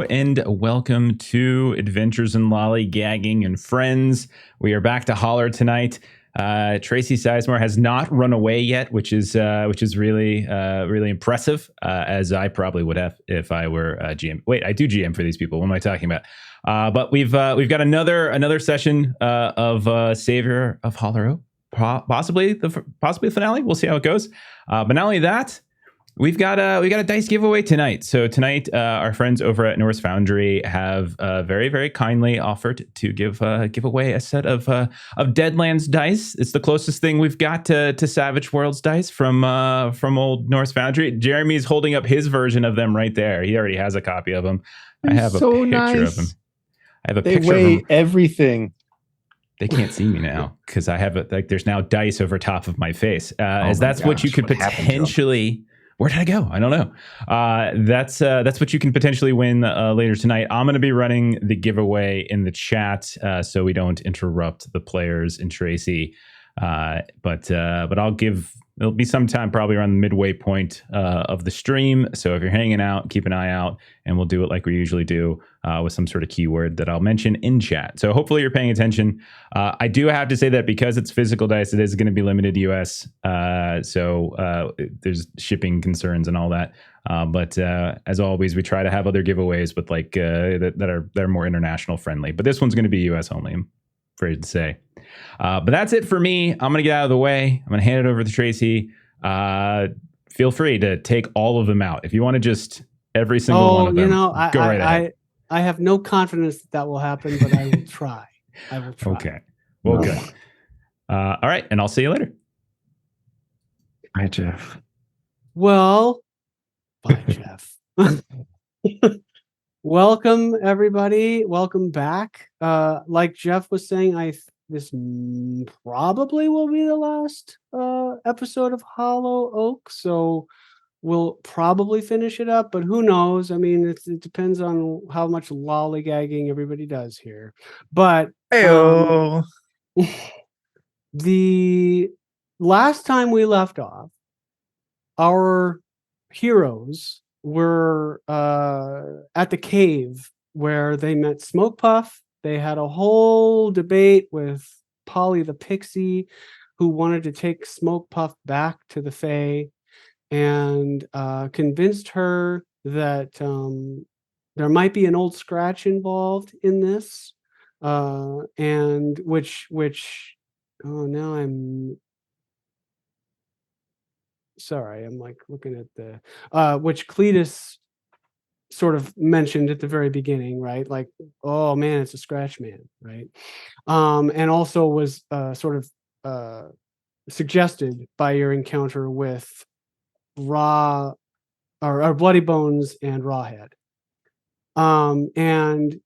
and welcome to Adventures in Lollygagging and Friends. We are back to Holler tonight. Tracy Sizemore has not run away yet, which is really impressive, as I probably would have if I were GM. Wait, I do GM for these people. What am I talking about? But we've got another session of Savior of Holler, possibly the finale. We'll see how it goes. But not only that, we got a dice giveaway tonight. So tonight, our friends over at Norse Foundry have very, very kindly offered to give away a set of Deadlands dice. It's the closest thing we've got to Savageworlds dice from old Norse Foundry. Jeremy's holding up his version of them right there. He already has a copy of them. I have a picture of them. I have a picture of them. They weigh everything. They can't see me now because I have there's now dice over top of my face. That's what you could potentially. Where did I go? I don't know. That's what you can potentially win later tonight. I'm going to be running the giveaway in the chat so we don't interrupt the players and Tracy. But it'll be sometime probably around the midway point of the stream. So if you're hanging out, keep an eye out, and we'll do it like we usually do with some sort of keyword that I'll mention in chat. So hopefully you're paying attention. I do have to say that because it's physical dice, it is going to be limited US. So there's shipping concerns and all that. But as always, we try to have other giveaways with that are more international friendly. But this one's going to be US only, I'm afraid to say. But that's it for me. I'm going to get out of the way. I'm going to hand it over to Tracy. Feel free to take all of them out. If you want to just every single one of them, go right ahead. I have no confidence that will happen, but I will try. I will try. Okay. Well, good. All right. And I'll see you later. Bye, Jeff. Well, bye, Jeff. Welcome, everybody. Welcome back. Like Jeff was saying, this probably will be the last episode of Hollow Oak, so we'll probably finish it up, but who knows? I mean, it depends on how much lollygagging everybody does here. But the last time we left off, our heroes were at the cave where they met Smoke Puff. They had a whole debate with Polly the Pixie, who wanted to take Smoke Puff back to the Fae, and convinced her that there might be an old scratch involved in this, and which now I'm sorry, I'm like looking at the which Cletus sort of mentioned at the very beginning, right? Like, oh man, it's a scratch man, right? And also was sort of suggested by your encounter with Raw or Bloody Bones and Rawhead. And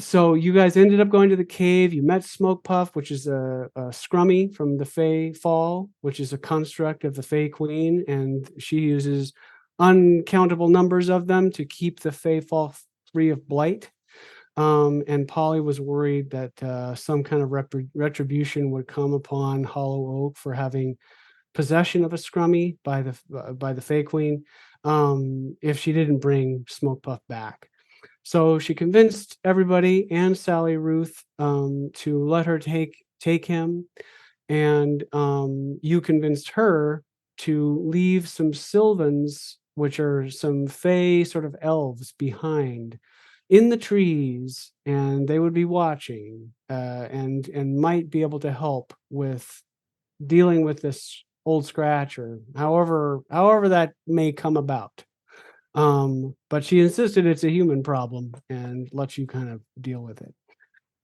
so you guys ended up going to the cave. You met Smoke Puff, which is a scrummy from the Fae Fall, which is a construct of the Fae Queen, and she uses uncountable numbers of them to keep the Fae Fall free of blight. And Polly was worried that some kind of retribution would come upon Hollow Oak for having possession of a scrummy by the Fae Queen if she didn't bring Smoke Puff back. So she convinced everybody and Sally Ruth to let her take him, and you convinced her to leave some Sylvans, which are some Fae sort of elves, behind in the trees, and they would be watching and might be able to help with dealing with this old scratch, or however that may come about. But she insisted it's a human problem and lets you kind of deal with it.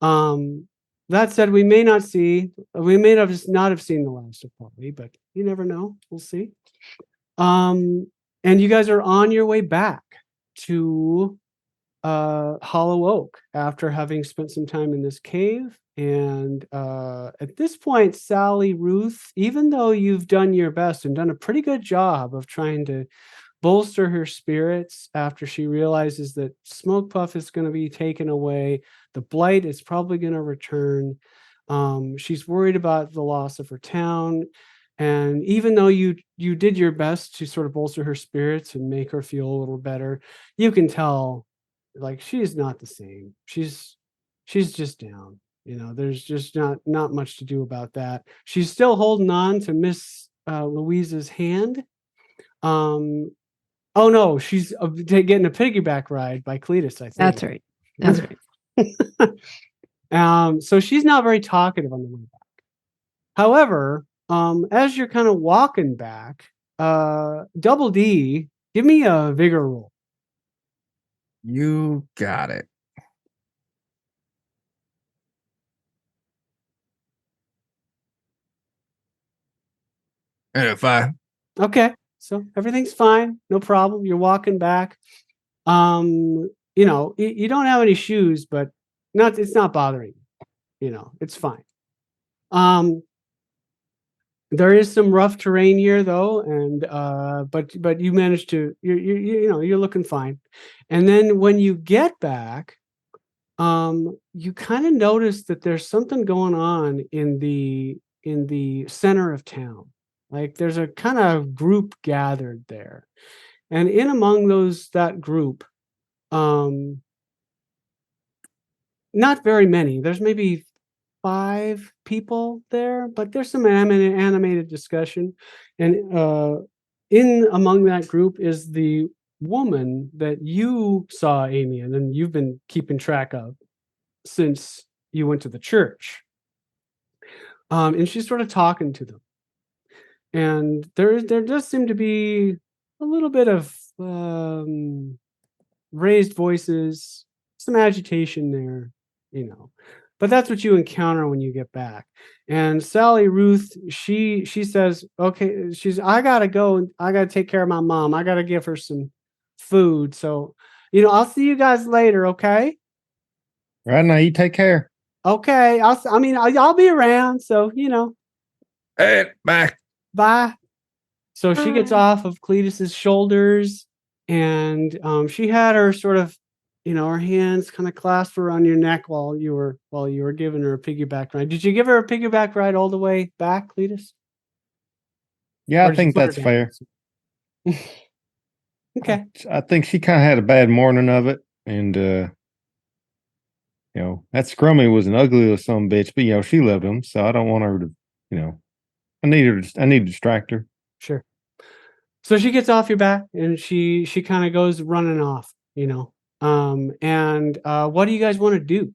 That said, we may not have seen the last of Polly, but you never know. We'll see. And you guys are on your way back to Hollow Oak after having spent some time in this cave. And at this point, Sally Ruth, even though you've done your best and done a pretty good job of trying to bolster her spirits after she realizes that Smoke Puff is going to be taken away, the blight is probably going to return. She's worried about the loss of her town. And even though you did your best to sort of bolster her spirits and make her feel a little better, you can tell like she's not the same. She's just down. There's just not much to do about that. She's still holding on to Miss Louise's hand. Oh no, she's getting a piggyback ride by Cletus, I think. That's right. That's right. So she's not very talkative on the way back. However, as you're kind of walking back, Double D, give me a vigor roll. You got it. And a 5. Okay, so everything's fine, no problem. You're walking back. You don't have any shoes, but it's not bothering you. It's fine. There is some rough terrain here though, and but you managed to you're looking fine. And then when you get back, you kind of notice that there's something going on in the center of town. Like there's a kind of group gathered there, and in among that group, not very many. There's maybe 5 people there, but there's some animated discussion, and in among that group is the woman that you saw, Amian, and you've been keeping track of since you went to the church. And she's sort of talking to them, and there does seem to be a little bit of raised voices, some agitation there, but that's what you encounter when you get back. And Sally Ruth, she says, okay, I gotta go, I gotta take care of my mom, I gotta give her some food, so I'll see you guys later, okay? Right now, you take care. Okay, I'll be around, so Hey, bye. So she gets off of Cletus's shoulders, and she had her sort of, her hands kind of clasped around your neck while you were giving her a piggyback ride. Did you give her a piggyback ride all the way back, Cletus? Yeah, I think that's fair. Okay. I think she kind of had a bad morning of it, and that Scrummy was an ugly little son of a bitch, but she loved him, so I don't want her to, I need to distract her. Sure. So she gets off your back, and she kind of goes running off, and what do you guys want to do?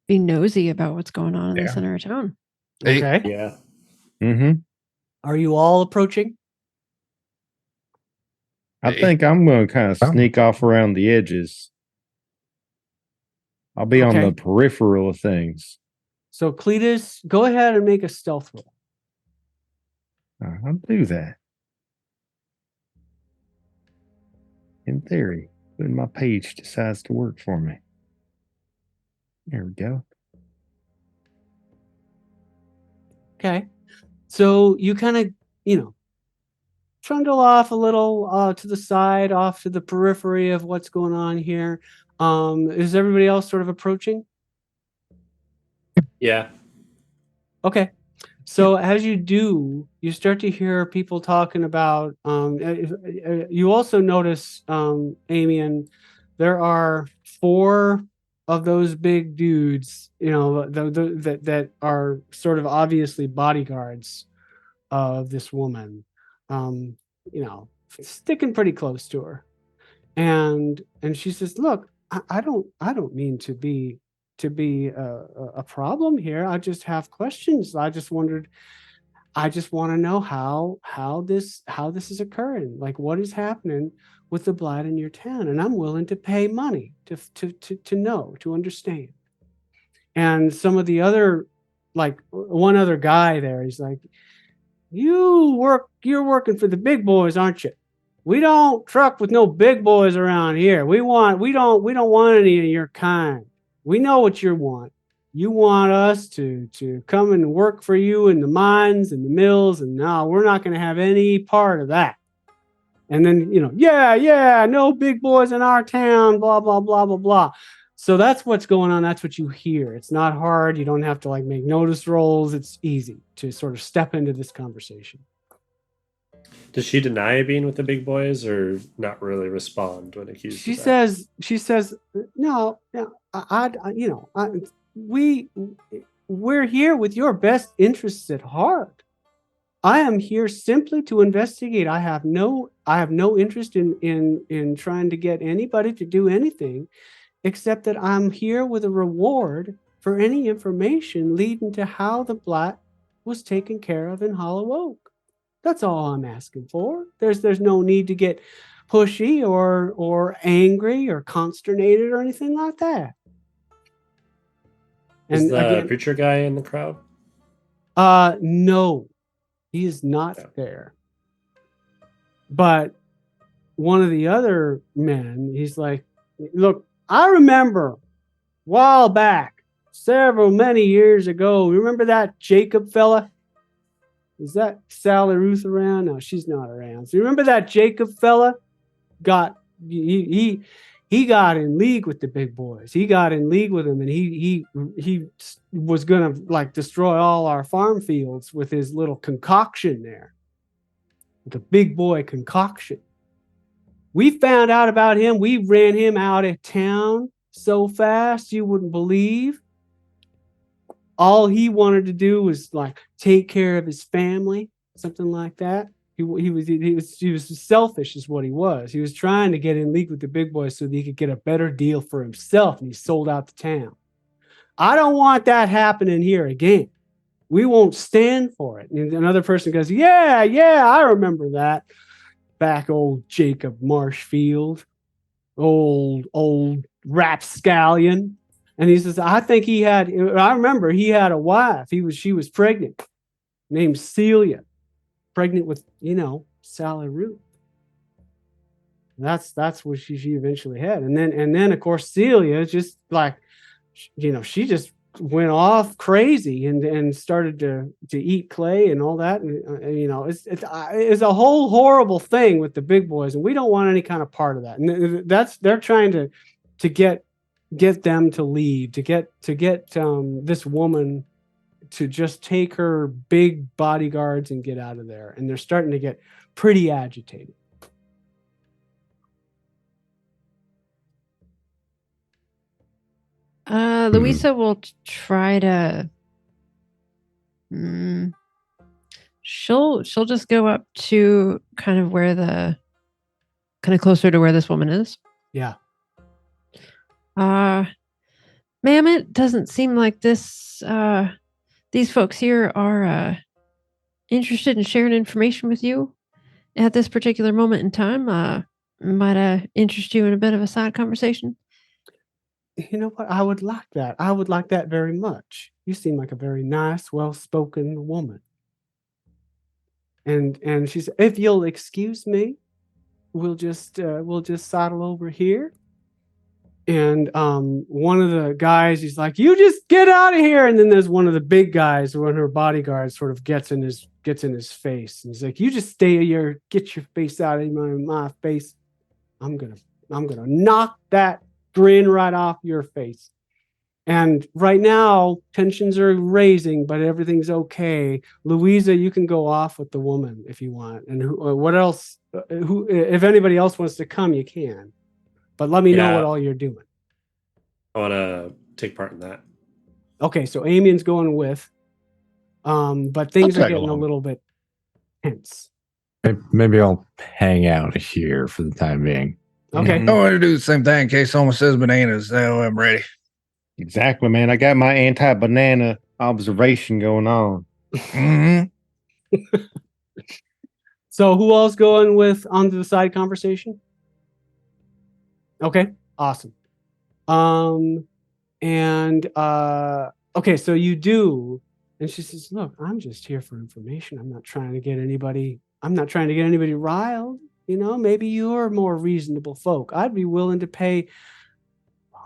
Be nosy about what's going on in the center of town. Okay. Yeah. Mm-hmm. Are you all approaching? I think I'm going to kind of sneak off around the edges. I'll be on the peripheral of things. So Cletus, go ahead and make a stealth roll. I'll do that. In theory, when my page decides to work for me. There we go. Okay. So you kind of, trundle off a little to the side, off to the periphery of what's going on here. Is everybody else sort of approaching? Yeah. Okay. So as you do, you start to hear people talking about, you also notice, Amian, there are 4 of those big dudes, that are sort of obviously bodyguards of this woman, sticking pretty close to her. And she says, look, I don't mean to be a problem here. I just have questions. I just want to know how this is occurring. Like, what is happening with the blight in your town? And I'm willing to pay money to know, to understand. And some of the other, like one other guy there, he's like, you're working for the big boys, aren't you? We don't truck with no big boys around here. We don't want any of your kind. We know what you want. You want us to come and work for you in the mines and the mills, and no, we're not going to have any part of that. And then, yeah, no big boys in our town, blah, blah, blah, blah, blah. So that's what's going on. That's what you hear. It's not hard. You don't have to make notice rolls. It's easy to sort of step into this conversation. Does she deny being with the big boys, or not really respond when accused? She says, no, we're here with your best interests at heart. I am here simply to investigate. I have no interest in trying to get anybody to do anything, except that I'm here with a reward for any information leading to how the Black was taken care of in Hollow Oak. That's all I'm asking for. There's no need to get pushy or angry or consternated or anything like that. Is And the again, preacher guy in the crowd? No, he is not there. But one of the other men, he's like, look, I remember a while back, many years ago, remember that Jacob fella? Is that Sally Ruth around? No, she's not around. So you remember that Jacob fella? He got in league with the big boys. He got in league with them, and he was gonna like destroy all our farm fields with his little concoction there. The big boy concoction. We found out about him. We ran him out of town so fast you wouldn't believe. All he wanted to do was like take care of his family, something like that. He was selfish, is what he was. He was trying to get in league with the big boys so that he could get a better deal for himself, and he sold out the town. I don't want that happening here again. We won't stand for it. And another person goes, yeah, I remember that. Back old Jacob Marshfield, old rapscallion. And he says, I remember he had a wife. She was pregnant, named Celia, pregnant with, Sally Ruth. That's what she eventually had. And then of course Celia just like, she just went off crazy and started to eat clay and all that. And it's a whole horrible thing with the big boys, and we don't want any kind of part of that. And they're trying to get them to leave, to get this woman to just take her big bodyguards and get out of there. And they're starting to get pretty agitated. Louisa will try to. She'll just go up to kind of closer to where this woman is. Yeah. Ma'am, it doesn't seem like these folks here are interested in sharing information with you at this particular moment in time. Might interest you in a bit of a side conversation. You know what? I would like that. I would like that very much. You seem like a very nice, well-spoken woman. And she said, if you'll excuse me, we'll just sidle over here. And one of the guys, he's like, you just get out of here. And then there's one of the big guys, one of her bodyguards, sort of gets in his face. And he's like, you just stay here, get your face out of my face. I'm gonna knock that grin right off your face. And right now, tensions are raising, but everything's okay. Louisa, you can go off with the woman if you want. And what else? If anybody else wants to come, you can. But let me know what all you're doing. I want to take part in that. Okay, so Amian's going with, but things are getting a little bit tense. Maybe I'll hang out here for the time being. Okay. I want to do the same thing in case someone says bananas. So I'm ready. Exactly, man. I got my anti-banana observation going on. Mm-hmm. So who else going with onto the side conversation? Okay, awesome. Okay, so you do, and she says, look, I'm just here for information. I'm not trying to get anybody riled. Maybe you're more reasonable folk. I'd be willing to pay,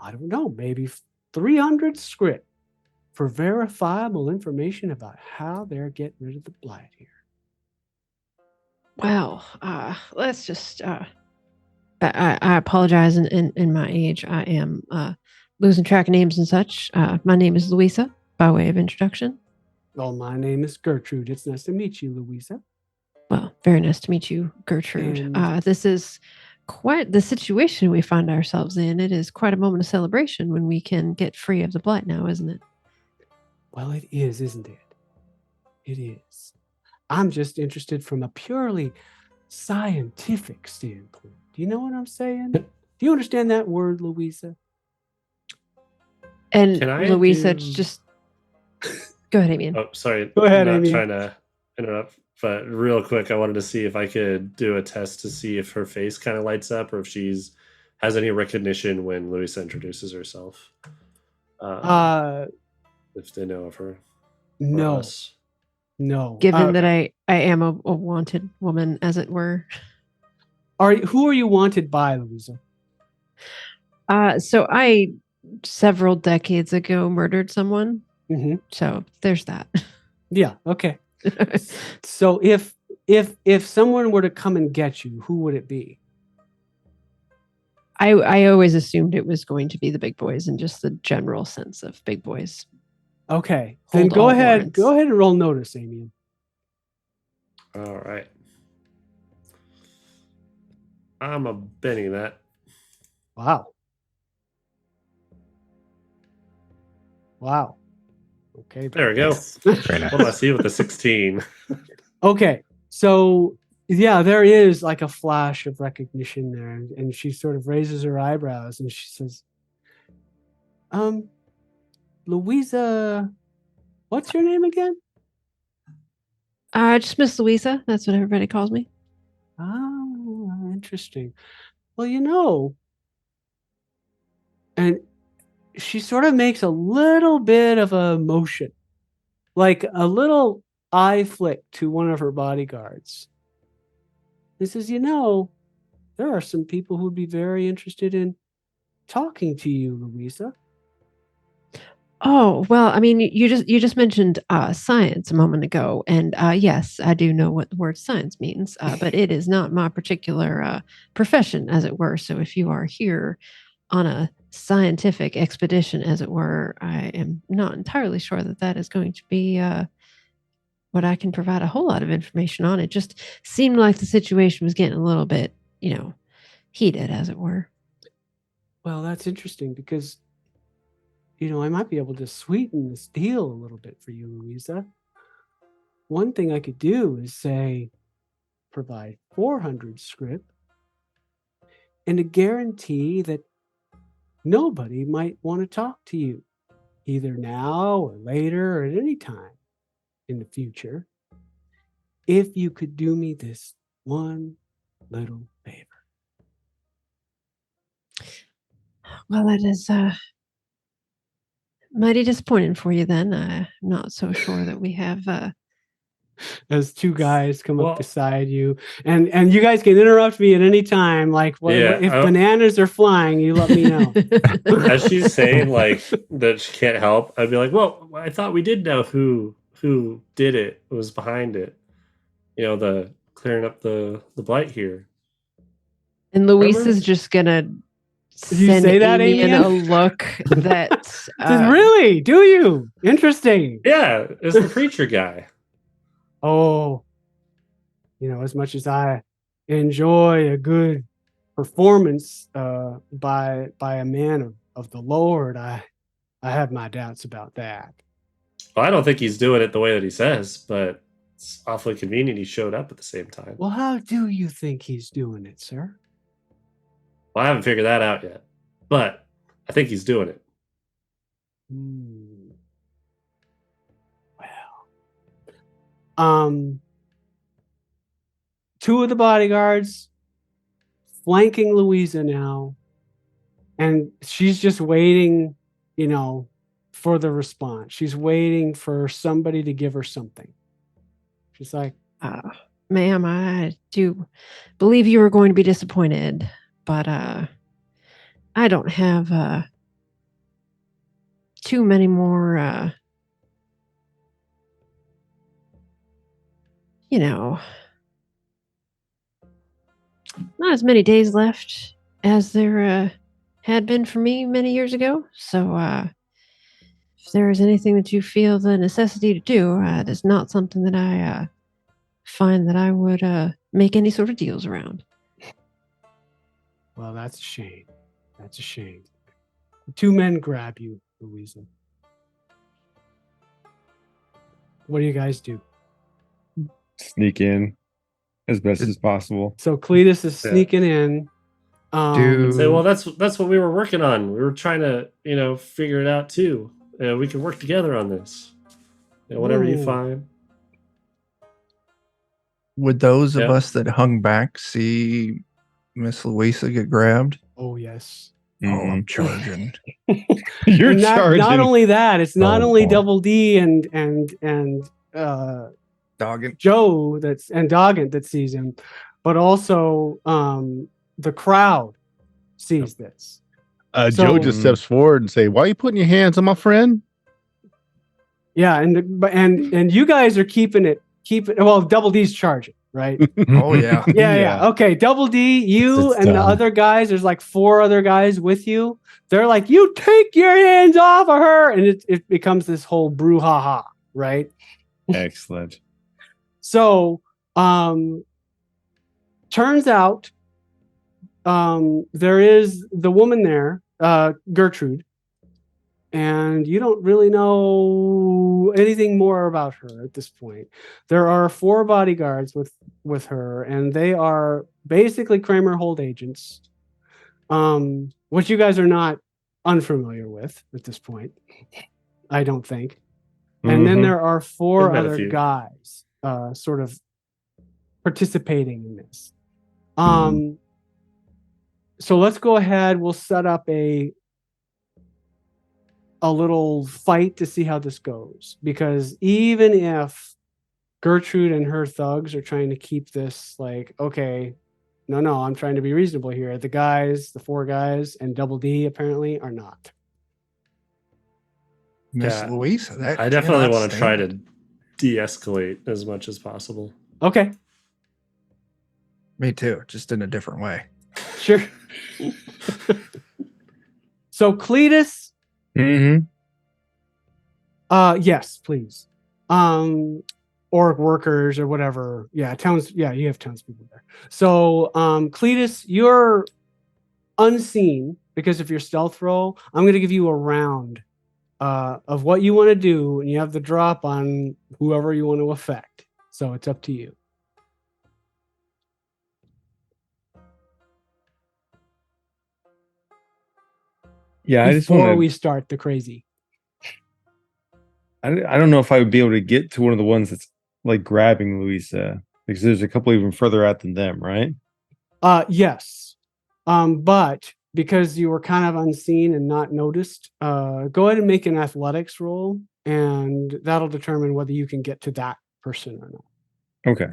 I don't know, maybe 300 script for verifiable information about how they're getting rid of the blight here. Well, let's just. I apologize in my age. I am losing track of names and such. My name is Louisa, by way of introduction. Well, my name is Gertrude. It's nice to meet you, Louisa. Well, very nice to meet you, Gertrude. And- This is quite the situation we find ourselves in. It is quite a moment of celebration when we can get free of the blight now, isn't it? Well, it is, isn't it? It is. I'm just interested from a purely scientific standpoint. Do you know what I'm saying? Do you understand that word, Louisa? And Can I Louisa, do- just go ahead, Amian. Oh, sorry. Go ahead, I'm not Amy. trying to interrupt, but real quick, I wanted to see if I could do a test to see if her face kind of lights up or if she's has any recognition when Louisa introduces herself. If they know of her. or No, us. no. Given that I am a wanted woman, as it were. Who are you wanted by, Louisa? So I several decades ago murdered someone. Mm-hmm. So there's that. Yeah. Okay. So if someone were to come and get you, who would it be? I always assumed it was going to be the big boys in just the general sense of big boys. Okay. Hold Then go all ahead. warrants. Go ahead and roll notice, Amian. All right. I'm a Benny that. Wow. Wow. Okay. There we go. Very nice. What do I see with the 16? Okay. So yeah, there is like a flash of recognition there, and she sort of raises her eyebrows and she says, Louisa, what's your name again? Just Miss Louisa. That's what everybody calls me. Oh, interesting. Well, and she sort of makes a little bit of a motion, like a little eye flick to one of her bodyguards. He says, there are some people who would be very interested in talking to you, Louisa. Oh, well, I mean, you just mentioned science a moment ago, and yes, I do know what the word science means, but it is not my particular profession, as it were. So if you are here on a scientific expedition, as it were, I am not entirely sure that that is going to be what I can provide a whole lot of information on. It just seemed like the situation was getting a little bit, heated, as it were. Well, that's interesting because, I might be able to sweeten this deal a little bit for you, Louisa. One thing I could do is say, provide 400 script and a guarantee that nobody might want to talk to you, either now or later or at any time in the future, if you could do me this one little favor. Well, that is mighty disappointing for you then. I'm not so sure that we have As two guys come Well- up beside you, and you guys can interrupt me at any time. Like, Yeah, if I- bananas are flying, you let me know. As she's saying like that she can't help, I'd be like, well, I thought we did know who did it, who was behind it. The clearing up the blight here. And Luis Remember? is just gonna Did you send say that, Amian Amian? a look that Says, really? Do you? Interesting. Yeah, it's the preacher guy. Oh, as much as I enjoy a good performance by a man of the Lord, I have my doubts about that. Well, I don't think he's doing it the way that he says, but it's awfully convenient he showed up at the same time. Well, how do you think he's doing it, sir? Well, I haven't figured that out yet, but I think he's doing it. Well, two of the bodyguards flanking Louisa now, and she's just waiting, for the response. She's waiting for somebody to give her something. She's like, ma'am, I do believe you were going to be disappointed, but I don't have too many more not as many days left as there had been for me many years ago. So if there is anything that you feel the necessity to do, it is not something that I find that I would make any sort of deals around. Well, that's a shame. That's a shame. The two men grab you, Louisa. What do you guys do? Sneak in as best as possible. So Cletus is Yeah. sneaking in. Say, well, that's what we were working on. We were trying to, figure it out too. We can work together on this. Whatever you Ooh. find. Would those of Yep. us that hung back see Miss Louisa get grabbed? Oh yes. Oh, I'm charging. You're And charging. not only that, it's not Oh, only boy. Double D and Dogging. Joe and Doggett that sees him, but also the crowd sees this. Joe So- just steps forward and say, "Why are you putting your hands on my friend?" Yeah, and you guys are keeping it. Well, Double D's charging, right? Oh, yeah. Yeah. Okay, Double D, you It's and the done. other guys. There's like 4 other guys with you. They're like, "You take your hands off of her," and it becomes this whole brouhaha, right? Excellent. So, turns out, there is the woman there, Gertrude, and you don't really know anything more about her at this point. There are 4 bodyguards with her, and they are basically Kramer Hold agents, which you guys are not unfamiliar with at this point, I don't think. And then there are 4 We've met a other few. guys, sort of participating in this. So let's go ahead. We'll set up a little fight to see how this goes. Because even if Gertrude and her thugs are trying to keep this like, okay, no, I'm trying to be reasonable here. The 4 guys, and Double D apparently are not. Miss Yeah. Louisa, that I definitely cannot want to try to stand. de-escalate as much as possible. Okay, Me too, just in a different way. sure. So Cletus, Mm-hmm. yes, please. Or workers or whatever. Yeah, you have townspeople there. So Cletus, you're unseen because of your stealth roll. I'm going to give you a round of what you want to do, and you have the drop on whoever you want to affect. So it's up to you. Yeah, I just Before want to. we start the crazy. I don't know if I would be able to get to one of the ones that's like grabbing Louisa, because there's a couple even further out than them, right? Yes. But because you were kind of unseen and not noticed, go ahead and make an athletics roll, and that'll determine whether you can get to that person or not. Okay.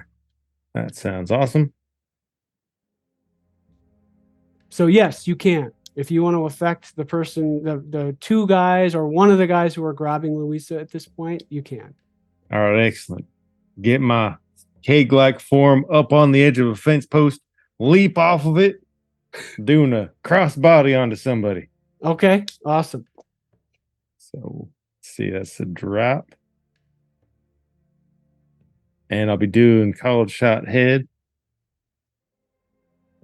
That sounds awesome. So yes, you can. If you want to affect the person, the 2 guys or one of the guys who are grabbing Louisa at this point, you can. All right, excellent. Get my keg-like form up on the edge of a fence post, leap off of it, doing a crossbody onto somebody. Okay, awesome. So let's see, that's a drop. And I'll be doing college shot head.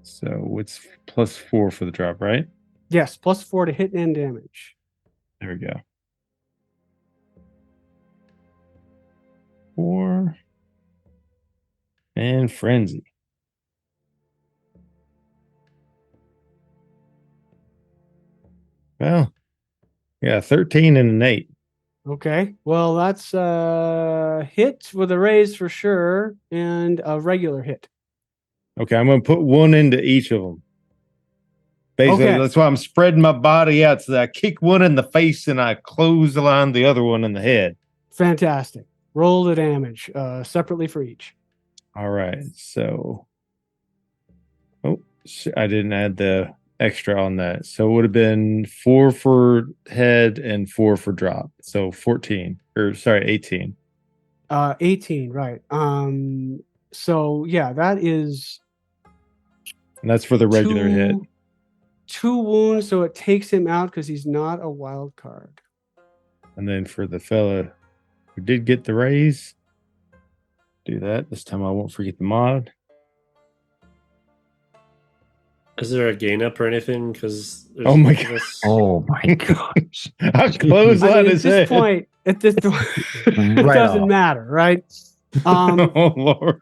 So it's +4 for the drop, right? Yes, +4 to hit and damage. There we go. 4 and frenzy. Well, yeah, 13 and an 8. Okay, well that's a hit with a raise for sure, and a regular hit. Okay, I'm going to put 1 into each of them. Basically, Okay. that's why I'm spreading my body out so that I kick one in the face and I clothesline the other one in the head. Fantastic. Roll the damage separately for each. All right, so I didn't add the extra on that. So it would have been 4 for head and 4 for drop. So 18. 18, right. So yeah, that is And that's for the regular hit. 2 wounds, so it takes him out because he's not a wild card. And then for the fella who did get the raise, Do that. This time I won't forget the mod. Is there a gain up or anything? Because Oh my god! Oh my gosh. I close I on mean, his head. at this point, it Right doesn't off. matter, right? Oh lord!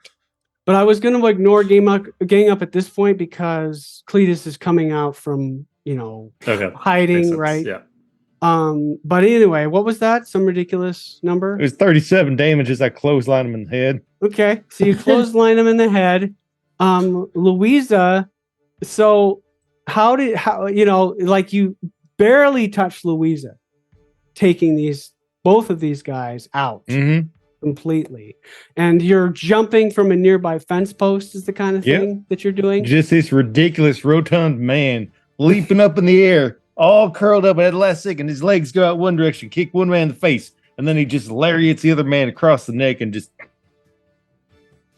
But I was going to ignore gang up at this point because Cletus is coming out from, Okay. hiding, right? Yeah. But anyway, what was that? Some ridiculous number? It was 37 damage as I clothesline him in the head. Okay, so you clothesline him in the head. Louisa, so how you barely touched Louisa, taking both of these guys out completely, and you're jumping from a nearby fence post is the kind of thing that you're doing. Just this ridiculous rotund man leaping up in the air, all curled up at the last second. His legs go out one direction, kick one man in the face, and then he just lariats the other man across the neck and just.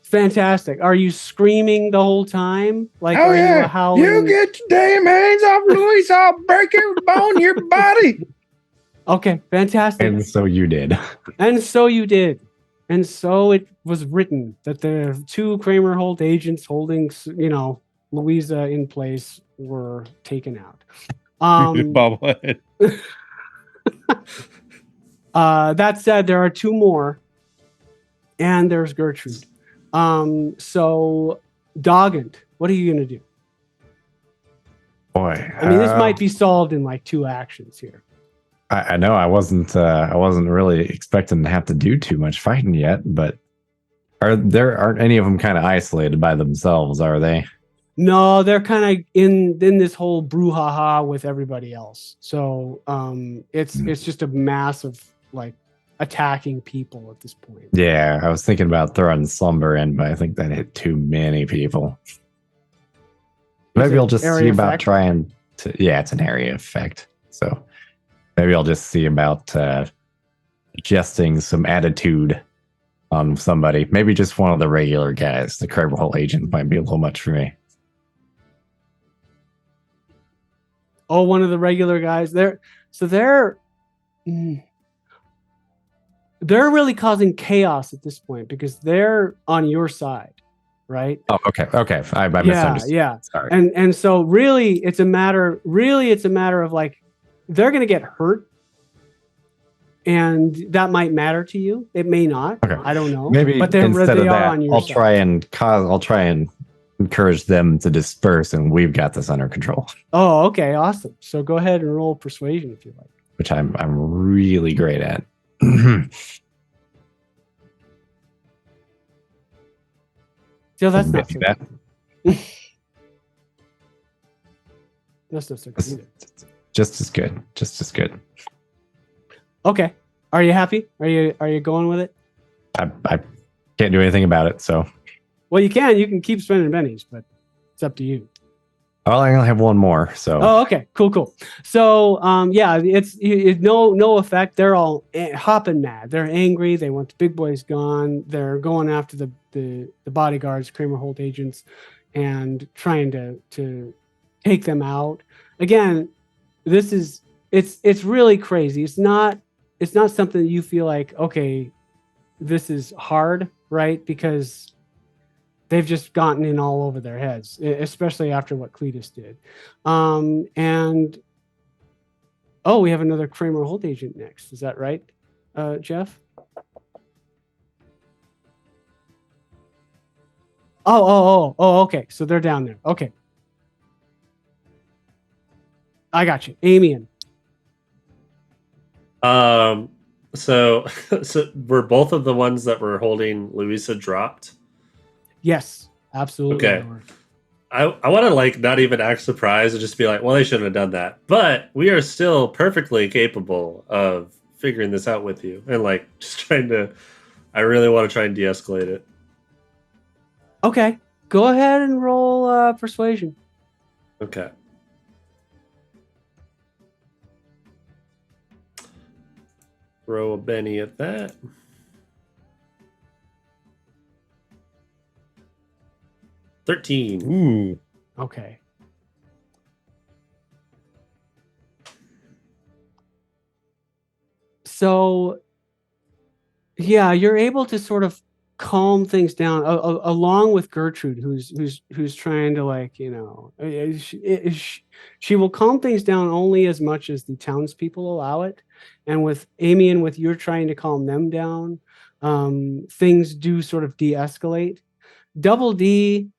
Fantastic. Are you screaming the whole time? Like, Oh are yeah, you howling? you get your damn hands off Luis! I'll break every bone in your body. Okay, fantastic. And so you did. And so you did. And so it was written that the two Kramer Holt agents holding, Louisa in place were taken out. Bobblehead. That said, there are two more, and there's Gertrude. So Doggett, what are you gonna do? Boy. I mean, this might be solved in like 2 actions here. I know I wasn't really expecting to have to do too much fighting yet, but aren't any of them kind of isolated by themselves, are they? No, they're kind of in this whole brouhaha with everybody else. So it's just a mass of like attacking people at this point. Yeah, I was thinking about throwing slumber in, but I think that hit too many people. Maybe I'll just see about trying to. Yeah, it's an area effect. So maybe I'll just see about adjusting some attitude on somebody. Maybe just one of the regular guys. The Kramer Holt agent might be a little much for me. Oh, one of the regular guys. They're really causing chaos at this point because they're on your side, right? Oh, okay. I misunderstood. Yeah. Sorry. And so really it's a matter of like they're going to get hurt, and that might matter to you. It may not. Okay. I don't know. Maybe but instead of that, on your I'll side. try and encourage them to disperse, and we've got this under control. Oh, okay, awesome. So go ahead and roll persuasion if you like. Which I'm really great at. So that's not so that. That's not so good either. Just as good. Just as good. Okay. Are you happy? Are you going with it? I can't do anything about it, so. Well, you can keep spending bennies, but it's up to you. Well, I only have one more, so. Oh, okay, cool. So, it's no effect. They're all hopping mad. They're angry. They want the big boys gone. They're going after the bodyguards, Kramer Holt agents, and trying to take them out. Again, it's really crazy. It's not something that you feel like, okay, this is hard, right? Because they've just gotten in all over their heads, especially after what Cletus did. We have another Kramer Holt agent next. Is that right, Jeff? Oh, okay. So they're down there. Okay. I got you. Amian. So were both of the ones that were holding Louisa dropped? Yes, absolutely. Okay. I want to like not even act surprised and just be like, well, they shouldn't have done that. But we are still perfectly capable of figuring this out with you. And like just I really want to try and de-escalate it. Okay. Go ahead and roll persuasion. Okay. Throw a Benny at that. $13. Ooh. Okay. So, yeah, you're able to sort of calm things down, along with Gertrude, who's trying to, like, you know, she will calm things down only as much as the townspeople allow it. And with Amian, with you're trying to calm them down, things do sort of de-escalate. Double D,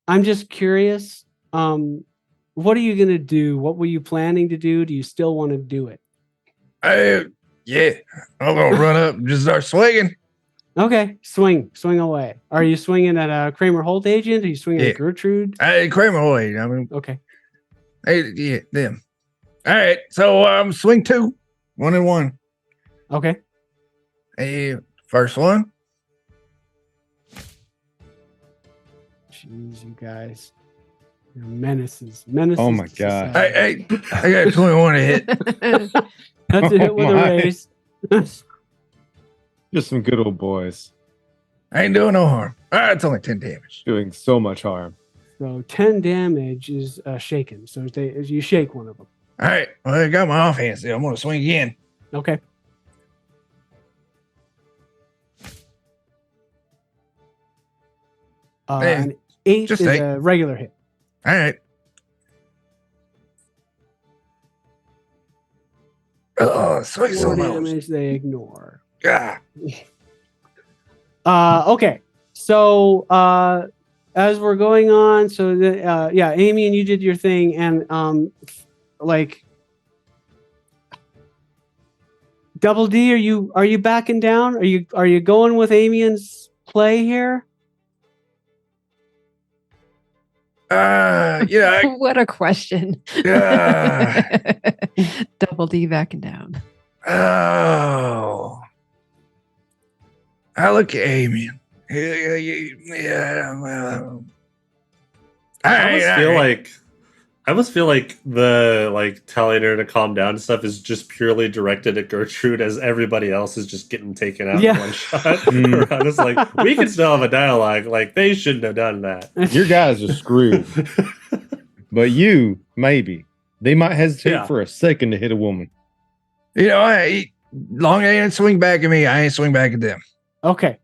I'm just curious. What are you gonna do? What were you planning to do? Do you still want to do it? Yeah, I'm gonna run up and just start swinging. Okay, swing away. Are you swinging at a Kramer Holt agent? Are you swinging at Gertrude? Hey, Kramer Holt. I mean, okay. Hey, yeah, them. All right, so swing 2, 1 and 1. Okay. Hey, first one. Jeez, you guys. You're menaces. Menaces. Oh my god. Hey, I got 21 to hit. That's a hit with a raise. Just some good old boys. I ain't doing no harm. It's only 10 damage. Doing so much harm. So 10 damage is shaken. So you shake one of them. All right. Well, I got my offhand. I'm going to swing again. Okay. An 8 is a regular hit. All right. Oh, swing so much. Damage they ignore. Yeah. Okay. So as we're going on, so Amy, and you did your thing, and like Double D, are you backing down? Are you going with Amian's play here? What a question. Double D backing down. Oh. I look at Amian. Yeah, well. I almost feel like the like telling her to calm down and stuff is just purely directed at Gertrude, as everybody else is just getting taken out in one shot. It's like, we can still have a dialogue. Like, they shouldn't have done that. Your guys are screwed. But you, maybe. They might hesitate for a second to hit a woman. You know, long as they ain't swing back at me, I ain't swing back at them. Okay.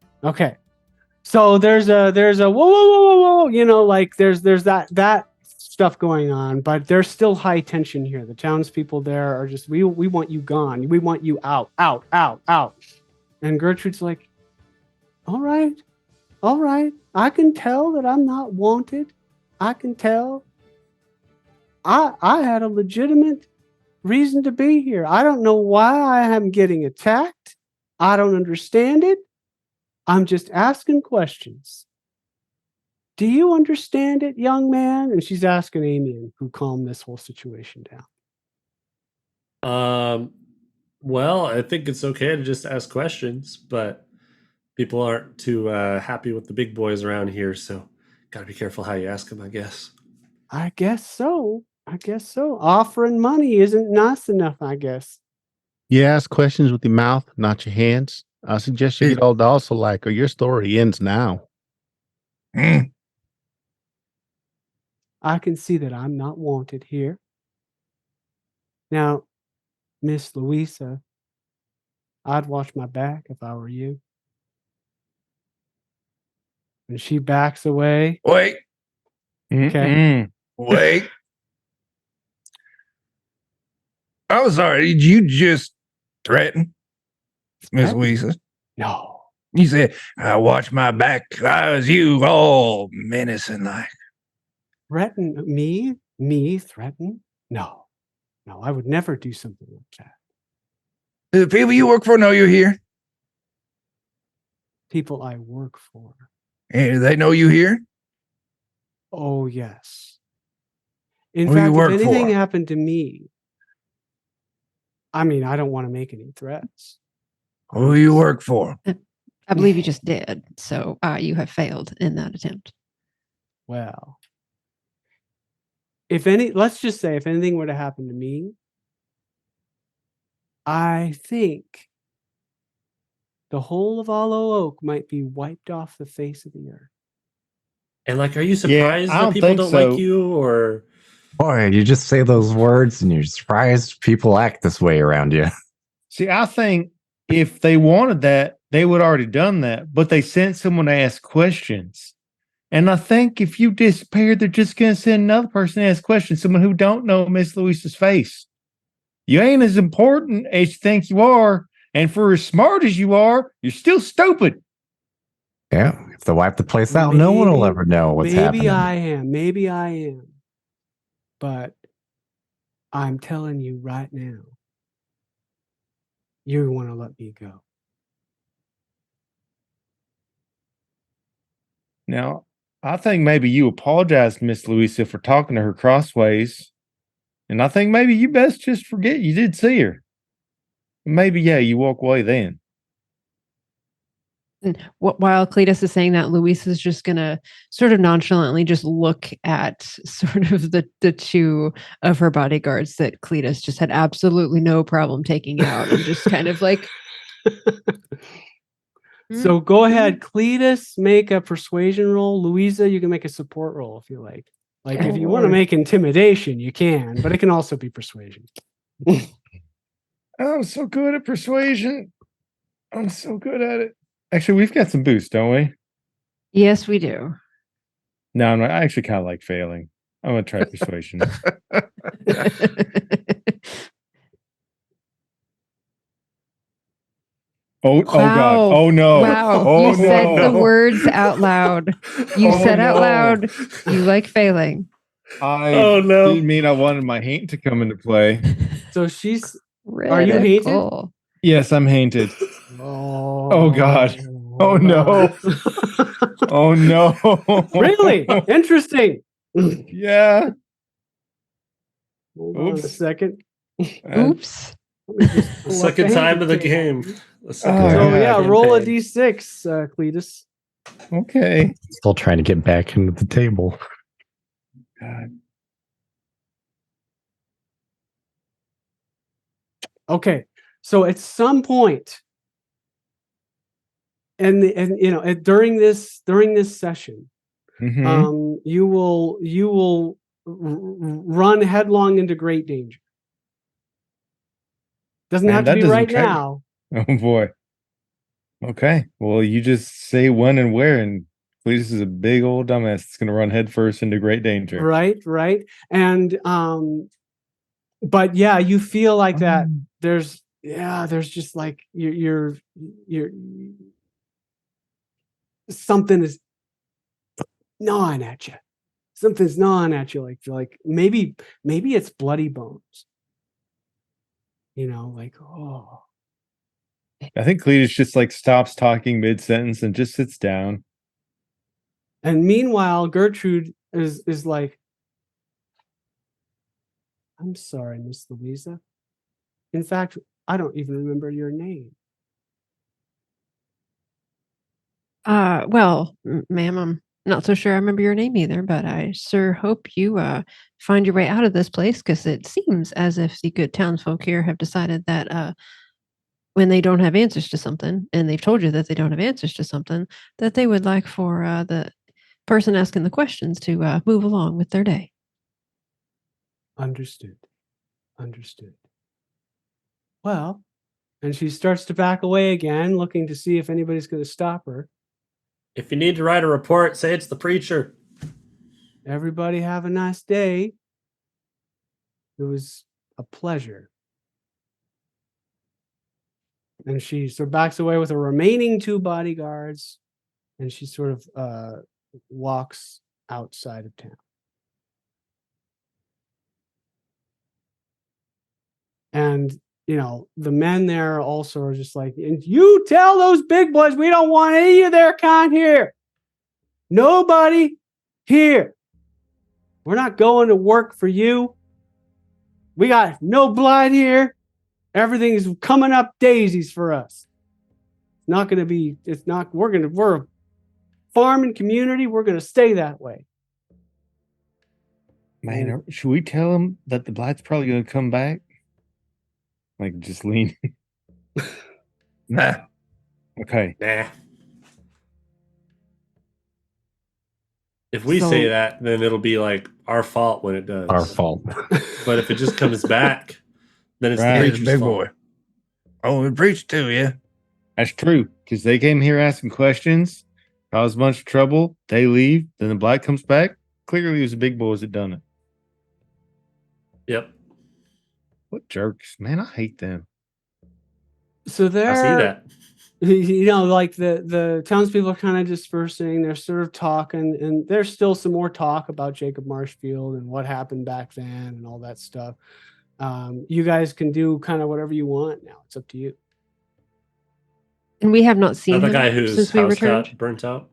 So there's a whoa. You know, like there's that stuff going on, but there's still high tension here. The townspeople there are just, we want you gone. We want you out. And Gertrude's like, all right. I can tell that I'm not wanted. I can tell. I had a legitimate reason to be here. I don't know why I am getting attacked. I don't understand it. I'm just asking questions. Do you understand it, young man? And she's asking Amian, who calmed this whole situation down. Well, I think it's okay to just ask questions, but people aren't too happy with the big boys around here, so gotta be careful how you ask them, I guess. I guess so. Offering money isn't nice enough, I guess. You ask questions with your mouth, not your hands. I suggest you get all docile like, or your story ends now. I can see that I'm not wanted here. Now, Miss Louisa, I'd watch my back if I were you. And she backs away. Wait. Okay. Wait. I'm sorry. Did you just threaten Miss Louisa? No. You said, I watch my back. I was you all menacing like. Threaten me? Me threaten? No, I would never do something like that. Do the people you work for know you're here? People I work for. And do they know you here? Oh, yes. In Who fact, you work if anything for? happened to me, I mean, I don't want to make any threats. Who you work for? I believe you just did. So you have failed in that attempt. Well, let's just say if anything were to happen to me, I think the whole of Hollow Oak might be wiped off the face of the earth. And like, are you surprised I that people don't so. like you, or? Boy, you just say those words and you're surprised people act this way around you. See, I think if they wanted that, they would already done that, but they sent someone to ask questions. And I think if you disappear, they're just going to send another person to ask questions, someone who don't know Miss Louisa's face. You ain't as important as you think you are, and for as smart as you are, you're still stupid. Yeah, if they wipe the place out, no one will ever know what's happening. Maybe I am. But I'm telling you right now, you want to let me go. Now, I think maybe you apologized to Miss Louisa for talking to her crossways. And I think maybe you best just forget you did see her. Maybe, yeah, you walk away then. And while Cletus is saying that, Luis is just going to sort of nonchalantly just look at sort of the two of her bodyguards that Cletus just had absolutely no problem taking out and just kind of like. So go ahead, Cletus, make a persuasion roll. Louisa, you can make a support roll if you like. Like if you want to make intimidation, you can, but it can also be persuasion. I'm so good at persuasion. I'm so good at it. Actually, we've got some boosts, don't we? Yes, we do. No, I actually kind of like failing. I'm going to try persuasion. Oh God. Oh no. Wow. Oh, you said the words out loud. You said out loud, you like failing. Didn't mean I wanted my haint to come into play. So she's are you hated? Yes, I'm hainted. Oh God. Oh no. Oh no. Really? Interesting. Yeah. Hold on a second. Oops. Second time of the game. Roll a d6, Cletus. Okay. Still trying to get back into the table. God. Okay, so at some point, and during this session, you will run headlong into great danger. Doesn't have to be right now. Oh boy. Okay. Well, you just say when and where, and Cletus is a big old dumbass that's going to run headfirst into great danger. Right. And but yeah, you feel like that. There's just like you're something is gnawing at you. Something's gnawing at you. Like maybe it's bloody bones. Like, oh. I think Cletus just like stops talking mid-sentence and just sits down. And meanwhile, Gertrude is like, I'm sorry, Miss Louisa. In fact, I don't even remember your name. Well, ma'am, I'm not so sure I remember your name either, but I sure hope you find your way out of this place, because it seems as if the good townsfolk here have decided that when they don't have answers to something, and they've told you that they don't have answers to something, that they would like for the person asking the questions to move along with their day. Understood. Well, and she starts to back away again, looking to see if anybody's going to stop her. If you need to write a report, say it's the preacher. Everybody have a nice day. It was a pleasure. And she sort of backs away with her remaining two bodyguards, and she sort of walks outside of town. And, the men there also are just like, and you tell those big boys we don't want any of their kind here. Nobody here. We're not going to work for you. We got no blood here. Everything is coming up daisies for us. We're a farming community. We're going to stay that way. Man, should we tell them that the blight's probably going to come back? Like, just lean. Nah. Okay. Nah. If we say that, then it'll be like our fault when it does. Our fault. But if it just comes back, then it's Right. the He's a preacher's big fault. boy. Oh, we preached to you. That's true, because they came here asking questions, caused a bunch of trouble. They leave, then the black comes back. Clearly, it was the big boys that done it. Yep. What jerks, man! I hate them. So I see they're, that. you know, like the townspeople are kind of dispersing. They're sort of talking, and there's still some more talk about Jacob Marshfield and what happened back then and all that stuff. You guys can do kind of whatever you want now. It's up to you. And we have not seen Not the him guy whose since we house returned. got burnt out.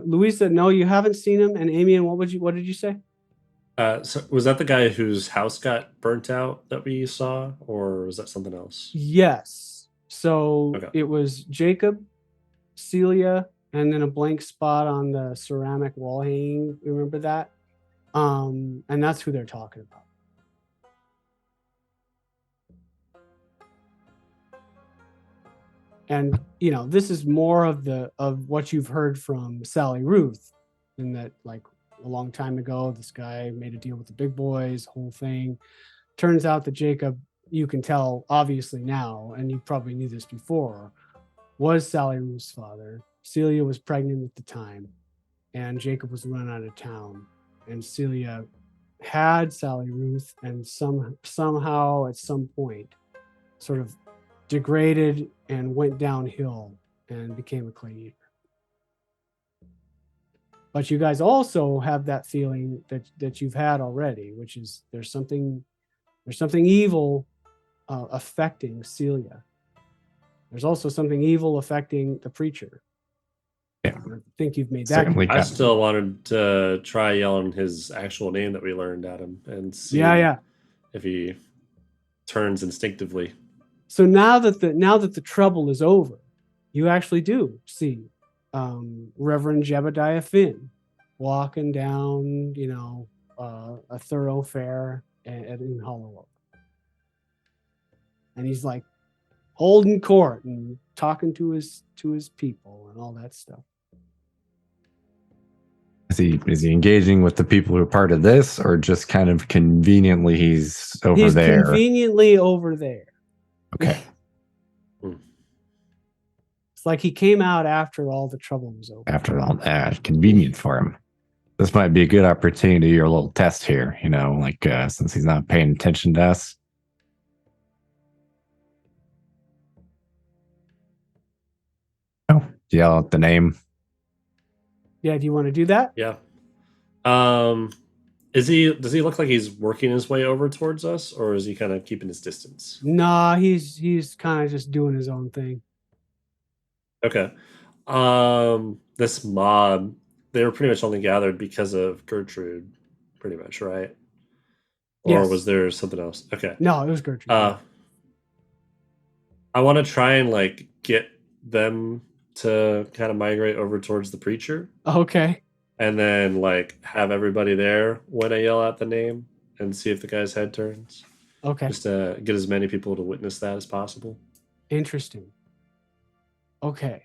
Louisa, no, you haven't seen him. And Amian, what did you say? So was that the guy whose house got burnt out that we saw, or was that something else? Yes. So Okay. it was Jacob, Celia, and then a blank spot on the ceramic wall hanging. Remember that? And that's who they're talking about. And you know, this is more of what you've heard from Sally Ruth, in that, like, a long time ago, this guy made a deal with the big boys, whole thing. Turns out that Jacob, you can tell obviously now, and you probably knew this before, was Sally Ruth's father. Celia was pregnant at the time, and Jacob was run out of town. And Celia had Sally Ruth, and somehow at some point sort of degraded and went downhill and became a clay eater. But you guys also have that feeling that you've had already, which is there's something evil affecting Celia. There's also something evil affecting the preacher. Yeah. I think you've made that. Certainly I got- still wanted to try yelling his actual name that we learned at him and see if he turns instinctively. So now that the trouble is over, you actually do see Reverend Jebediah Finn walking down, you know, a thoroughfare in Holler. And he's like holding court and talking to his people and all that stuff. Is he engaging with the people who are part of this, or just kind of conveniently he's over there? He's conveniently over there. Okay. It's like he came out after all the trouble was over. After all that, convenient for him. This might be a good opportunity to do your little test here, you know, like since he's not paying attention to us. Oh, yell out the name. Yeah, do you want to do that? Yeah. Does he look like he's working his way over towards us, or is he kind of keeping his distance? Nah, he's kind of just doing his own thing. Okay. This mob, they were pretty much only gathered because of Gertrude, pretty much, right? Or Yes. was there something else? Okay. No, it was Gertrude. I want to try and like get them to kind of migrate over towards the preacher, Okay. and then like have everybody there when I yell out the name and see if the guy's head turns. Okay. Just to get as many people to witness that as possible. Interesting. Okay.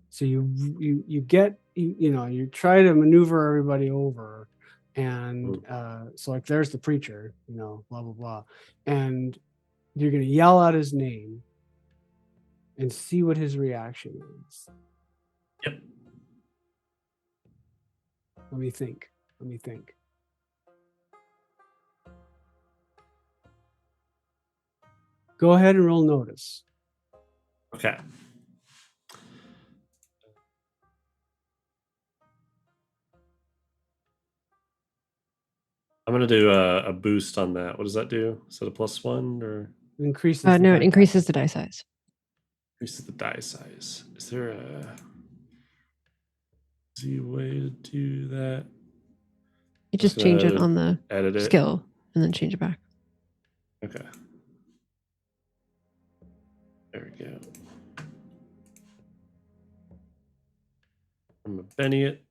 So you get you try to maneuver everybody over, and so like there's the preacher, you know, blah blah blah, and you're gonna yell out his name and see what his reaction is. Yep. Let me think. Go ahead and roll notice. Okay. I'm gonna do a boost on that. What does that do? Is that a +1 or Increases. No, it increases the die size. increases the die size? Is there a easy way to do that? You just change it on the Edit it. skill and then change it back. Okay. There we go. I'm a Benny it.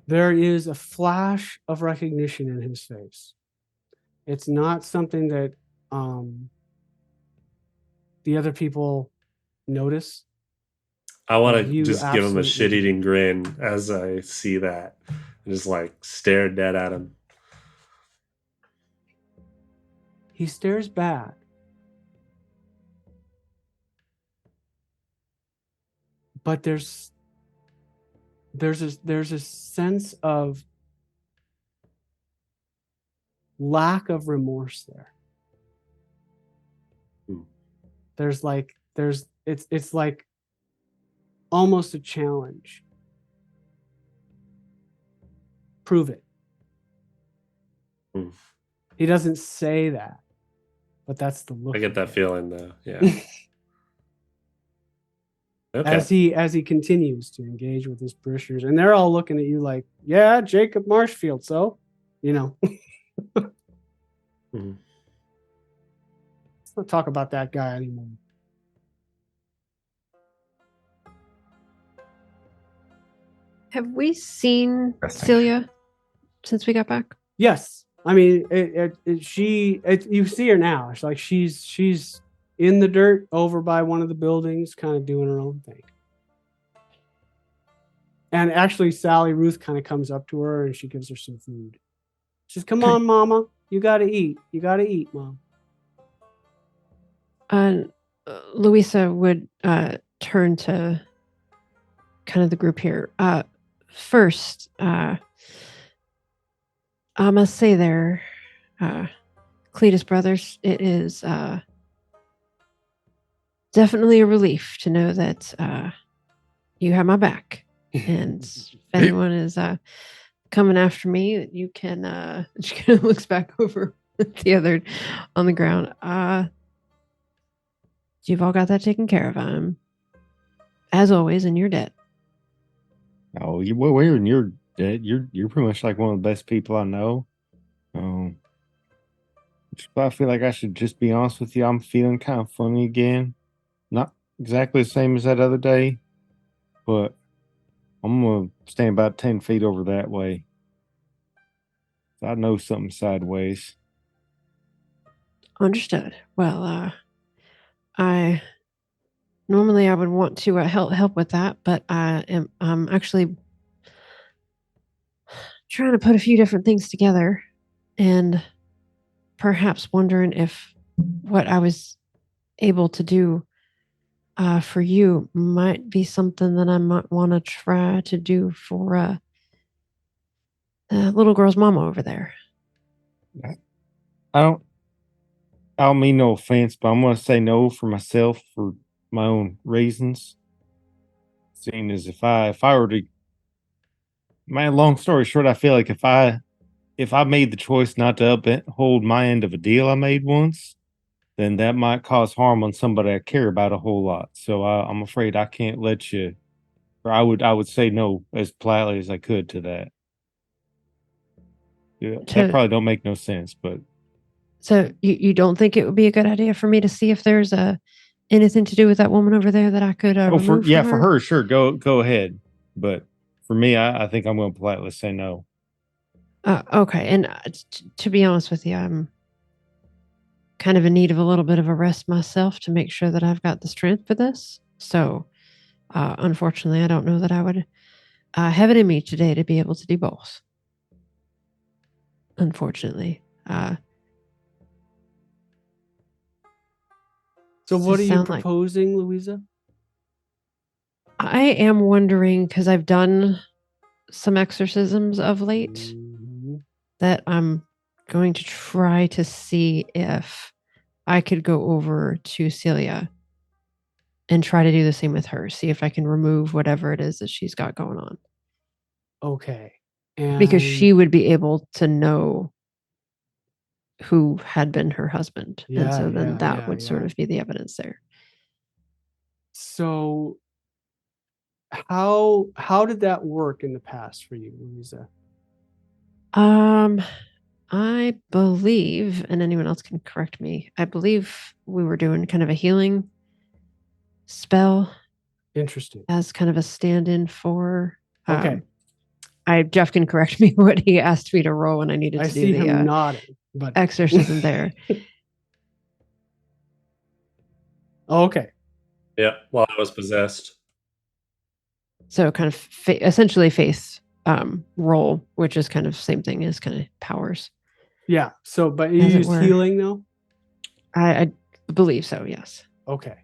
There is a flash of recognition in his face. It's not something that the other people notice. I want to You just give him a absolutely- shit-eating grin as I see that, and just like stare dead at him. He stares back. But there's a sense of lack of remorse there. It's like almost a challenge. Prove it. He doesn't say that, but that's the look. I get that feeling though. Yeah. Okay. As he continues to engage with his parishioners, and they're all looking at you like, yeah, Jacob Marshfield. So, let's not talk about that guy anymore. Have we seen Celia since we got back? Yes. I mean, you see her now. It's like she's in the dirt over by one of the buildings, kind of doing her own thing. And actually, Sally Ruth kind of comes up to her and she gives her some food. She says, "Come on, Mama. You got to eat. You got to eat, Mom." Louisa would turn to kind of the group here. First, I must say there, Cletus brothers, it is definitely a relief to know that you have my back. And if anyone is coming after me, you can, she kind of looks back over at the other on the ground. You've all got that taken care of. I'm, as always, in your debt. Oh, we're in your debt. You're pretty much like one of the best people I know. I feel like I should just be honest with you. I'm feeling kind of funny again. Not exactly the same as that other day, but I'm gonna stand about 10 feet over that way. I know something sideways. Understood. Well, I normally would want to help with that, but I'm actually trying to put a few different things together, and perhaps wondering if what I was able to do for you might be something that I might want to try to do for the little girl's mama over there. I don't mean no offense, but I'm gonna say no for myself for my own reasons. Seeing as if I were to, man, long story short, I feel like if I made the choice not to uphold my end of a deal I made once, then that might cause harm on somebody I care about a whole lot. So I'm afraid I can't let you, or I would say no as politely as I could to that. Yeah, that probably don't make no sense, but. So you don't think it would be a good idea for me to see if there's anything to do with that woman over there that I could remove from her? For her, sure, go ahead. But for me, I think I'm going to politely say no. Okay, and to be honest with you, I'm kind of in need of a little bit of a rest myself to make sure that I've got the strength for this. So, unfortunately, I don't know that I would have it in me today to be able to do both. Unfortunately. So what are you proposing, Louisa? I am wondering, because I've done some exorcisms of late, that I'm going to try to see if I could go over to Celia and try to do the same with her. See if I can remove whatever it is that she's got going on. Okay. Because she would be able to know who had been her husband. And so then that would sort of be the evidence there. So how did that work in the past for you, Louisa? I believe, and anyone else can correct me, I believe we were doing kind of a healing spell. Interesting. As kind of a stand-in for okay. Jeff can correct me what he asked me to roll when I needed to do the nodding, but exorcism there. Okay. Yeah, while I was possessed. So kind of essentially faith roll, which is kind of same thing as kind of powers. Yeah. So, but you use healing though? I believe so. Yes. Okay.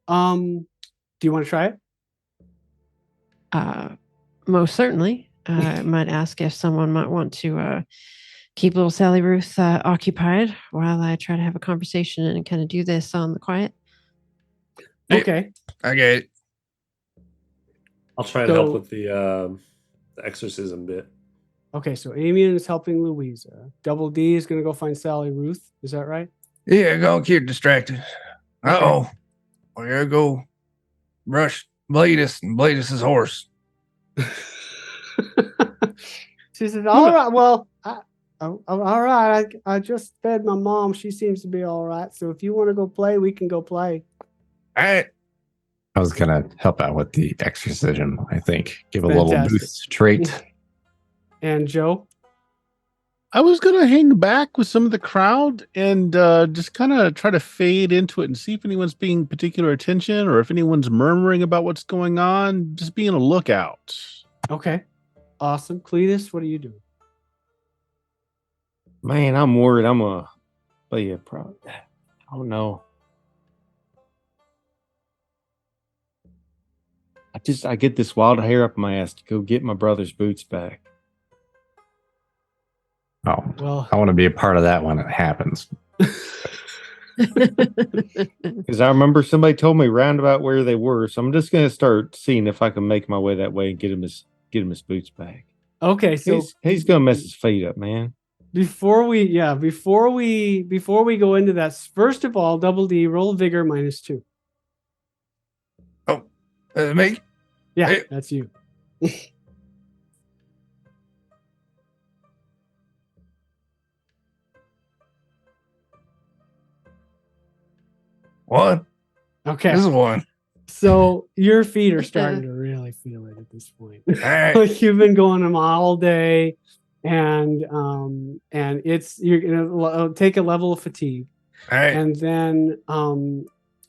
Do you want to try it? Most certainly. I might ask if someone might want to keep little Sally Ruth occupied while I try to have a conversation and kind of do this on the quiet. Okay. I get it. I'll try and help with the exorcism bit. Okay, so Amian is helping Louisa. Double D is going to go find Sally Ruth. Is that right? Yeah, go keep distracted. Uh-oh. We gotta go brush Cletus and Cletus's horse. She says, all right, well, all right. I just fed my mom. She seems to be all right. So if you want to go play, we can go play. All right. I was going to help out with the exorcism, I think. Give a little Fantastic. boost trait. And Joe? I was gonna hang back with some of the crowd and just kind of try to fade into it and see if anyone's paying particular attention or if anyone's murmuring about what's going on. Just being a lookout. Okay. Awesome. Cletus, what are you doing? Man, I'm worried. I'm a be a pro. I don't know. I get this wild hair up my ass to go get my brother's boots back. Oh, Well, I want to be a part of that when it happens. Because I remember somebody told me roundabout where they were, so I'm just gonna start seeing if I can make my way that way and get him his boots back. okay, so He's gonna mess his feet up, man. before we go into that, first of all, Double D, roll vigor -2. Oh, me? Yeah, Hey. that's you. One. Okay. This is one. So your feet are starting to really feel it at this point. All right. Like you've been going them all day, and you're gonna take a level of fatigue, All right. and then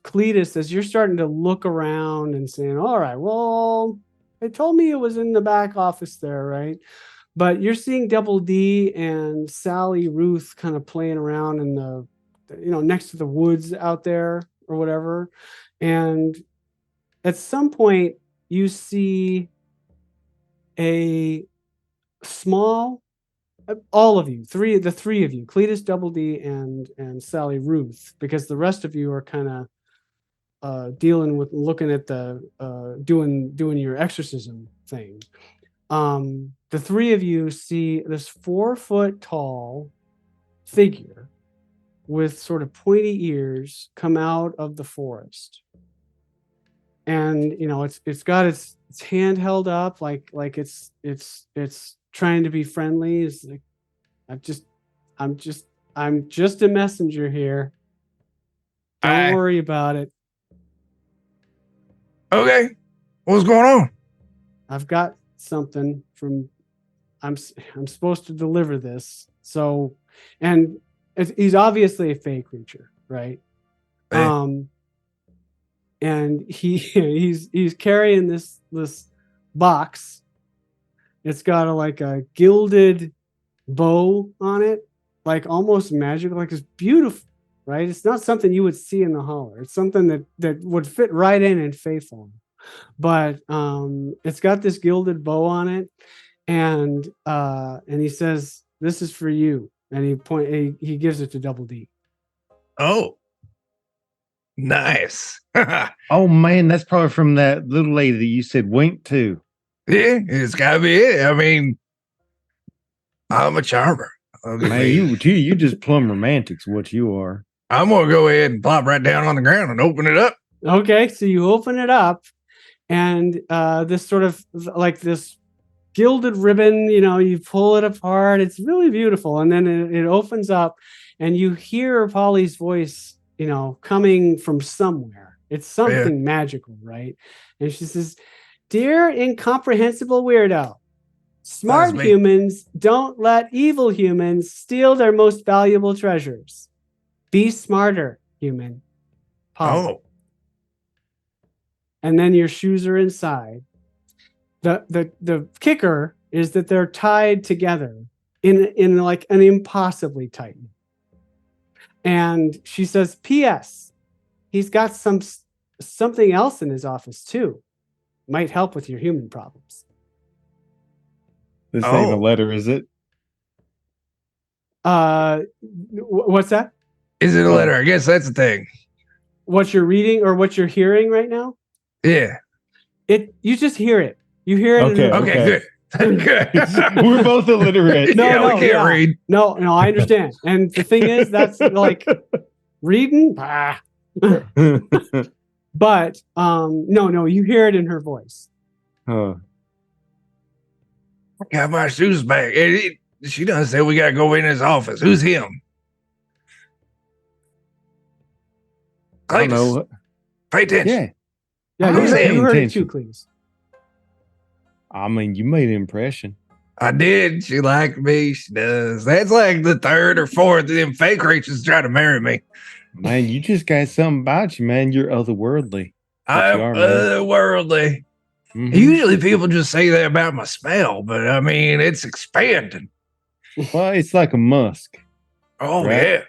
Cletus, as you're starting to look around and saying, "All right, well, they told me it was in the back office there, right?" But you're seeing Double D and Sally Ruth kind of playing around in the, next to the woods out there or whatever, and at some point, you see a small, all of you, the three of you, Cletus, Double D, and Sally Ruth, because the rest of you are kind of dealing with looking at the doing your exorcism thing. The three of you see this 4-foot tall figure with sort of pointy ears come out of the forest. And it's got its hand held up like it's trying to be friendly. It's like I'm just a messenger here. Don't worry about it. Okay. What's going on? I've got something from. I'm supposed to deliver this. So, and he's obviously a fey creature, right? Hey. And he's carrying this box. It's got a gilded bow on it, like almost magical, like it's beautiful, right? It's not something you would see in the Holler. It's something that would fit right in fey form. But it's got this gilded bow on it, and he says, "This is for you," and he gives it to Double D. Oh. Nice. Oh man, that's probably from that little lady that you said wink to. Yeah, it's gotta be it. I mean, I'm a charmer. Man, you just plumb romantic's what you are. I'm gonna go ahead and plop right down on the ground and open it up. Okay, so you open it up, and this sort of like this gilded ribbon, you pull it apart. It's really beautiful, and then it opens up, and you hear Polly's voice, coming from somewhere. It's something magical, right? And she says, "Dear incomprehensible weirdo, smart humans don't let evil humans steal their most valuable treasures. Be smarter, human. Polly." Oh. And then your shoes are inside. The kicker is that they're tied together in like an impossibly tight. And she says, P.S. He's got something else in his office too. Might help with your human problems. This ain't a letter, is it? What's that? Is it a letter? I guess that's the thing. What you're reading or what you're hearing right now? Yeah. You just hear it. You hear it. Okay, good. Good. We're both illiterate. No, we can't read. No, I understand. And the thing is, that's like reading. But no, you hear it in her voice. Huh. I got my shoes back. She done said we gotta go in his office. Who's him? I don't know. Pay attention. Yeah, you heard it too, Cletus. I mean, you made an impression. I did. She liked me. She does. That's like the third or fourth of them fake creatures trying to marry me. Man, you just got something about you, man. You're otherworldly. I'm otherworldly. Mm-hmm. Usually people just say that about my smell, but I mean, it's expanding. Well, it's like a musk. Oh, right? Yeah.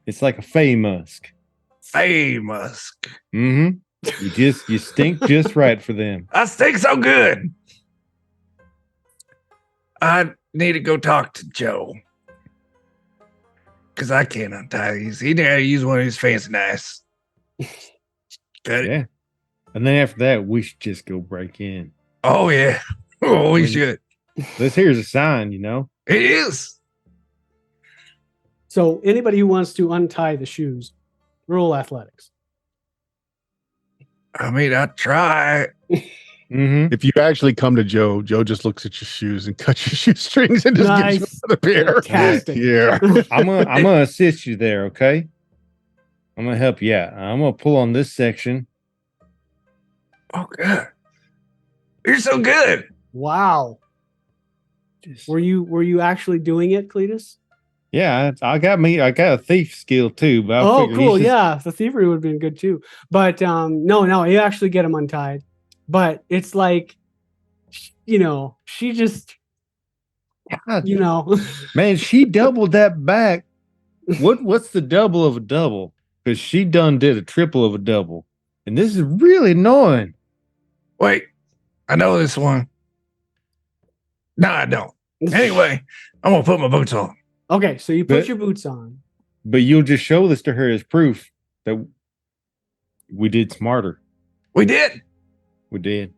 It's like a fey musk. Fey musk. Mm-hmm. You stink just right for them. I stink so good. I need to go talk to Joe. Because I can't untie these. He had to use one of his fancy knives. Got it. Yeah. And then after that, we should just go break in. Oh, yeah. Oh, we should. This here's a sign, you know? It is. So anybody who wants to untie the shoes, roll athletics. I mean, I try. Mm-hmm. If you actually come to Joe just looks at your shoes and cuts your shoestrings and just gives you another pair. Fantastic. Yeah. I'm gonna assist you there, okay? I'm gonna help you out. I'm gonna pull on this section. Oh, God. You're so good. Wow. Were you actually doing it, Cletus? Yeah, I got a thief skill too. But cool. Yeah, the thievery would have been good too. But no, you actually get them untied. But it's like, she just, man, she doubled that back. What's the double of a double? Because she done did a triple of a double, and this is really annoying. Wait, I know this one. No, I don't. Anyway, I'm gonna put my boots on. Okay, so you put your boots on. But you'll just show this to her as proof that we did smarter. We did. We did.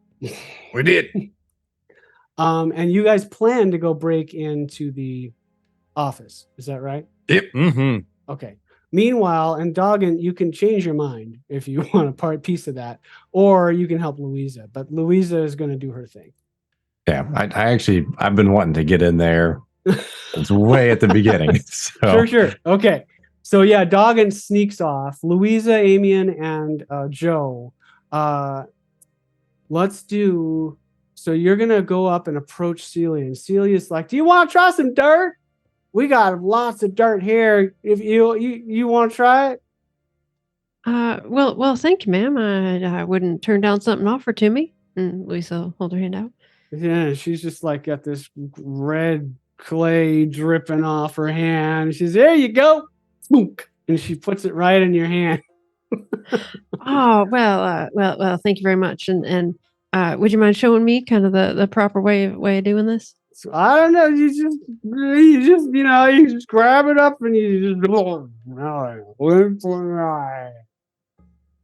We did. And you guys plan to go break into the office. Is that right? Yep. Mm-hmm. Okay. Meanwhile, and Doggin, you can change your mind if you want a piece of that, or you can help Louisa. But Louisa is going to do her thing. Yeah, I've been wanting to get in there. It's way at the beginning. So. Sure. Okay. So yeah, Doggin sneaks off. Louisa, Amian, and Joe. Let's do. So you're gonna go up and approach Celia, and Celia's like, "Do you want to try some dirt? We got lots of dirt here. If you want to try it." Well, thank you, ma'am. I wouldn't turn down something offered to me. And Louisa hold her hand out. Yeah, she's just like got this red clay dripping off her hand. She says, "There you go," and she puts it right in your hand. Oh, well, thank you very much. And would you mind showing me kind of the proper way of doing this? So, I don't know. You just grab it up and you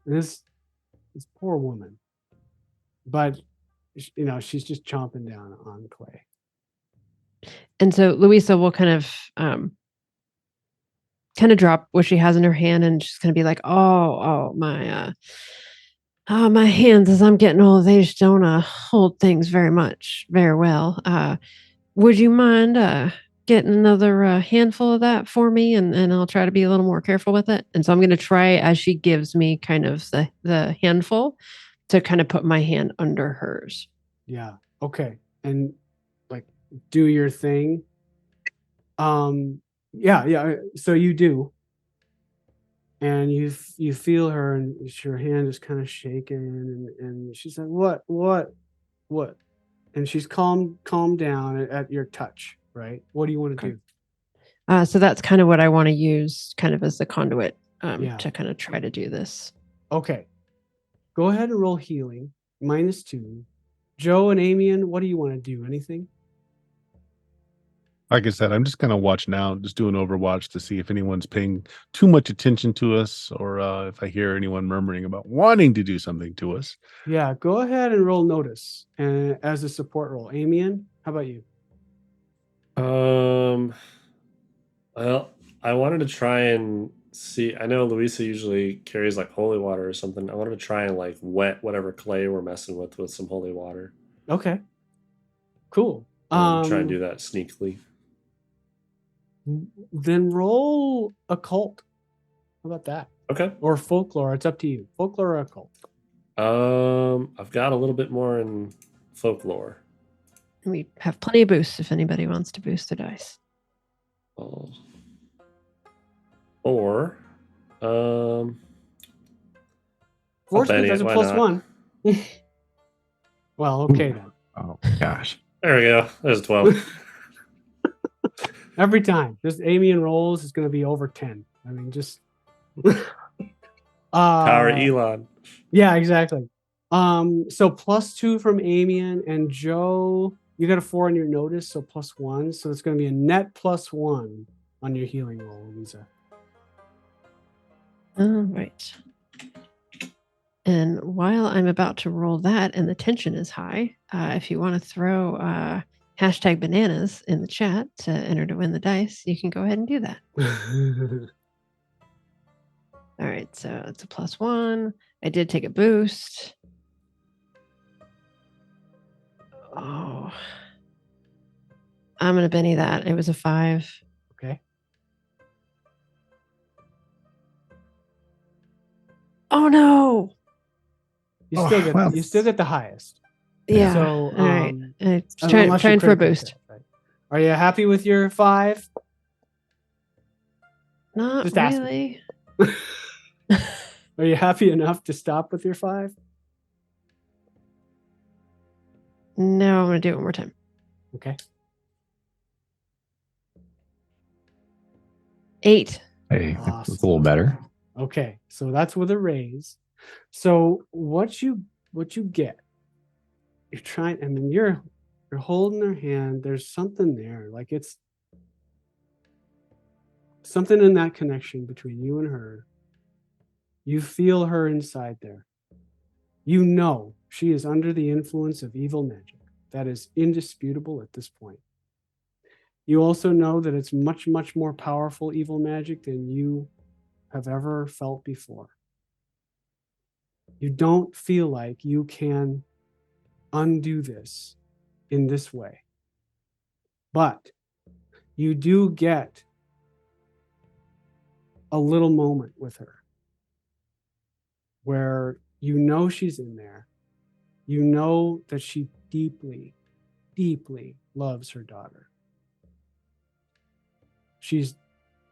just this poor woman, but she's just chomping down on clay. And so Louisa will kind of drop what she has in her hand and just kind of be like, my hands as I'm getting old, they just don't hold things very well. Would you mind getting another handful of that for me? And I'll try to be a little more careful with it. And so I'm going to try, as she gives me kind of the handful, to kind of put my hand under hers. Yeah. Okay. And like do your thing. Yeah. So you do. And you feel her, and her hand is kind of shaking, and she's like, what? And she's calmed down at your touch, right? What do you want to do? So that's kind of what I want to use kind of as the conduit Yeah. to kind of try to do this. Okay. Go ahead and roll healing, -2. Joe and Amian, what do you want to do? Anything? Like I said, I'm just gonna watch now, just doing Overwatch to see if anyone's paying too much attention to us, or if I hear anyone murmuring about wanting to do something to us. Yeah, go ahead and roll notice and as a support roll. Amian, how about you? Well, I wanted to try and see. I know Louisa usually carries like holy water or something. I wanted to try and like wet whatever clay we're messing with some holy water. Okay. Cool. Try and do that sneakily. Then roll occult. How about that? Okay. Or folklore. It's up to you. Folklore or occult? I've got a little bit more in folklore. We have plenty of boosts if anybody wants to boost the dice. Or Fortunately, there's a +1. Well, okay then. Oh gosh. There we go. There's 12. Every time. Just Amian rolls is going to be over 10. I mean, just Power Elon. Yeah, exactly. So +2 from Amian, and Joe, you got a 4 on your notice, so +1. So it's going to be a net +1 on your healing roll, Louisa. All right. And while I'm about to roll that and the tension is high, if you want to throw #bananas in the chat to enter to win the dice, you can go ahead and do that. All right, so it's a +1. I did take a boost. Oh, I'm going to Benny that. It was a 5. Okay. Oh, no. You still get the highest. Yeah. So, all right. It's unless trying you for a critically boost. fail, right? Are you happy with your 5? Not Just ask really. Are you happy enough to stop with your 5? No, I'm going to do it one more time. Okay. 8. Hey, Awesome. it's a little better. Okay, so that's with a raise. So what you get, you're trying. I mean, you're holding her hand. There's something there, like it's something in that connection between you and her. You feel her inside there. You know she is under the influence of evil magic. That is indisputable at this point. You also know that it's much, much more powerful evil magic than you have ever felt before. You don't feel like you can undo this in this way. But you do get a little moment with her where you know she's in there. You know that she deeply, deeply loves her daughter. She's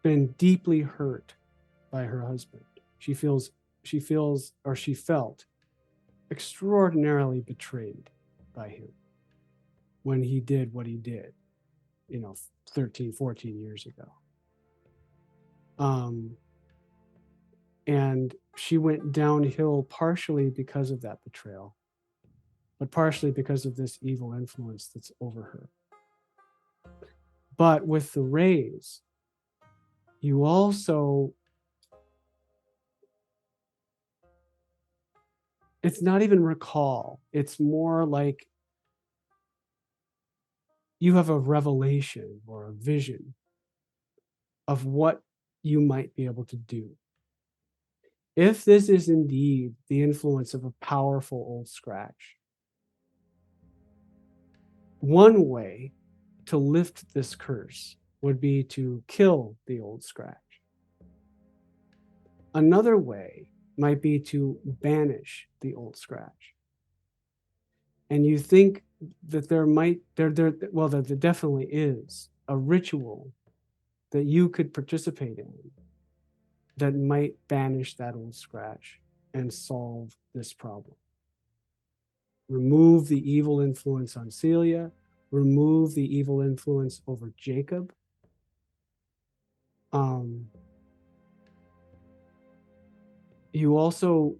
been deeply hurt by her husband. She felt extraordinarily betrayed by him when he did what he did, 13, 14 years ago. And she went downhill partially because of that betrayal, but partially because of this evil influence that's over her. But with the raise, you also, it's not even recall. It's more like you have a revelation or a vision of what you might be able to do. If this is indeed the influence of a powerful old scratch, one way to lift this curse would be to kill the old scratch. Another way might be to banish the old scratch. And you think that there definitely is a ritual that you could participate in that might banish that old scratch and solve this problem. Remove the evil influence on Celia, remove the evil influence over Jacob, You also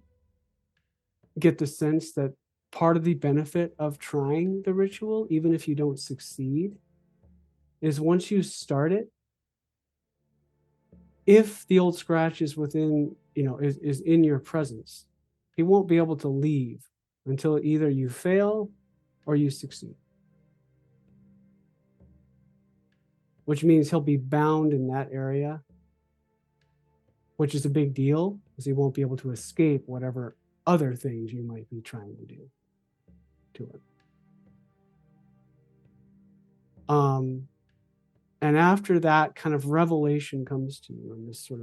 get the sense that part of the benefit of trying the ritual, even if you don't succeed, is once you start it, if the old scratch is within, is in your presence, he won't be able to leave until either you fail or you succeed. Which means he'll be bound in that area, which is a big deal, because he won't be able to escape whatever other things you might be trying to do to him. And after that kind of revelation comes to you, and this sort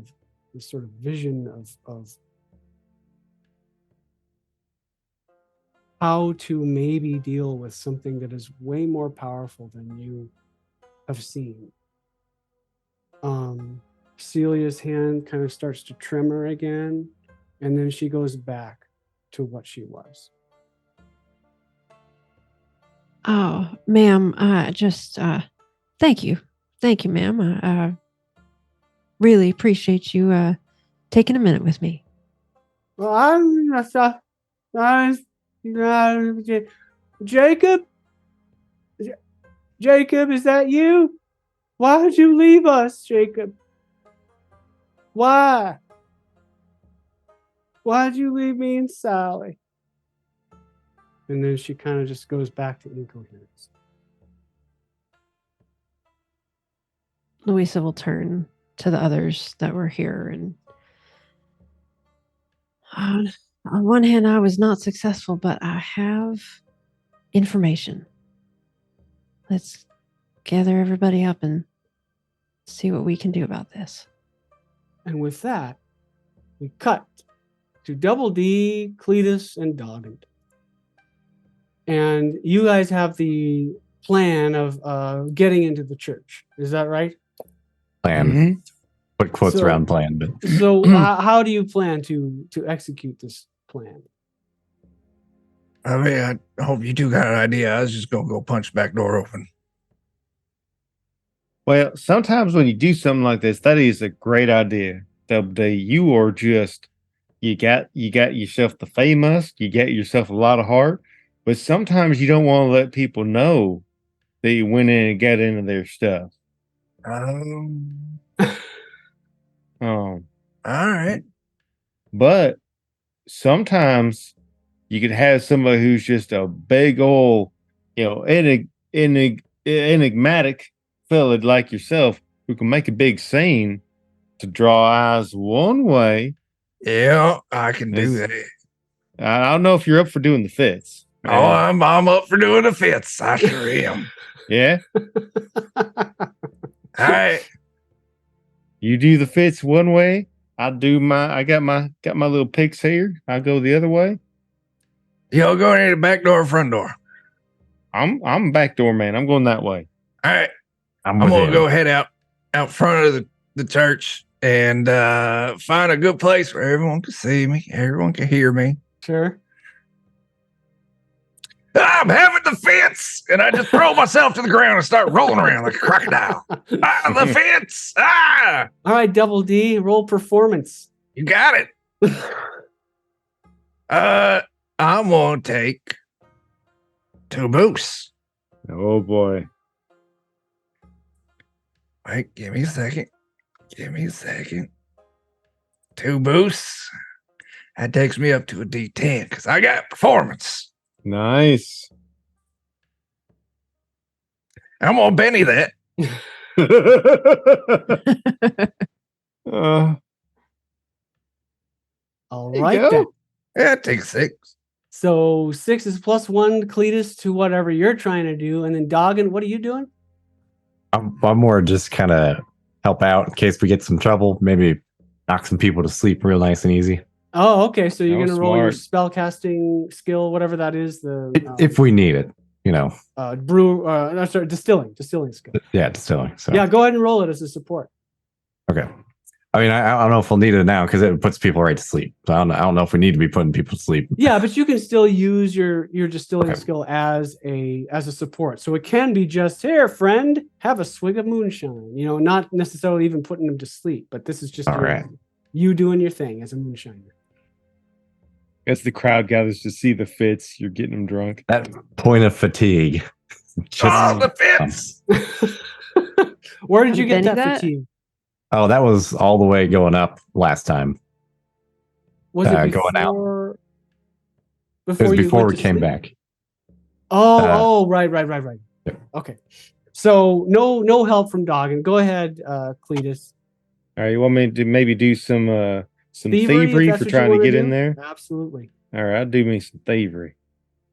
of vision of how to maybe deal with something that is way more powerful than you have seen. Celia's hand kind of starts to tremor again, and then she goes back to what she was. Oh, ma'am, just thank you. Thank you, ma'am. I really appreciate you taking a minute with me. Well, Jacob? Jacob, is that you? Why did you leave us, Jacob? Why? Why'd you leave me and Sally? And then she kind of just goes back to incoherence. Louisa will turn to the others that were here, and on one hand, I was not successful, but I have information. Let's gather everybody up and see what we can do about this. And with that, we cut to Double D, Cletus, and Doggand. And you guys have the plan of getting into the church. Is that right? Plan. Mm-hmm. Put quotes around plan, but so how do you plan to execute this plan? I mean, I hope you two got an idea. I was just gonna go punch the back door open. Well, sometimes when you do something like this, that is a great idea. You are just you got yourself the famous, you got yourself a lot of heart, but sometimes you don't want to let people know that you went in and got into their stuff. All right. But sometimes you could have somebody who's just a big old, enigmatic fella like yourself who can make a big scene to draw eyes one way. Yeah, I can do that. I don't know if you're up for doing the fits. Oh, I'm up for doing the fits. I sure am. Yeah. All right. You do the fits one way. I got my little picks here. I'll go the other way. Y'all going in the back door or front door? I'm a backdoor man. I'm going that way. All right. I'm gonna go head out front of the church and find a good place where everyone can see me, everyone can hear me. Sure. I'm having the fence, and I just throw myself to the ground and start rolling around like a crocodile. The fence! Ah! All right, Double D, roll performance. You got it. I'm gonna take 2 boosts. Oh boy. Wait, give me a second. 2 boosts. That takes me up to a D10 because I got performance. Nice. I'm gonna Benny that. All right, then. Yeah, take 6. So 6 is +1, Cletus, to whatever you're trying to do, and then Doggand, what are you doing? I'm more just kind of help out in case we get some trouble. Maybe knock some people to sleep real nice and easy. Oh, okay. So you're going to roll your smart. spellcasting skill, whatever that is. If we need it, distilling skill. Yeah, distilling. So yeah, go ahead and roll it as a support. Okay. I mean, I don't know if we'll need it now because it puts people right to sleep. So I don't know if we need to be putting people to sleep. Yeah, but you can still use your distilling skill as a support. So it can be just, here, friend, have a swig of moonshine. You know, not necessarily even putting them to sleep, but this is just you doing your thing as a moonshiner. As the crowd gathers to see the fits, you're getting them drunk. That point of fatigue. The fits. Where did you get that fatigue? Oh, that was all the way going up last time. Was it going out? Before it was before we came sleep? back. Right. Yeah. Okay. So no help from Doggin. Go ahead, Cletus. All right, you want me to maybe do some thievery for trying to get in there? Absolutely. All right, I'll do me some thievery.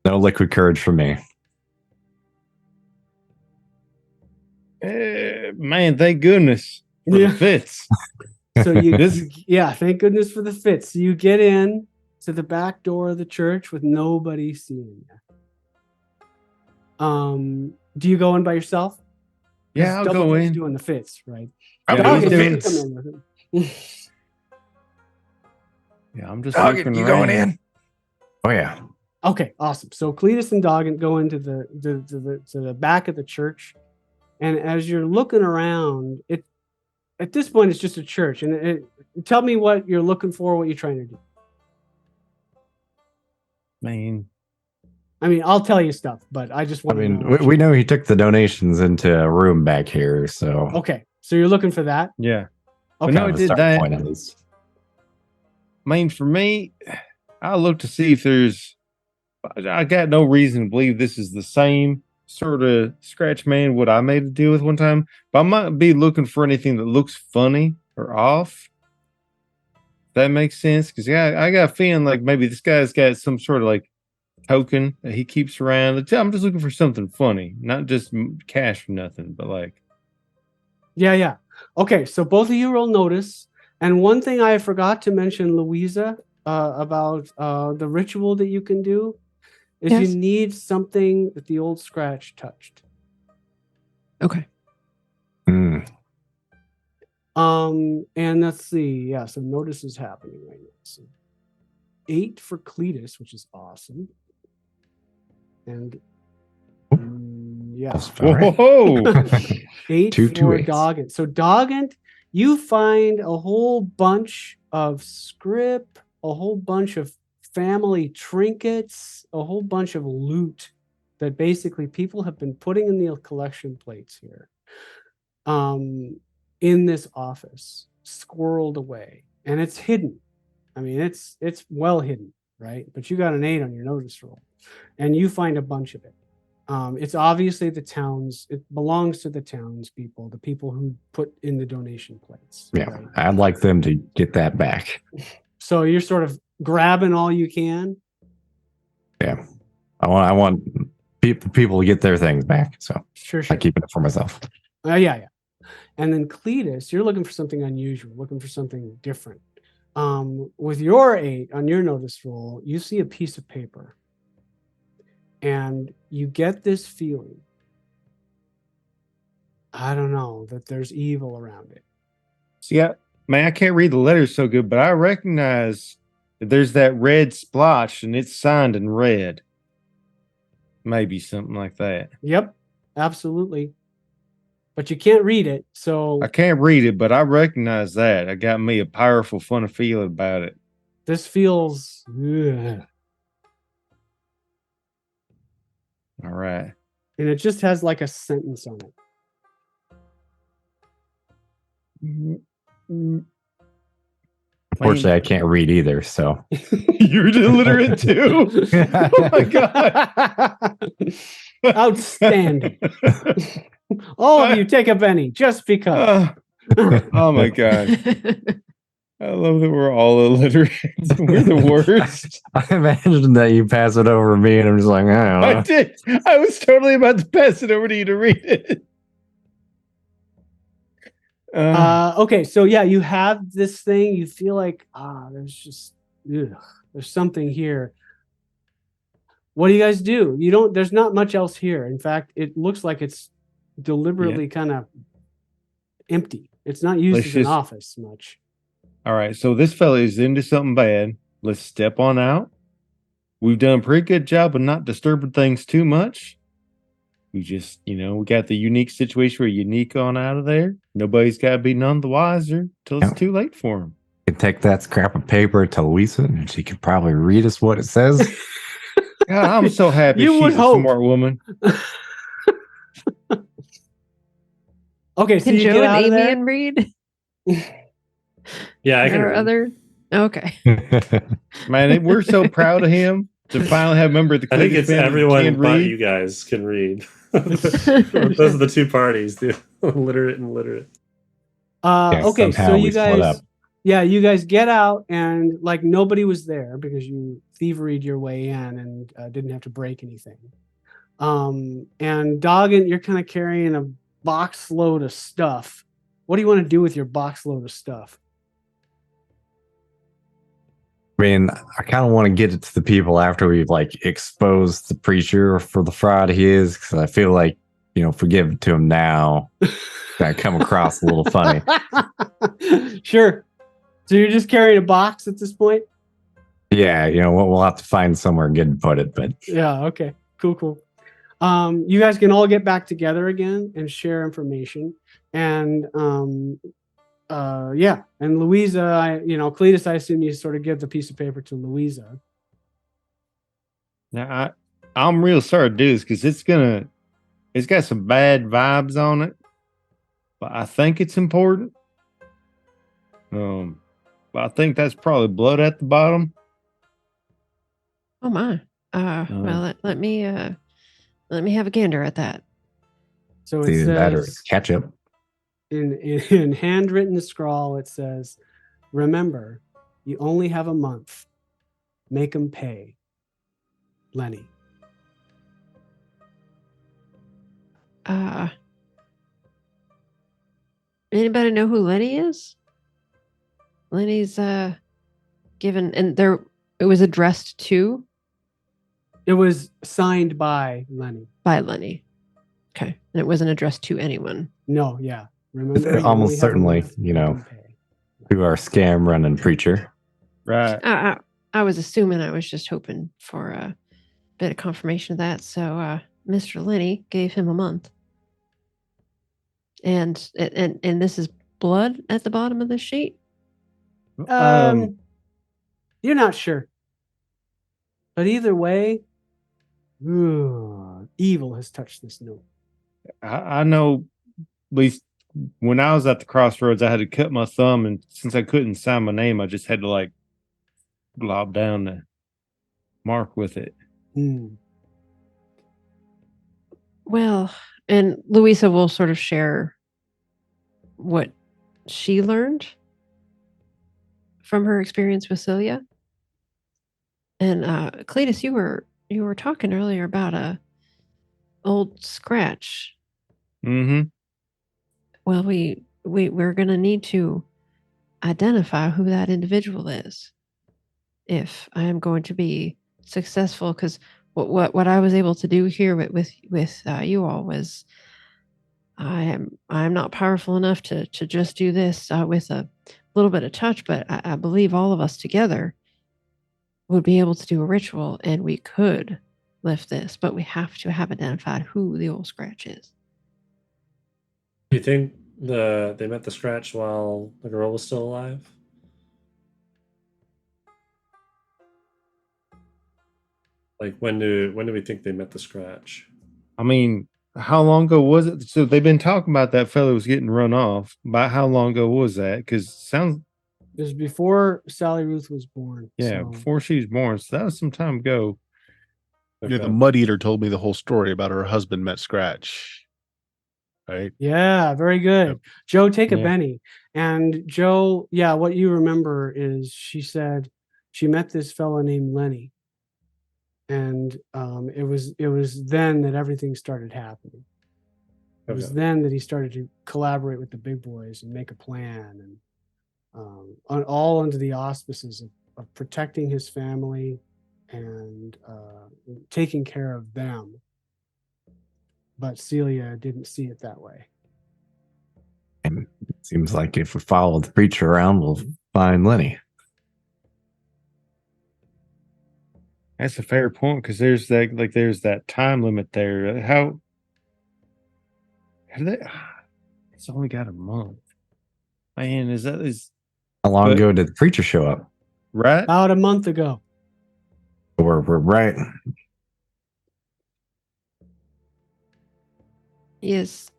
No liquid courage for me. Man, thank goodness for the fits. So thank goodness for the fits. So you get in to the back door of the church with nobody seeing you. Do you go in by yourself? Yeah, I'll go in. Doing the fits, right? I'm doing the fits. Yeah, I'm just Doggin, you going in? Oh yeah. Okay, awesome. So Cletus and Doggin go into the back of the church, and as you're looking around, at this point it's just a church. And tell me what you're looking for, what you're trying to do. Man, I mean, I'll tell you stuff, but I just want. I mean, we know he took the donations into a room back here, so okay. So you're looking for that? Yeah. Okay. No, it did that. Point, at least. I mean, for me, I'll look to see if there's. I got no reason to believe this is the same sort of scratch man what I made a deal with one time, but I might be looking for anything that looks funny or off. That makes sense, because I got a feeling like maybe this guy's got some sort of like token that he keeps around. I'm just looking for something funny, not just cash or nothing, but like. Yeah. Okay, so both of you will notice. And one thing I forgot to mention, Louisa, about the ritual that you can do is you need something that the old scratch touched. Okay. And let's see. Yeah, so notice is happening right now. So 8 for Cletus, which is awesome. And Whoa! 8 for Doggin. So Doggin, you find a whole bunch of script, a whole bunch of family trinkets, a whole bunch of loot that basically people have been putting in the collection plates here. In this office, squirreled away, and it's hidden. I mean, it's well hidden, right? But you got an 8 on your notice roll, and you find a bunch of it. It's obviously the towns. It belongs to the townspeople, the people who put in the donation plates. Yeah, right? I'd like them to get that back. So you're sort of grabbing all you can. Yeah, I want people to get their things back. So sure. I'm keeping it for myself. Yeah. And then Cletus, you're looking for something unusual, looking for something different. With your 8 on your notice roll, you see a piece of paper. And you get this feeling, I don't know, that there's evil around it. See, I can't read the letters so good, but I recognize that there's that red splotch and it's signed in red. Maybe something like that. Yep, absolutely. But you can't read it, so... I can't read it, but I recognize that. It got me a powerful, funny feeling about it. This feels... Ugh. All right. And it just has like a sentence on it. Unfortunately, I can't read either, so. You're illiterate too? Oh my God. Outstanding. All of you take a penny just because. Oh my God. I love that we're all illiterate. We're the worst. I imagine that you pass it over to me and I'm just like, I don't know. I did. I was totally about to pass it over to you to read it. Okay, so yeah, you have this thing. You feel like, there's something here. What do you guys do? There's not much else here. In fact, it looks like it's deliberately kind of empty. It's not used as an office much. All right, so this fella is into something bad. Let's step on out. We've done a pretty good job of not disturbing things too much. We just, we got the unique situation where you sneak on out of there. Nobody's got to be none the wiser till it's too late for them. You can take that scrap of paper to Louisa, and she could probably read us what it says. God, I'm so happy she's a smart woman. Okay, so Can you Joe get and out of there? Amian read? Yeah, I can. Or read. other? Okay. Man, we're so proud of him to finally have a member of the I think Cletus it's family that everyone can but read. you guys can read. Those are the two parties, the literate and literate. Okay, so somehow you we split guys, up. you guys get out, and like nobody was there because you thieveried your way in and didn't have to break anything. And Doggin, you're kind of carrying a box load of stuff. What do you want to do with your box load of stuff? I mean, I kind of want to get it to the people after we've like exposed the preacher for the fraud he is, because I feel like, if we give it to him now, that come across a little funny. Sure. So you're just carrying a box at this point? Yeah, we'll have to find somewhere good to put it, but Yeah, okay. Cool. You guys can all get back together again and share information. And and Louisa, Cletus, I assume you sort of give the piece of paper to Louisa. Now, I'm real sorry to do this because it's got some bad vibes on it, but I think it's important. But I think that's probably blood at the bottom. Oh my. Well, let me have a gander at that. So it either that or says it's ketchup. in handwritten scrawl, it says, "Remember, you only have a month. Make them pay. Lenny." Anybody know who Lenny is? Lenny's given, and it was addressed to? It was signed by Lenny. By Lenny. Okay. And it wasn't addressed to anyone. No, yeah. Remember, Almost certainly, to our scam running preacher. Right. I was assuming, I was just hoping for a bit of confirmation of that. So Mr. Lenny gave him a month. And this is blood at the bottom of the sheet? You're not sure. But either way, evil has touched this note. I know, at least when I was at the crossroads, I had to cut my thumb, and since I couldn't sign my name, I just had to like glob down the mark with it. Well, and Louisa will sort of share what she learned from her experience with Celia. And Cletus, you were talking earlier about a old scratch. Mm-hmm. Well, we're going to need to identify who that individual is if I am going to be successful. Because what I was able to do here with you all was I am not powerful enough to just do this with a little bit of touch, but I believe all of us together would be able to do a ritual, and we could lift this, but we have to have identified who the old scratch is. Do you think they met the scratch while the girl was still alive? Like when do we think they met the scratch? I mean, how long ago was it? So they've been talking about that fellow was getting run off. About how long ago was that? Because sounds it was before Sally Ruth was born. Yeah, before she was born. So that was some time ago. Okay. Yeah, the Mud Eater told me the whole story about her husband met Scratch. Right? Yeah, very good. Yep. Joe, take a Benny. And Joe, what you remember is she said she met this fella named Lenny. And it was then that everything started happening. It was then that he started to collaborate with the big boys and make a plan, and all under the auspices of protecting his family and taking care of them. But Celia didn't see it that way. And it seems like if we follow the preacher around, we'll find Lenny. That's a fair point because there's that time limit there. How did they? It's only got a month. Man, is How long ago did the preacher show up? right? About a month ago. We're right. He is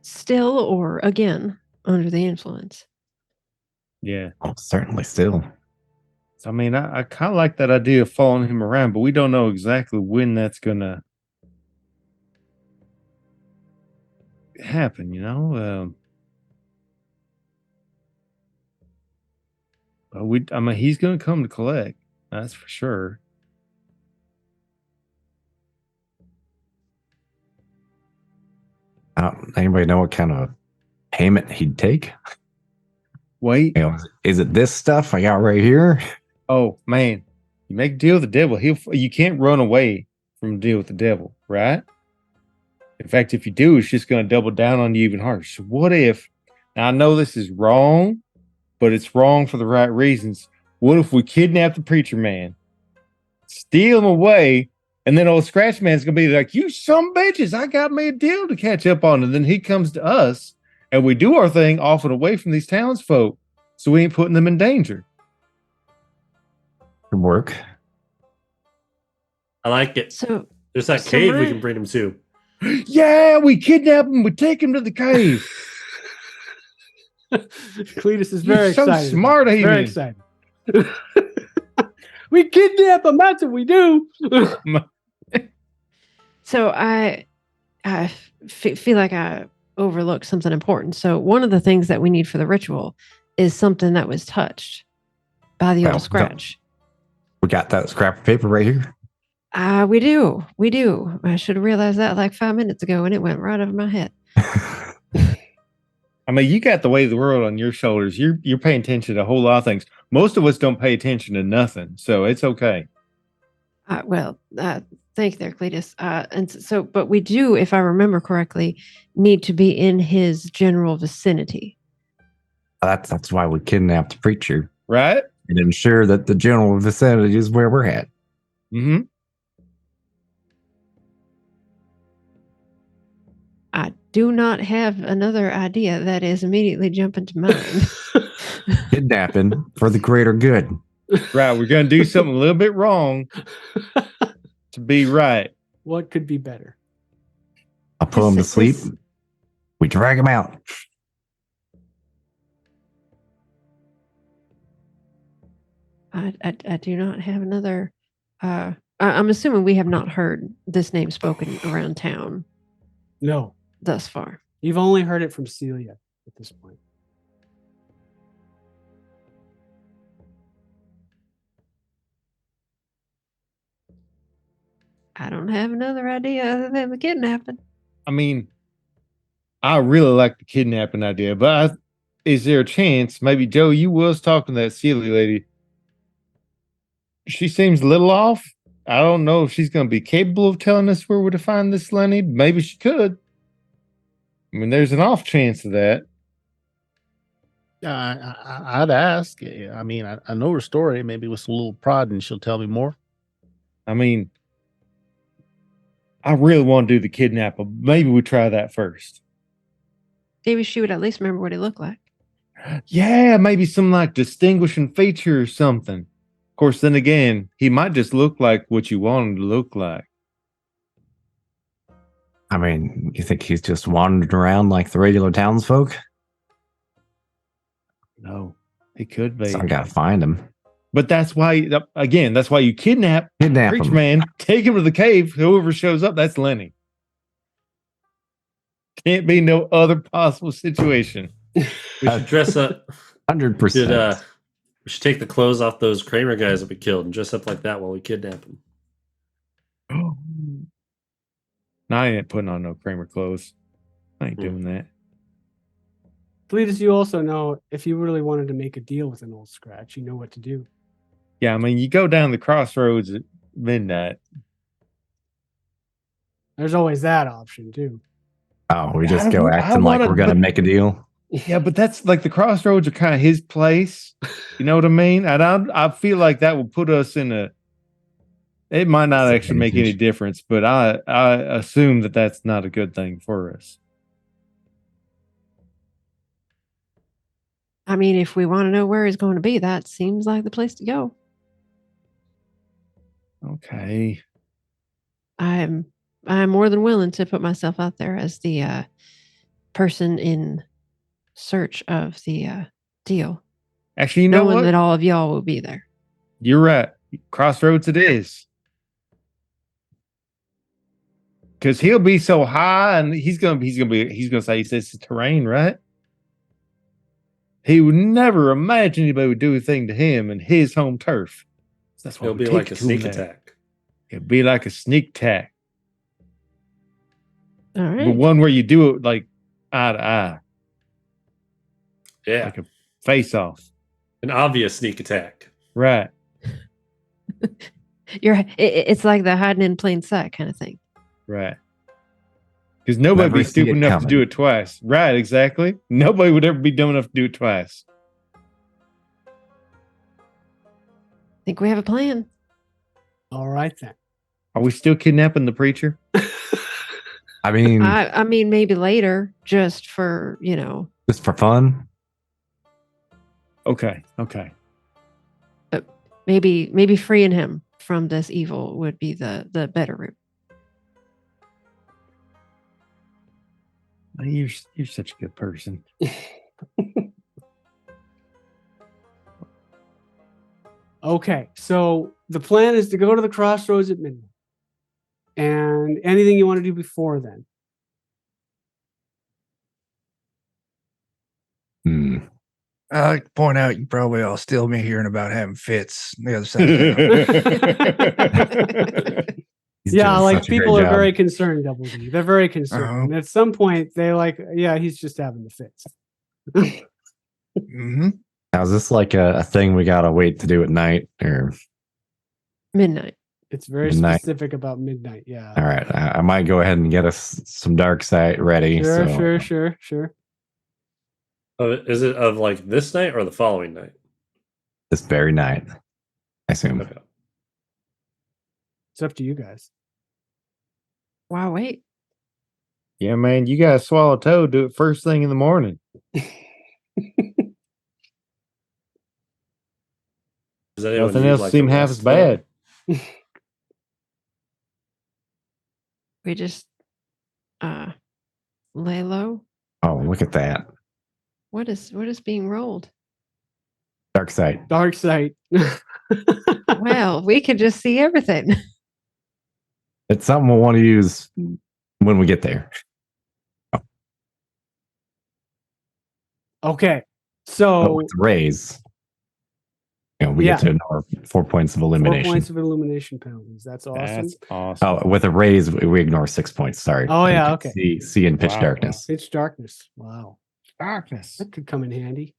still or again under the influence. Yeah. Oh, certainly still. I mean, I kind of like that idea of following him around, but we don't know exactly when that's gonna happen. I mean, he's gonna come to collect. That's for sure. Anybody know what kind of payment he'd take? Wait. Is it this stuff I got right here? Oh man, you make a deal with the devil. You can't run away from a deal with the devil, right? In fact, if you do, it's just going to double down on you even harder. So what if? Now I know this is wrong, but it's wrong for the right reasons. What if we kidnap the preacher man, steal him away, and then old Scratch Man's going to be like, "You some bitches! I got me a deal to catch up on." And then he comes to us, and we do our thing off and away from these townsfolk, so we ain't putting them in danger. Could work. I like it. So There's that so cave we my- can bring him to. Yeah, we kidnap him. We take him to the cave. Cletus is You're very so excited. smart, Very Amian. excited. We kidnap him. That's what we do. So I feel like I overlooked something important. So one of the things that we need for the ritual is something that was touched by the Well, old Scratch. We got that scrap of paper right here. We do. I should have realized that like 5 minutes ago, and it went right over my head. I mean, you got the weight of the world on your shoulders. You're paying attention to a whole lot of things. Most of us don't pay attention to nothing, so it's okay. Thank you there, Cletus. But we do, if I remember correctly, need to be in his general vicinity. That's why we kidnapped the preacher. Right? And ensure that the general vicinity is where we're at. Mm-hmm. I do not have another idea that is immediately jumping to mind. Kidnapping for the greater good. Right. We're going to do something a little bit wrong to be right. What could be better? I'll put him to sleep. We drag him out. I do not have another. I'm assuming we have not heard this name spoken around town No. thus far. You've only heard it from Celia at this point. I don't have another idea other than the kidnapping. I mean, I really like the kidnapping idea, but is there a chance? Maybe Joe, you was talking to that Celia lady. She seems a little off. I don't know if she's going to be capable of telling us where we're to find this Lenny. Maybe she could. I mean, there's an off chance of that. I'd ask. I mean, I know her story. Maybe with a little prod, and she'll tell me more. I mean, I really want to do the kidnapping. Maybe we try that first. Maybe she would at least remember what he looked like. Yeah, maybe some like distinguishing feature or something. Of course, then again, he might just look like what you want him to look like. I mean, you think he's just wandering around like the regular townsfolk? No, he could be. So I gotta find him. But that's why, again, that's why you kidnap Preach him. Man, take him to the cave. Whoever shows up, that's Lenny. Can't be no other possible situation. We should dress up. 100%. We should take the clothes off those Kramer guys that we killed and dress up like that while we kidnap them. No, I ain't putting on no Kramer clothes. I ain't doing that. Cletus, you also know if you really wanted to make a deal with an old Scratch, you know what to do. Yeah, I mean, you go down the crossroads at midnight. There's always that option too. Oh, we just go acting like we're gonna make a deal. Yeah, but that's like the crossroads are kind of his place. You know what I mean? And I feel like that will put us in a. It might not actually make any difference, but I assume that that's not a good thing for us. I mean, if we want to know where he's going to be, that seems like the place to go. Okay. I'm more than willing to put myself out there as the person in search of the deal. Actually, you know knowing what? that all of y'all will be there. You're right. Crossroads it is. Because he'll be so high, and he's gonna say he says it's terrain, right? He would never imagine anybody would do a thing to him and his home turf. So that's why It'll be like a sneak attack. It'll be like a sneak attack. All right. But one where you do it like eye to eye. Yeah. Like a face off. An obvious sneak attack. Right. It's like the hiding in plain sight kind of thing. Right. Because nobody would be stupid enough to do it twice. Right, exactly. Nobody would ever be dumb enough to do it twice. Think we have a plan. All right then. Are we still kidnapping the preacher? I mean, I mean, maybe later, just for just for fun. Okay. But maybe freeing him from this evil would be the better route. You're such a good person. Okay, so the plan is to go to the crossroads at midnight. And anything you want to do before then? I like to point out you probably all still been hearing about having fits on the other side of town. Yeah, like people are very concerned, Double D. They're very concerned. And at some point, they he's just having the fits. Now, is this like a thing we gotta wait to do at night or midnight? It's very specific about midnight. Yeah. All right, I might go ahead and get us some dark sight ready. Sure. Is it of like this night or the following night? This very night, I assume. Okay. It's up to you guys. Wow, wait. Yeah, man, you gotta swallow toad. Do it first thing in the morning. Nothing else seemed half as bad. We just lay low. Oh, look at that. What is being rolled? Dark sight. Dark sight. Well, we can just see everything. It's something we'll want to use when we get there. Oh. Okay. So with the raise, we get to ignore 4 points of elimination. 4 points of illumination penalties. That's awesome. That's awesome. Oh, with a raise, we ignore 6 points. Sorry. Oh, yeah. Okay. See in pitch darkness. Pitch darkness. Wow. Darkness. That could come in handy.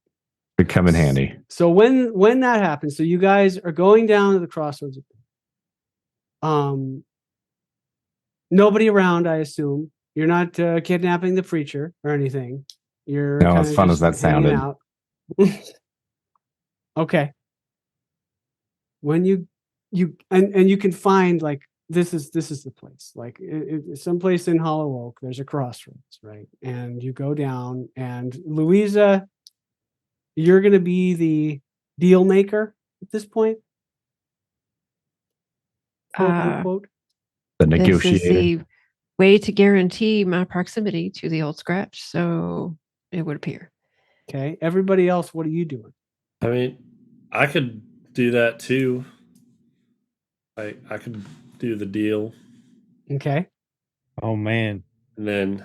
Could come in handy. So when that happens, so you guys are going down to the crossroads. Nobody around, I assume. You're not kidnapping the preacher or anything. You're no, as fun as that sounded. Okay. When you can find this is the place. Someplace in Hollow Oak, there's a crossroads, right? And you go down, and Louisa, you're going to be the deal maker at this point, quote unquote. The negotiator. This is the way to guarantee my proximity to the old scratch, so it would appear. Okay. Everybody else, what are you doing? I mean, I could do that too. I could do the deal. Okay. Oh man. And then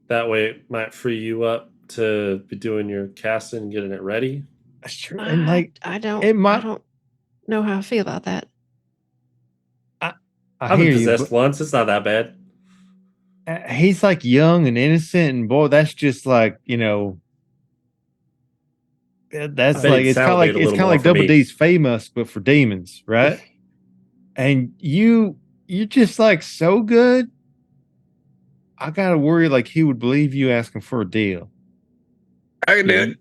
that way it might free you up to be doing your casting and getting it ready. That's true. And I don't know how I feel about that. I've been possessed once. It's not that bad. He's young and innocent, and boy, that's just that's it's kind of like Double D's famous, but for demons, right? And you're just so good. I gotta worry he would believe you asking for a deal. I can do it.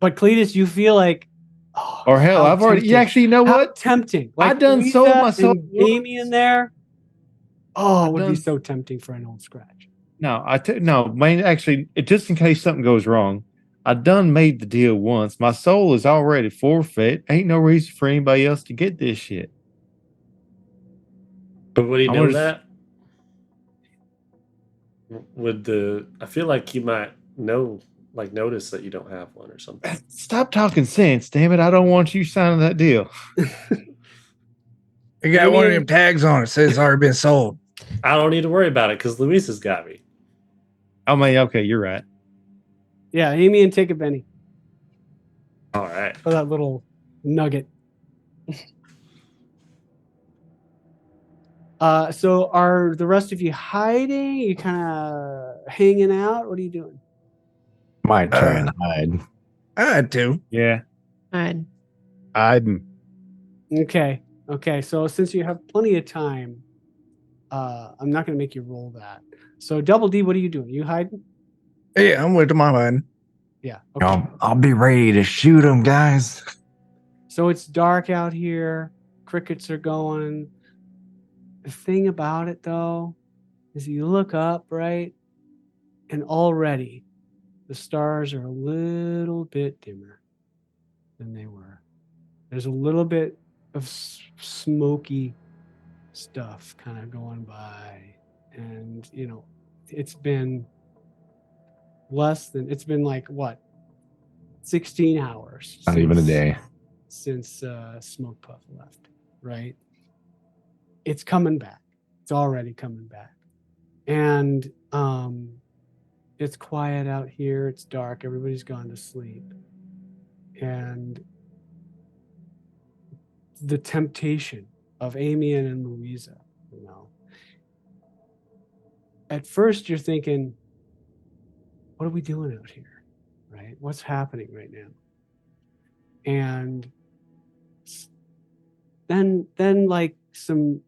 But Cletus, you feel like, oh, Or hell, how I've already. tempting. You actually, you know How what? tempting! I Like done sold Louisa my soul and Amian there. Oh, it would be done- so tempting for an old scratch. No, no, man. Actually, just in case something goes wrong, I done made the deal once. My soul is already forfeit. Ain't no reason for anybody else to get this shit. But would he I know was- that? I feel like you might notice that you don't have one or something. Stop talking sense, damn it! I don't want you signing that deal. You got one of them tags on it says it's already been sold. I don't need to worry about it because Luisa's got me. I mean, okay, you're right. Yeah, Amian, take a Benny All right. for that little nugget. So are the rest of you hiding? You kind of hanging out? What are you doing? Might try and hide. I had to. Yeah, I'd Okay. Okay. So since you have plenty of time, I'm not going to make you roll that. So Double D, what are you doing? You hiding? Yeah, I'm with my mind. Yeah. Okay. I'll be ready to shoot them, guys. So it's dark out here. Crickets are going. The thing about it, though, is you look up, right? And already the stars are a little bit dimmer than they were. There's a little bit of smoky stuff kind of going by. And, it's been it's been like, what, 16 hours. Not even a day. Since Smoke Puff left, right? It's coming back. It's already coming back. And it's quiet out here. It's dark. Everybody's gone to sleep. And the temptation of Amian and Louisa, At first you're thinking, what are we doing out here? Right? What's happening right now? And then like some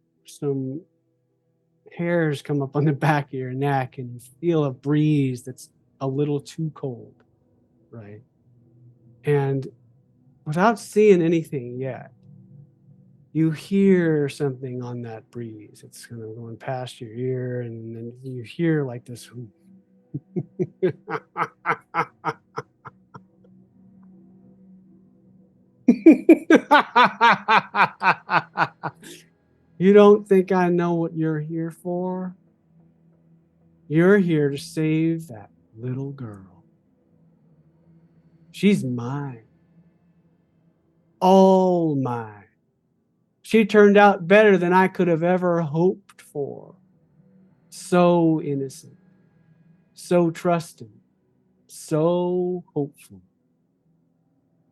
hairs come up on the back of your neck and you feel a breeze that's a little too cold, right? And without seeing anything yet, you hear something on that breeze. It's kind of going past your ear, and then you hear like this. You don't think I know what you're here for? You're here to save that little girl. She's mine. All mine. She turned out better than I could have ever hoped for. So innocent, so trusting, so hopeful.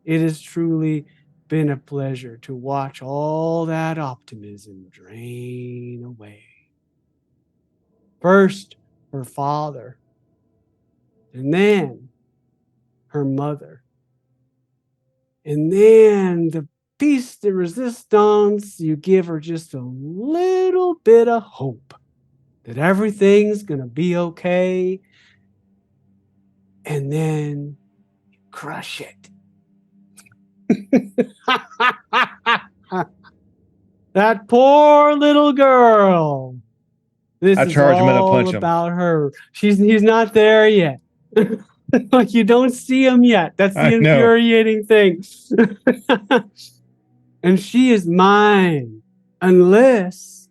It has truly been a pleasure to watch all that optimism drain away. First, her father, and then her mother, and then the piece de resistance, you give her just a little bit of hope that everything's going to be okay, and then you crush it. That poor little girl. This I is charge him and I all punch him. about her. He's not there yet. Like, you don't see him yet. That's the I know. infuriating thing. And she is mine unless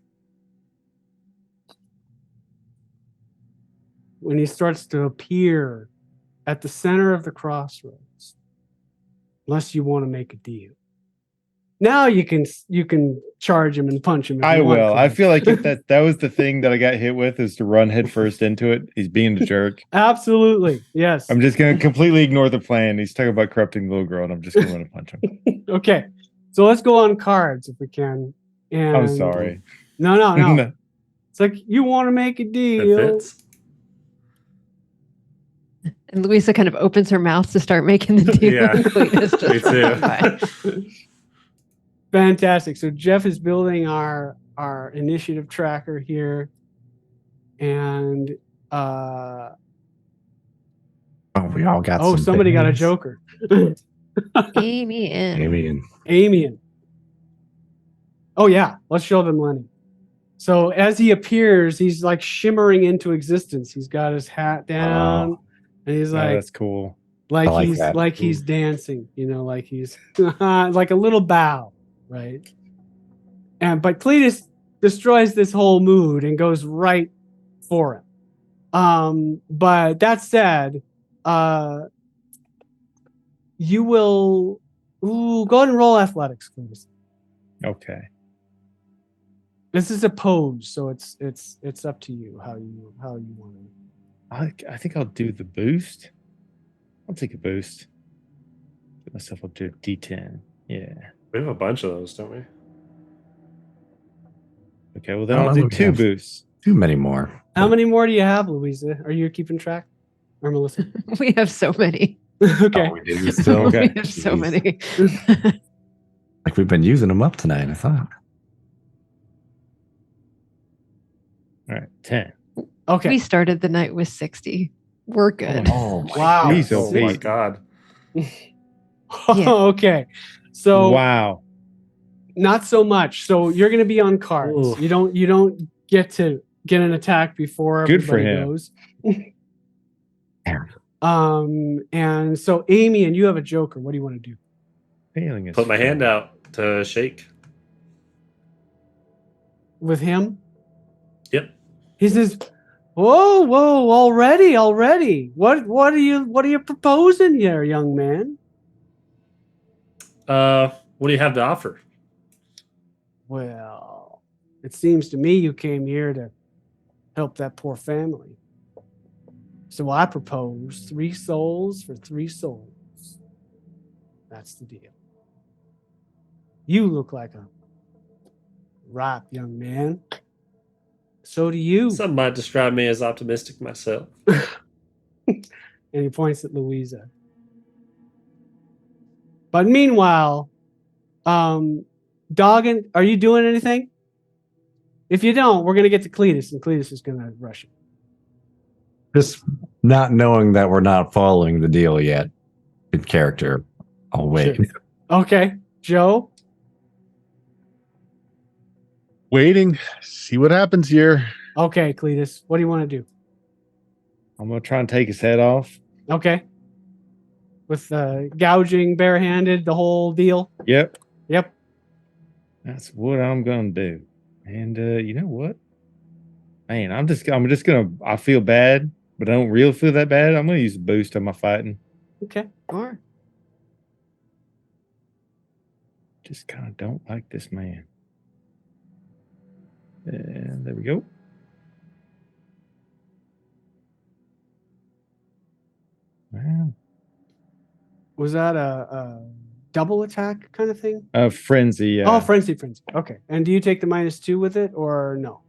when he starts to appear at the center of the crossroads, unless you want to make a deal. Now you can charge him and punch him. If I you want, will. I Chris. feel like if that was the thing that I got hit with, is to run headfirst into it. He's being a jerk. Absolutely. Yes. I'm just going to completely ignore the plan. He's talking about corrupting the little girl, and I'm just going to run and punch him. Okay. So let's go on cards if we can. And I'm sorry. No. It's like, you want to make a It deal. fits. And Louisa kind of opens her mouth to start making the deal. Yeah. And Cletus just Me too. runs by. Fantastic. So Jeff is building our initiative tracker here. And Uh, Oh, we all got oh, some somebody got a things. joker. Amian. Amian. Amian. Oh yeah, let's show them Lenny. So as he appears, he's like shimmering into existence. He's got his hat down, and he's Oh, like, that's cool. like I like he's that. like he's dancing, you know, like he's like a little bow, right? But Cletus destroys this whole mood and goes right for him. But that said, you will go ahead and roll athletics, Cletus. Okay. This is a pose, so it's up to you how you want to. I think I'll do the boost. I'll take a boost. Get myself up to a D10. Yeah. We have a bunch of those, don't we? Okay, well then I don't I'll know do if we 2 have boosts. Too many more. How many more do you have, Louisa? Are you keeping track? Or Melissa? We have so many. Okay. Oh, we do still. Okay. We have so Jeez. many. Like we've been using them up tonight, I thought. All right, 10. Okay. We started the night with 60. We're good. Oh, Wow. Jeez, Oh my Pete. god. Yeah. Okay. So Wow. not so much. So you're going to be on cards. Oof. You don't get to get an attack before Good for everybody him. goes. And so Amy, and you have a joker. What do you want to do? Failing is Put my hand fun. out to shake. With him? Yep. He says, whoa, already. What are you proposing here, young man? What do you have to offer? Well, it seems to me you came here to help that poor family. So I propose 3 souls for 3 souls. That's the deal. You look like a ripe young man. So do you. Some might describe me as optimistic myself. And he points at Louisa. But meanwhile, Doggin, are you doing anything? If you don't, we're going to get to Cletus, and Cletus is going to rush you. just not knowing that we're not following the deal yet in character. I'll wait. Sure. Okay. Joe? Waiting. See what happens here. Okay, Cletus. What do you want to do? I'm going to try and take his head off. Okay. With gouging, barehanded, the whole deal? Yep. Yep. That's what I'm going to do. And you know what? Man, I'm just going to, I feel bad, but I don't really feel that bad. I'm going to use a boost on my fighting. Okay. Or Just kind of don't like this man. And there we go. Wow. Was that a double attack kind of thing? Frenzy, yeah. Oh, frenzy. Okay. And do you take the -2 with it or no?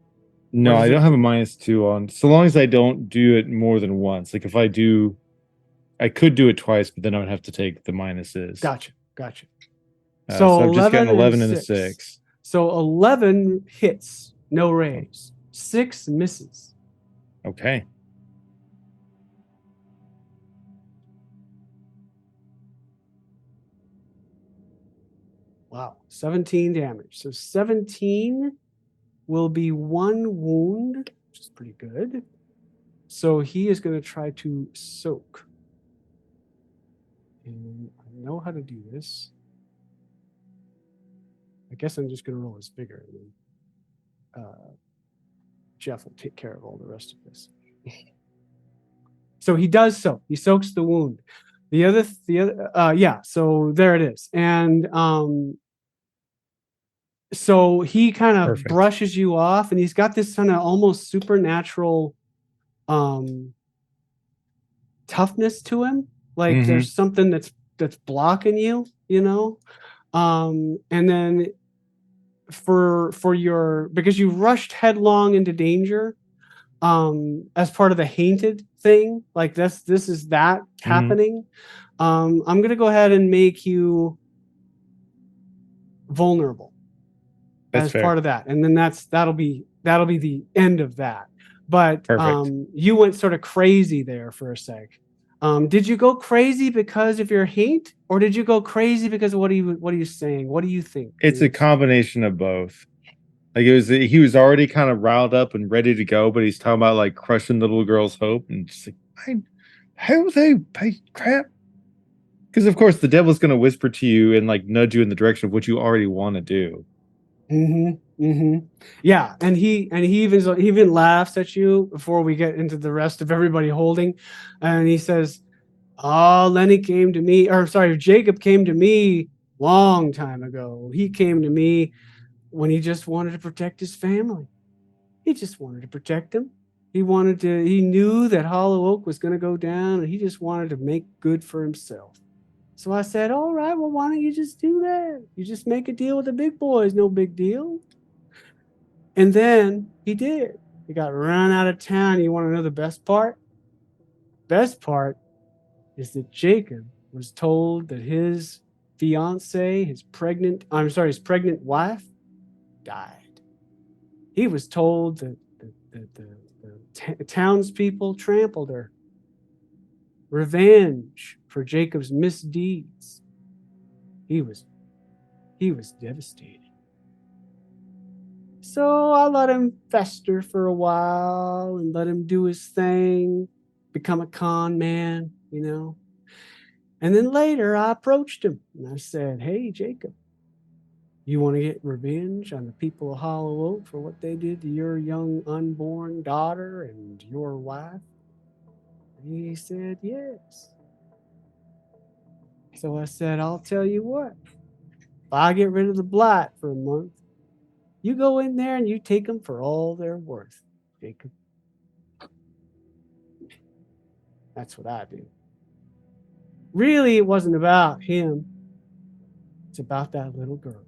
No, Or is I it- don't have a -2 on. So long as I don't do it more than once. Like if I do, I could do it twice, but then I would have to take the minuses. Gotcha. So I've just got an 11 and a 6. 6. So 11 hits, no raise. 6 misses. Okay. Wow. 17 damage. So 17 will be 1 wound, which is pretty good. So he is going to try to soak. And I know how to do this. I guess I'm just going to roll his vigor. And then, Jeff will take care of all the rest of this. So he does soak. He soaks the wound. The other, yeah. So there it is. And so he kind of Perfect. brushes you off, and he's got this kind of almost supernatural toughness to him. Like Mhm. there's something that's blocking you, you know. And then for your, because you rushed headlong into danger, as part of the hainted thing, like this is that happening. I'm gonna go ahead and make you vulnerable That's as fair. part of that, and then that'll be the end of that. But Perfect. you went sort of crazy there for a sec. Did you go crazy because of your hate, or did you go crazy because of what are you saying? What do you think? It's a combination of both. Like he was already kind of riled up and ready to go, but he's talking about like crushing the little girl's hope and just like, how they pay crap? Because of course the devil's going to whisper to you and like nudge you in the direction of what you already want to do. Yeah, and he even laughs at you before we get into the rest of everybody holding, and he says, "Oh, Jacob came to me long time ago. He came to me when he just wanted to protect his family. He just wanted to protect them. He knew that Hollow Oak was going to go down, and he just wanted to make good for himself. So I said, all right, well, why don't you just do that? You just make a deal with the big boys, no big deal." And then he did. He got run out of town. You want to know the best part? Best part is that Jacob was told that his fiance, his pregnant wife, died. He was told that the townspeople trampled her. Revenge for Jacob's misdeeds. He was devastated. So I let him fester for a while and let him do his thing, become a con man, you know. And then later I approached him and I said, "Hey, Jacob, you want to get revenge on the people of Hollow Oak for what they did to your young unborn daughter and your wife?" And he said, "Yes." So I said, "I'll tell you what, if I get rid of the blight for a month, you go in there and you take them for all they're worth, Jacob." That's what I do. Really, it wasn't about him. It's about that little girl.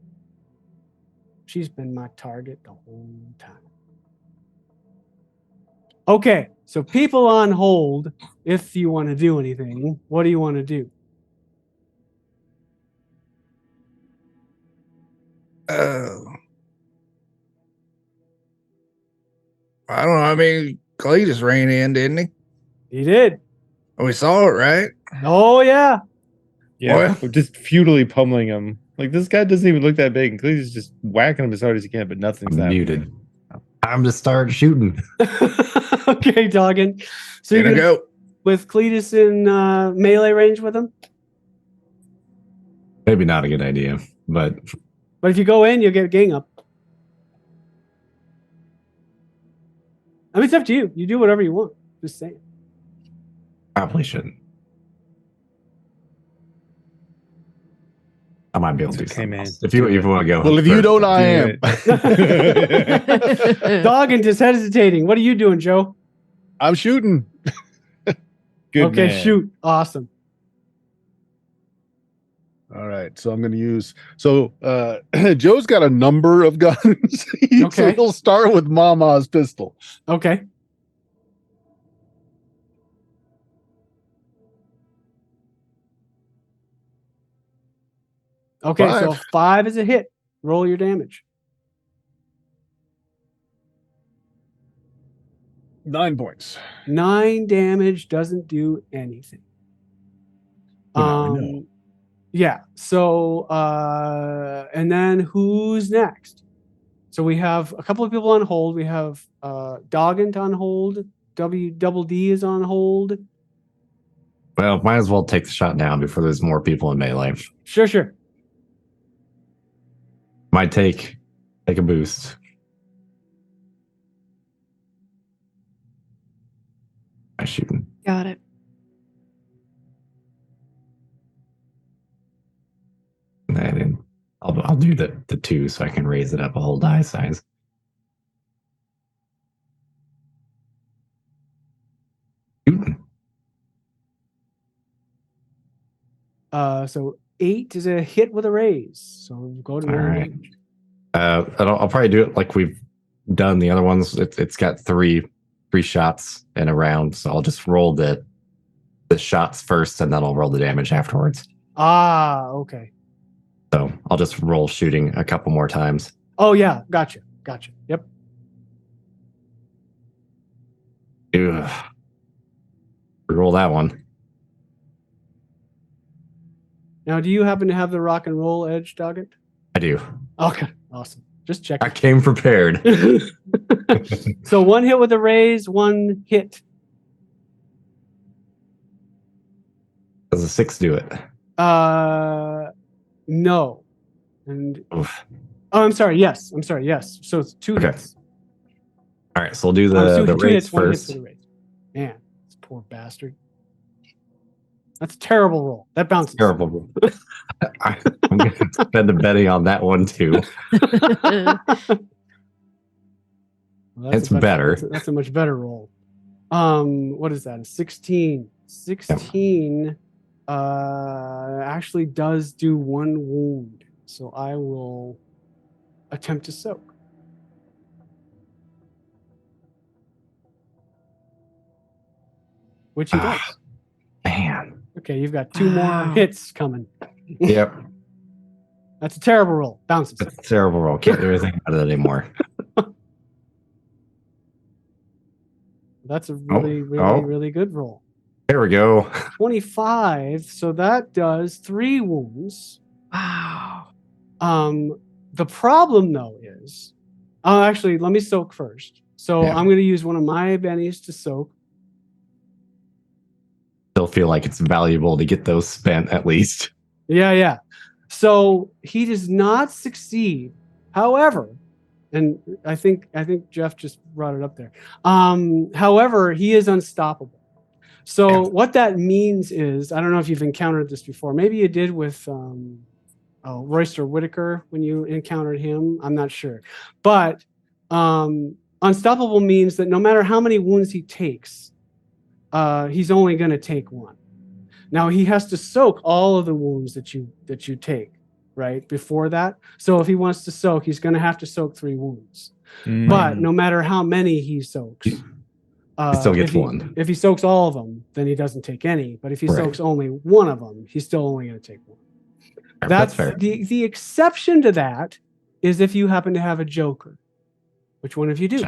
She's been my target the whole time. Okay, so people on hold, if you want to do anything, what do you want to do? I don't know. I mean, Cletus ran in, didn't he? He did. We saw it, right? Oh, yeah. Yeah, Well- we're just futilely pummeling him. Like this guy doesn't even look that big, and Cletus is just whacking him as hard as he can, but nothing's I'm happening. muted. Time to start shooting. Okay, Doggin. So you're Gonna going to go. with Cletus in melee range with him? Maybe not a good idea, but But if you go in, you'll get a gang up. I mean, it's up to you. You do whatever you want. Just saying. probably shouldn't. I might be able to do Okay, something man. else. If you want to go. Well, if you don't, I am. Doggin just hesitating. What are you doing, Joe? I'm shooting. Good Okay, man. shoot. Awesome. All right, so I'm going to use. So Joe's got a number of guns. So Okay. he'll start with Mama's pistol. Okay. Okay, 5. so 5 is a hit. Roll your damage. 9 points. 9 damage doesn't do anything. Well, now we know. Yeah. So and then who's next? So we have a couple of people on hold. We have Doggint on hold. Double D is on hold. Well, might as well take the shot down before there's more people in melee. Sure. Might take a boost. I'm shooting. Got it. And then I'll do the 2 so I can raise it up a whole die size. Shooting. So 8 is a hit with a raise. So go to All roll right. damage. I'll probably do it like we've done the other ones. It's got three shots in a round, so I'll just roll the shots first, and then I'll roll the damage afterwards. Ah, okay. So I'll just roll shooting a couple more times. Oh yeah, gotcha. Yep. Ugh. Roll that one. Now, do you happen to have the rock and roll edge, Doggett? I do. Okay, awesome. Just check. I came prepared. So 1 hit with a raise, 1 hit. Does a 6 do it? No. And Oof. oh, I'm sorry. Yes, I'm sorry. Yes. So it's 2 Okay. hits. All right, so we'll do the Two raise hits, 1 hit first. for the raise. Man, this poor bastard. That's a terrible roll. That bounces. Terrible roll. I'm going to spend a betting on that one too. Well, It's better. That's a much better roll. What is that? A 16. 16 actually does do 1 wound. So I will attempt to soak. Which he does. Man. Okay, you've got 2 more hits coming. Yep. That's a terrible roll. Bounces. That's a terrible roll. Can't do anything about it anymore. That's a really good roll. There we go. 25. So that does 3 wounds. Wow. The problem though is, actually, let me soak first. So Yeah. I'm going to use one of my bennies to soak. Still feel like it's valuable to get those spent at least. Yeah. So he does not succeed. However, and I think Jeff just brought it up there. However, he is unstoppable. So what that means is, I don't know if you've encountered this before. Maybe you did with Royster Whitaker when you encountered him. I'm not sure. But unstoppable means that no matter how many wounds he takes, he's only going to take 1. Now he has to soak all of the wounds that you take, right, before that. So if he wants to soak, he's going to have to soak 3 wounds. But no matter how many he soaks, He still gets 1. If he soaks all of them, then he doesn't take any. But if he soaks only 1 of them, he's still only going to take 1. That's fair. The exception to that is if you happen to have a joker. Which one of you do?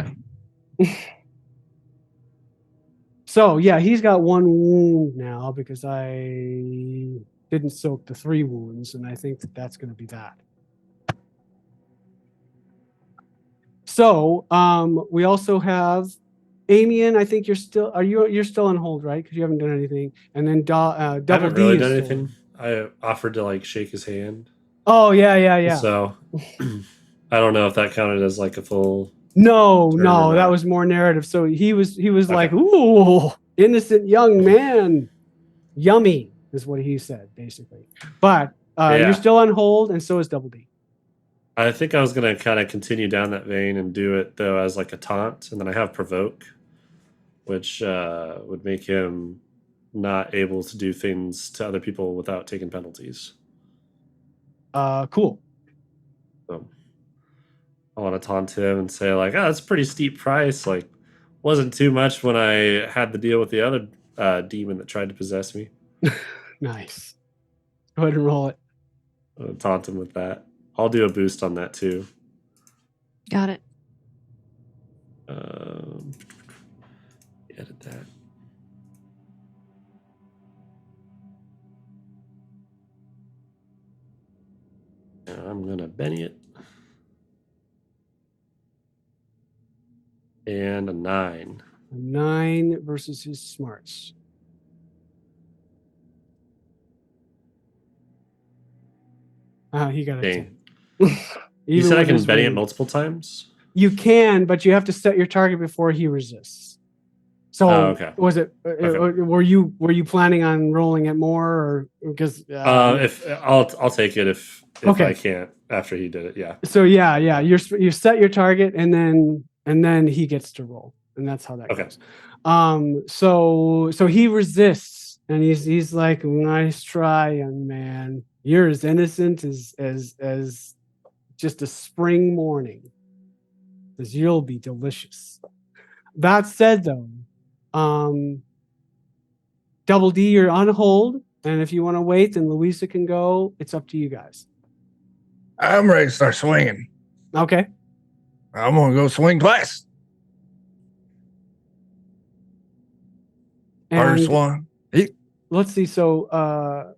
So yeah, he's got 1 wound now because I didn't soak the 3 wounds, and I think that's going to be that. So we also have Amian. I think you're still on hold, right? Because you haven't done anything. And then I haven't really done anything. I offered to shake his hand. Oh yeah. So I don't know if that counted as a full. No, that was more narrative. So he was like, "Ooh, innocent young man, yummy," is what he said basically. But you're still on hold, and so is Double D. I think I was gonna kind of continue down that vein and do it though as a taunt, and then I have provoke, which would make him not able to do things to other people without taking penalties. Cool. So I want to taunt him and say that's a pretty steep price. Wasn't too much when I had the deal with the other demon that tried to possess me. Nice. Go ahead and roll it. I'll taunt him with that. I'll do a boost on that too. Got it. Edit that. I'm gonna Benny it. And a 9. A 9 versus his smarts. He got a 10. You said I can Benny it multiple times? You can, but you have to set your target before he resists. So okay. Was it? Okay. Were you planning on rolling it more, or because? If I'll take it if I can't after he did it. Yeah. So yeah. You set your target and then he gets to roll, and that's how that goes. So he resists, and he's like, "Nice try, young man. You're as innocent as just a spring morning, because you'll be delicious." That said, though, Double D, you're on hold, and if you want to wait, then Louisa can go. It's up to you guys. I'm ready to start swinging. Okay. I'm gonna go swing twice. First one. Let's see. So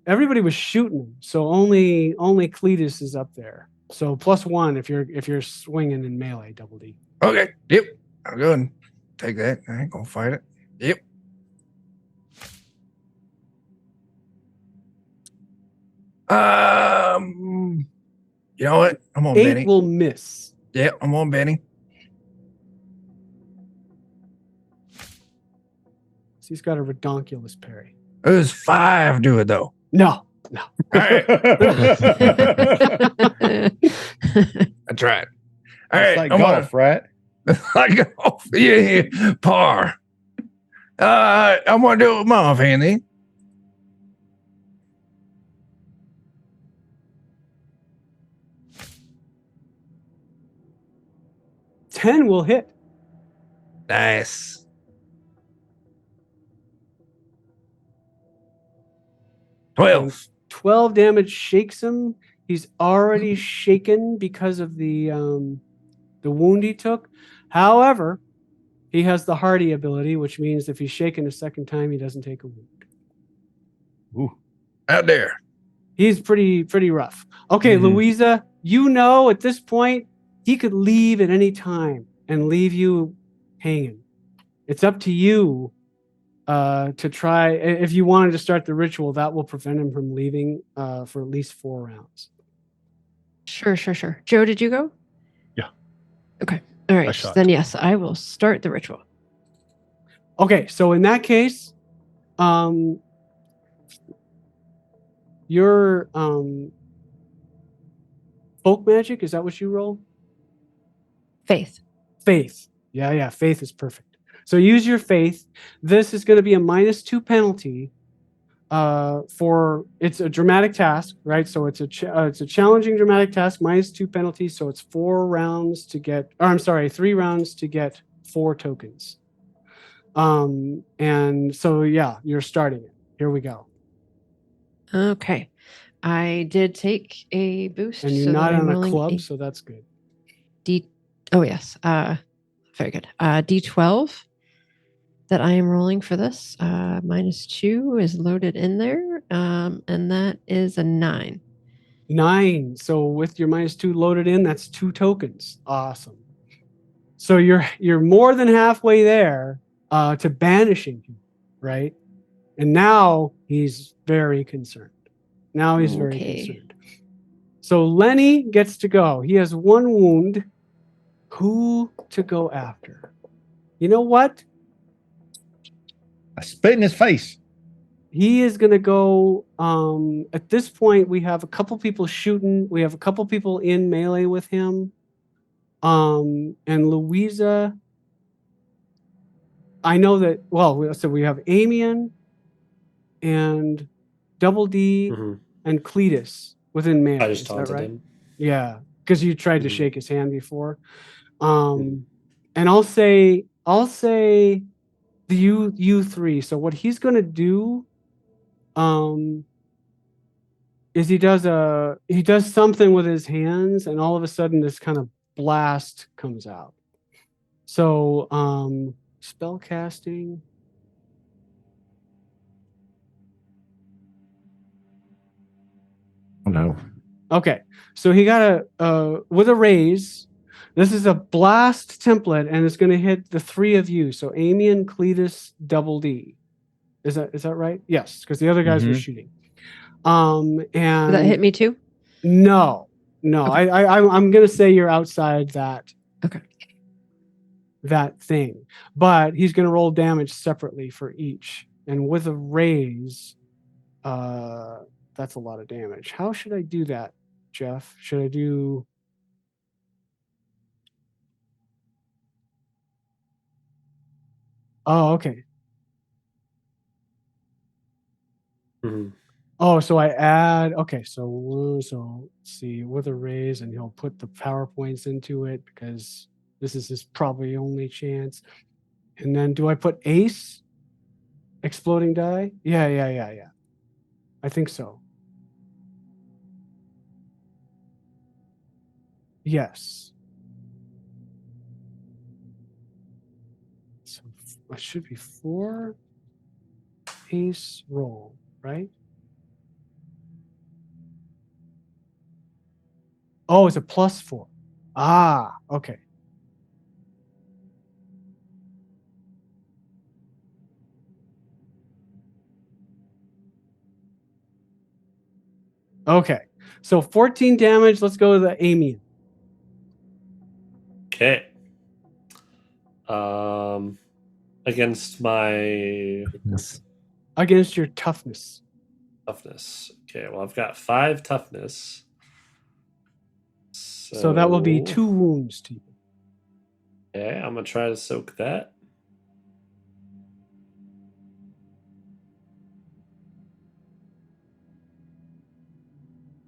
everybody was shooting him, so only Cletus is up there. So +1 if you're swinging in melee, double D. Okay. Yep. I'll go ahead and take that. I ain't gonna fight it. Yep. You know what? I'm on 8 Benny. will miss. Yeah, I'm on Benny. So he's got a redonkulous parry. It was 5 do it though. No. All right. I tried. All right. It's like golf, right? Like golf. Yeah, par. I'm gonna do it with my offhand then. $10 will hit. Nice. 12. 12 damage shakes him. He's already shaken because of the wound he took. However, he has the hardy ability, which means if he's shaken a second time, he doesn't take a wound. Ooh. Out there. He's pretty rough. Okay, Louisa, you know at this point he could leave at any time and leave you hanging. It's up to you to try. If you wanted to start the ritual, that will prevent him from leaving for at least 4 rounds. Sure. Joe, did you go? Yeah. Okay. All right. Then yes, I will start the ritual. Okay, so in that case, your folk magic, is that what you roll? Faith. Yeah, faith is perfect. So use your faith. This is going to be a -2 penalty for it's a dramatic task, right? So it's a challenging dramatic task, -2 penalty. So it's 4 rounds to get, or I'm sorry, 3 rounds to get 4 tokens. And so yeah, you're starting it. Here we go. Okay. I did take a boost. And you're not on a club, so that's good. Oh yes. Very good. D12 that I am rolling for this. -2 is loaded in there. And that is a 9. 9. So with your -2 loaded in, that's 2 tokens. Awesome. So you're more than halfway there to banishing him, right? And now he's very concerned. Very concerned. So Lenny gets to go. He has 1 wound. Who to go after? You know what? I spit in his face. He is going to go. At this point, we have a couple people shooting. We have a couple people in melee with him. And Louisa, I know that. Well, so we have Amian and Double D and Cletus within melee. I just taunted him. Yeah, because you tried to shake his hand before. And I'll say the you 3. So what he's going to do is he does something with his hands, and all of a sudden this kind of blast comes out. So spell casting. Oh no. Okay, so he got with a raise. This is a blast template, and it's going to hit the 3 of you. So Amian, Cletus, Double D. Is that right? Yes, because the other guys were shooting. And did that hit me too? No. Okay. I'm going to say you're outside that. Okay. That thing, but he's going to roll damage separately for each, and with a raise, that's a lot of damage. How should I do that, Jeff? Should I do? Oh, okay. Oh, so I add. Okay, so let's see, with a raise, and he'll put the PowerPoints into it because this is his probably only chance. And then do I put ace? Exploding die? Yeah. I think so. Yes. So it should be 4. ace roll, right? Oh, it's a +4. Ah, okay. Okay, so 14 damage. Let's go to the Amian. Okay. Against my Against your toughness. toughness. Okay, well, I've got 5 toughness. So that will be 2 wounds to you. Okay, I'm gonna try to soak that.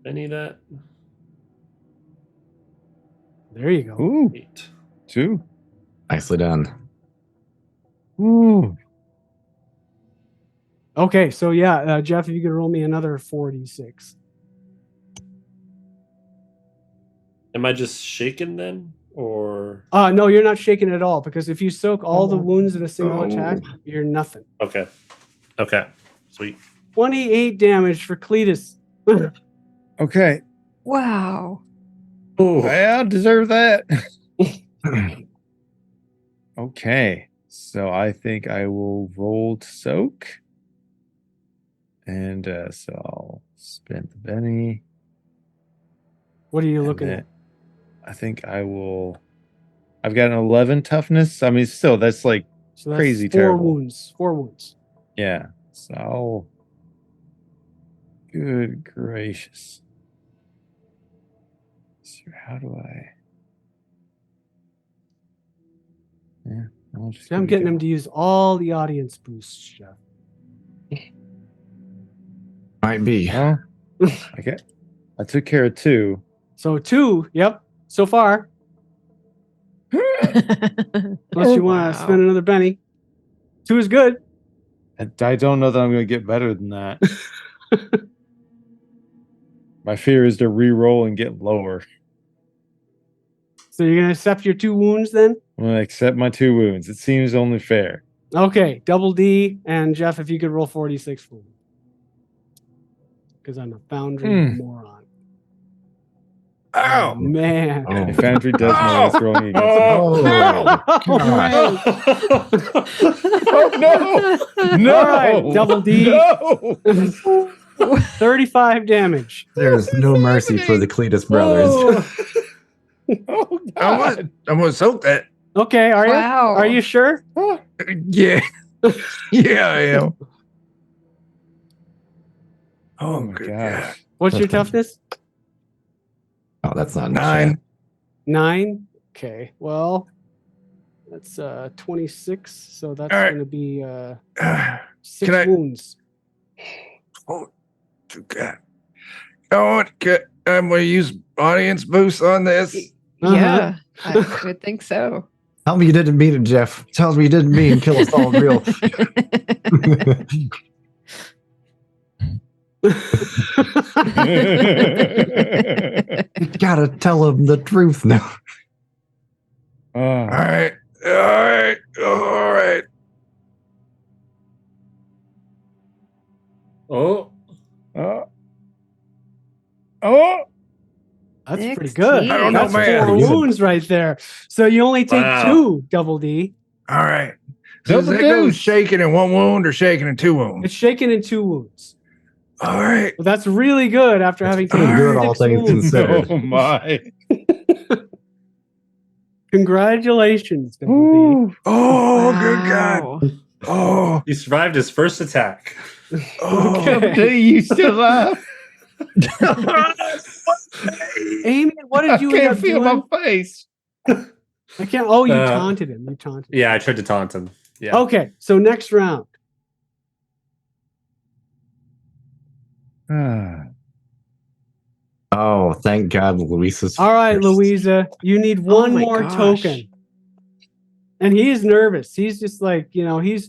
Any of that? There you go. Ooh, 8. 2. Nicely done. Ooh. Okay, so yeah, Jeff, if you could roll me another 46. Am I just shaken then, or No, you're not shaken at all, because if you soak all the wounds in a single attack, you're nothing. okay? Okay, sweet. 28 damage for Cletus. Okay. Wow. Oh, I deserve that. Okay. So I think I will roll to soak. And so I'll spend the Benny. What are you and looking then at? I think I will. I've got an 11 toughness. I mean, still, that's like So that's crazy 4 terrible. wounds. 4 wounds. Yeah. So I'll. Good gracious. So how do I? Yeah. I'll just See, I'm give it a getting go. him to use all the audience boosts, Jeff. Might be. Huh? Okay. I took care of 2. So 2, yep, so far. Unless you want to spend another penny. 2 is good. I don't know that I'm going to get better than that. My fear is to re-roll and get lower. So you're going to accept your 2 wounds then? I'm going to accept my 2 wounds. It seems only fair. Okay, double D, and Jeff, if you could roll 46 for me. Because I'm a foundry moron. Oh, man. Oh. The Foundry does know what's rolling against him. Oh, No! All right, double D. No! 35 damage. There's no mercy for the Cletus brothers. Oh, I'm gonna soak that. Okay, are you? Wow. Are you sure? Yeah, yeah, I am. Oh my good gosh. What's your toughness? Oh, that's not in the 9. chat. 9. Okay, well, that's 26. So that's All right. going to be Can 6 I- wounds. Oh, God. I'm gonna use audience boost on this. Yeah, I would think so. Tell me you didn't mean it, Jeff. Tell me you didn't mean kill us all real. You gotta tell him the truth now. All right. oh, That's pretty 16. good. I don't know, That's man. 4 Pretty good. wounds right there. So you only take Wow. 2, double D. All right. So does Double that go deuce. shaking in 1 wound or shaking in 2 wounds? It's shaken in 2 wounds. All right. Well, that's really good after having pretty taken good, all 6 things wounds. considered. Oh my. Congratulations, double D. Ooh. Oh, good God. Wow. Oh, he survived his first attack. oh. Okay. Double D, you still alive? Amy, what did you I end can't up feel doing? my face. I can't. Oh, you Uh, taunted him. You taunted him. Yeah, I tried to taunt him. Yeah. Okay, so next round. Oh, thank God, Luisa's. All right, first. Louisa, you need Oh one my more gosh. token. And he is nervous. He's just like, he's.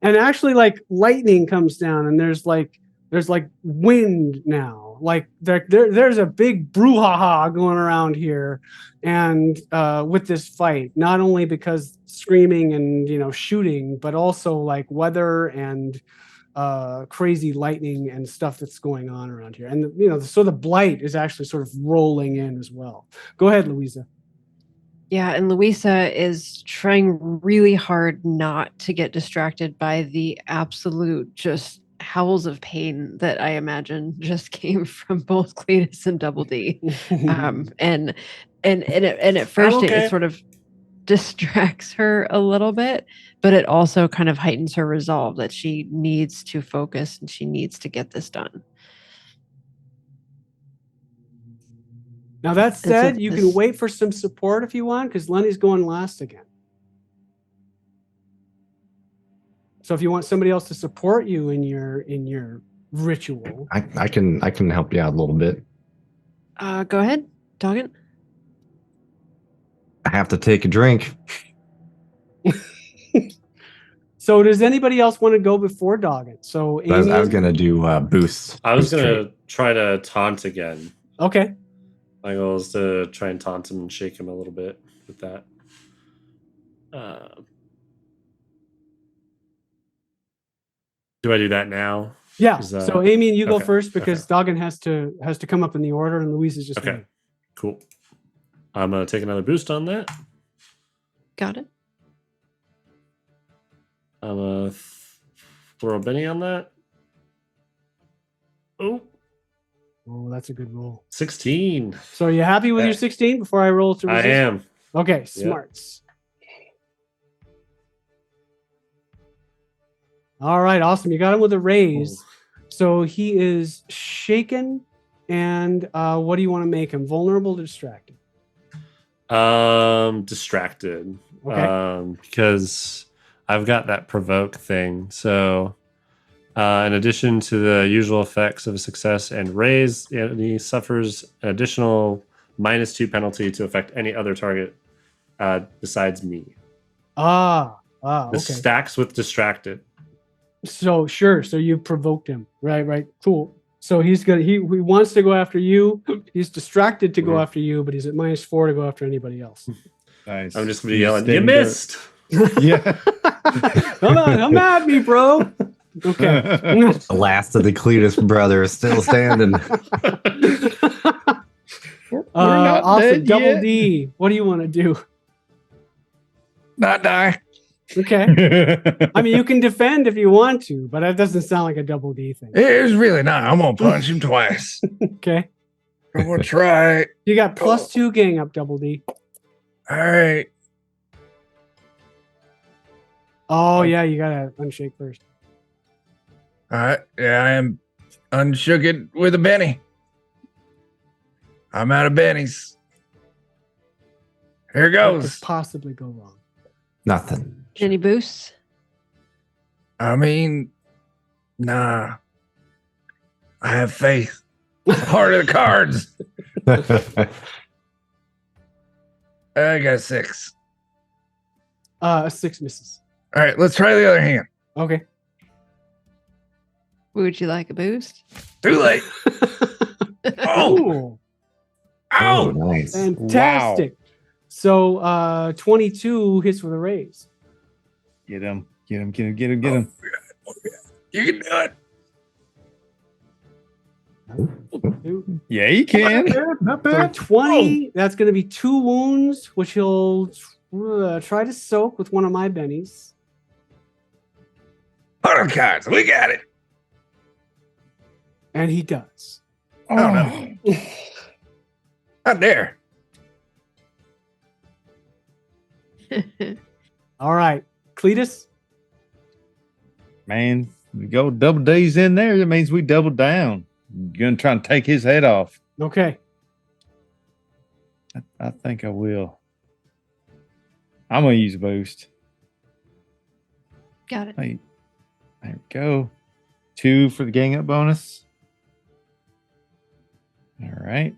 And actually, like lightning comes down, and there's like There's like wind now. Like there's a big brouhaha going around here, and with this fight, not only because screaming and shooting, but also like weather and crazy lightning and stuff that's going on around here. And so the blight is actually sort of rolling in as well. Go ahead, Louisa. Yeah, and Louisa is trying really hard not to get distracted by the absolute just howls of pain that I imagine just came from both Cletus and Double D. And at first it sort of distracts her a little bit, but it also kind of heightens her resolve that she needs to focus and she needs to get this done. Now that said, you can wait for some support if you want, because Lenny's going last again. So if you want somebody else to support you in your ritual, I can help you out a little bit. Go ahead, Doggin. I have to take a drink. So does anybody else want to go before Doggin? So I was gonna do boosts. I was gonna try to taunt again. Okay. My goal is to try and taunt him and shake him a little bit with that. Do I do that now? Yeah. So Amian, you go first because okay. Doggin has to come up in the order, and Louise is just okay. Waiting. Cool. I'm gonna take another boost on that. Got it. I'm gonna throw a Benny on that. Oh, that's a good roll. 16. So are you happy with your 16 before I roll to resist? I am. Okay, smarts. Yep. All right, awesome. You got him with a raise. So he is shaken. And what do you want to make him? Vulnerable or distracted? Distracted. Okay. Because I've got that provoke thing. So in addition to the usual effects of a success and raise, he suffers an additional -2 penalty to affect any other target besides me. Okay. This stacks with distracted. So sure. So you provoked him. Right. Cool. So he wants to go after you. He's distracted to go after you, but he's at -4 to go after anybody else. Nice. I'm just gonna be yelling, "You missed!" Yeah. Come at me, bro. Okay. The last of the Cletus brothers still standing. We're not awesome. dead Double yet. D. What do you want to do? Not die. Okay. I mean, you can defend if you want to, but that doesn't sound like a Double D thing. It's really not. I'm gonna punch him twice. Okay. I'm gonna try. You got +2 gang up, Double D. All right. Oh yeah, you gotta unshake first. All right. Yeah, I am unshook it with a Benny. I'm out of Bennies. Here What goes. could possibly go wrong? Nothing. Any boosts? I mean, nah. I have faith. Heart of the cards. I got 6. A 6 misses. All right, let's try the other hand. Okay. Would you like a boost? Too late. Oh, Ooh, Oh, ow. nice. fantastic. So 22 hits with a raise. Get him. Get him. Oh, you can do it. Yeah, you can. Not So bad. 20, that's going to be 2 wounds, which he'll try to soak with one of my bennies. Heart of the cards. We got it. And he does. Oh, no. Not there. All right. Cletus? Man, we go double D's in there. That means we double down. Gonna try and take his head off. Okay. I think I will. I'm gonna use a boost. Got it. Wait, there we go. 2 for the gang up bonus. All right.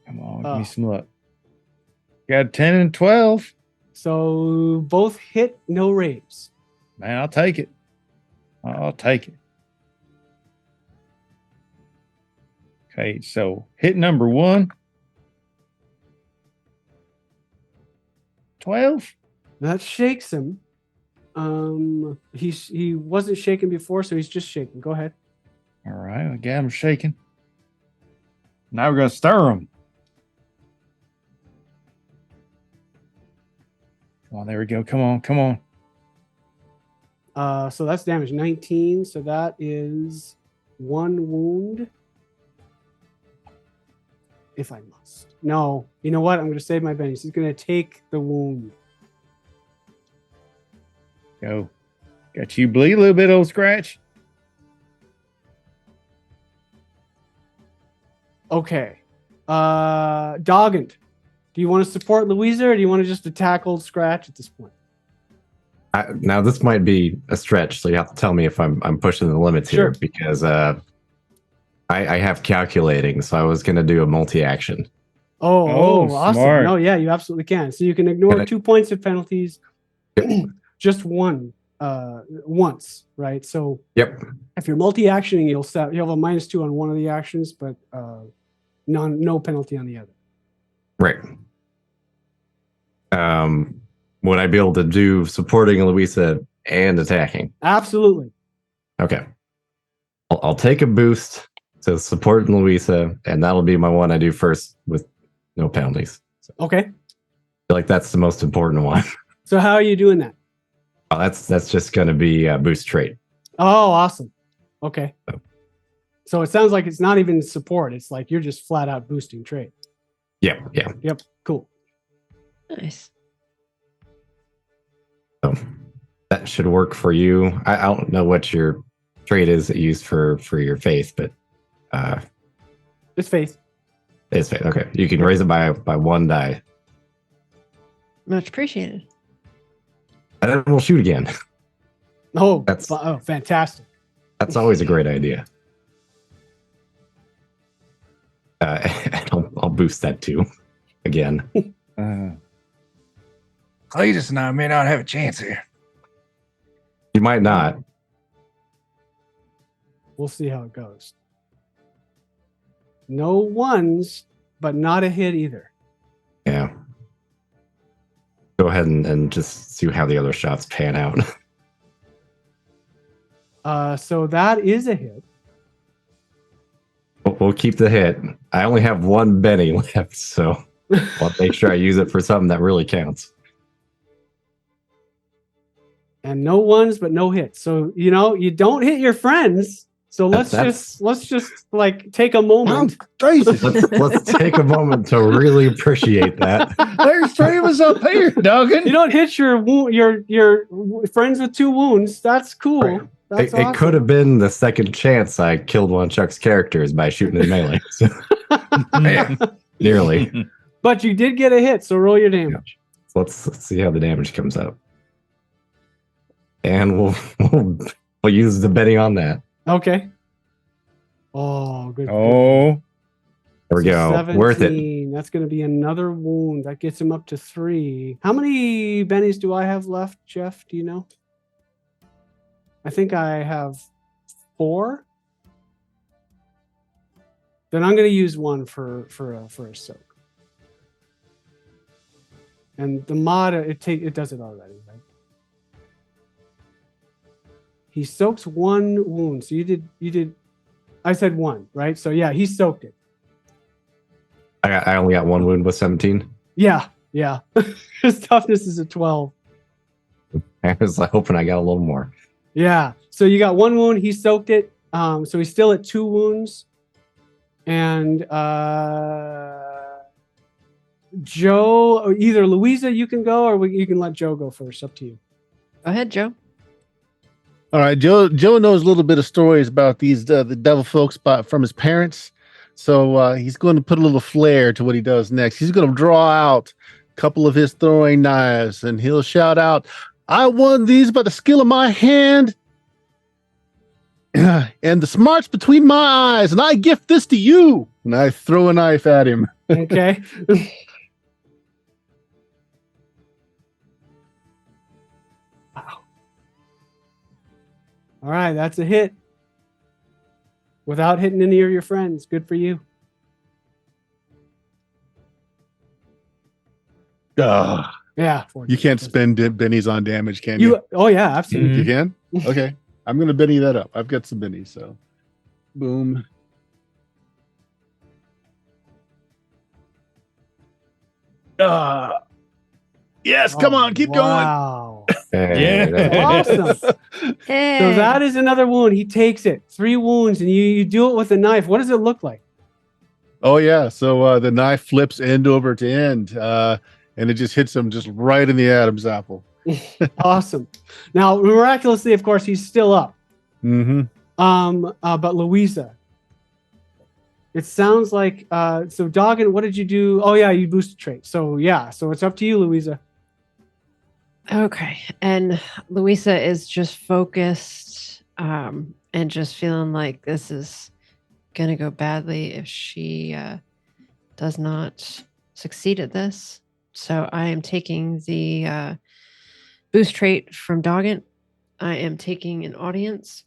Come on, give me some luck. Got 10 and 12. So both hit, no raise. Man, I'll take it. I'll take it. Okay, so hit number 1. 12. That shakes him. He wasn't shaking before, so he's just shaking. Go ahead. All right, I got him shaking. Now we're going to stir him. Oh, there we go. Come on. So that's damage 19. So that is 1 wound. If I must. No, you know what? I'm going to save my bennies. He's going to take the wound. Go. Got you bleed a little bit, old Scratch. Okay. Doggand. Do you want to support Louisa or do you want to just attack old Scratch at this point? Now this might be a stretch, so you have to tell me if I'm pushing the limits Sure. here, because I have calculating, so I was going to do a multi-action. Oh, awesome. smart. No, yeah, you absolutely can. So you can ignore 2 points of penalties, just one once, right? So Yep. if you're multi-actioning, you'll have a -2 on one of the actions, but no penalty on the other. Right. Would I be able to do supporting Louisa and attacking? Absolutely. Okay. I'll take a boost to support Louisa, and that'll be my one I do first with no penalties. So Okay. I feel like that's the most important one. So how are you doing that? Oh, that's just going to be a boost trait. Oh, awesome. Okay. So it sounds like it's not even support. It's like you're just flat out boosting trade. Yeah. Yep. Cool. Nice. So that should work for you. I don't know what your trait is that you use for your faith, but It's faith. it's faith. Okay, you can raise it by 1 die, Much appreciated. and then we'll shoot again. Oh, That's- fantastic. That's always a great idea. And I'll boost that too, again. Cletus and I may not have a chance here. You might not. We'll see how it goes. No ones, but not a hit either. Yeah. Go ahead and just see how the other shots pan out. So that is a hit. We'll keep the hit. I only have 1 Benny left, so I'll make sure I use it for something that really counts. And no ones, but no hits. So you don't hit your friends. So let's just like take a moment. Let's take a moment to really appreciate that. There's 3 of us up here, Duggan. You don't hit your friends with 2 wounds. That's cool. Right. That's It awesome. could have been the second chance I killed one of Chuck's characters by shooting in melee. So, nearly. But you did get a hit, so roll your damage. So let's see how the damage comes out. And we'll use the betting on that. Okay. Oh, good. Oh, There we go. 17. Worth it. That's going to be another wound. That gets him up to 3. How many bennies do I have left, Jeff? Do you know? I think I have 4. Then I'm going to use 1 for a soak. And the mod it does it already, right? He soaks 1 wound. So you did. I said 1, right? So yeah, he soaked it. I only got 1 wound with 17. Yeah. His toughness is a 12. I was hoping I got a little more. Yeah. So you got 1 wound. He soaked it. So he's still at 2 wounds. And Joe, or either Louisa, you can go, or you can let Joe go first. Up to you. Go ahead, Joe. All right, Joe knows a little bit of stories about these the devil folks from his parents, so he's going to put a little flair to what he does next. He's going to draw out a couple of his throwing knives, and he'll shout out, "I won these by the skill of my hand and the smarts between my eyes, and I gift this to you." And I throw a knife at him. Okay. Wow. All right, that's a hit. without hitting any of your friends. Good for you. Yeah. You can't spend bennies on damage, can you? Oh yeah, absolutely. You can? Okay. I'm gonna benny that up. I've got some bennies, so boom. Yes, come on, keep going. Wow. Yeah. Awesome. Hey. So that is another wound. He takes it. 3 wounds, and you do it with a knife. What does it look like? Oh yeah. So the knife flips end over to end, and it just hits him just right in the Adam's apple. Awesome. Now, miraculously, of course, he's still up. Mm-hmm. But Louisa, it sounds like so Doggin, what did you do? Oh yeah, you boosted trait. So yeah, so it's up to you, Louisa. Okay. And Louisa is just focused and just feeling like this is going to go badly if she does not succeed at this. So I am taking the boost trait from Doggin. I am taking an audience,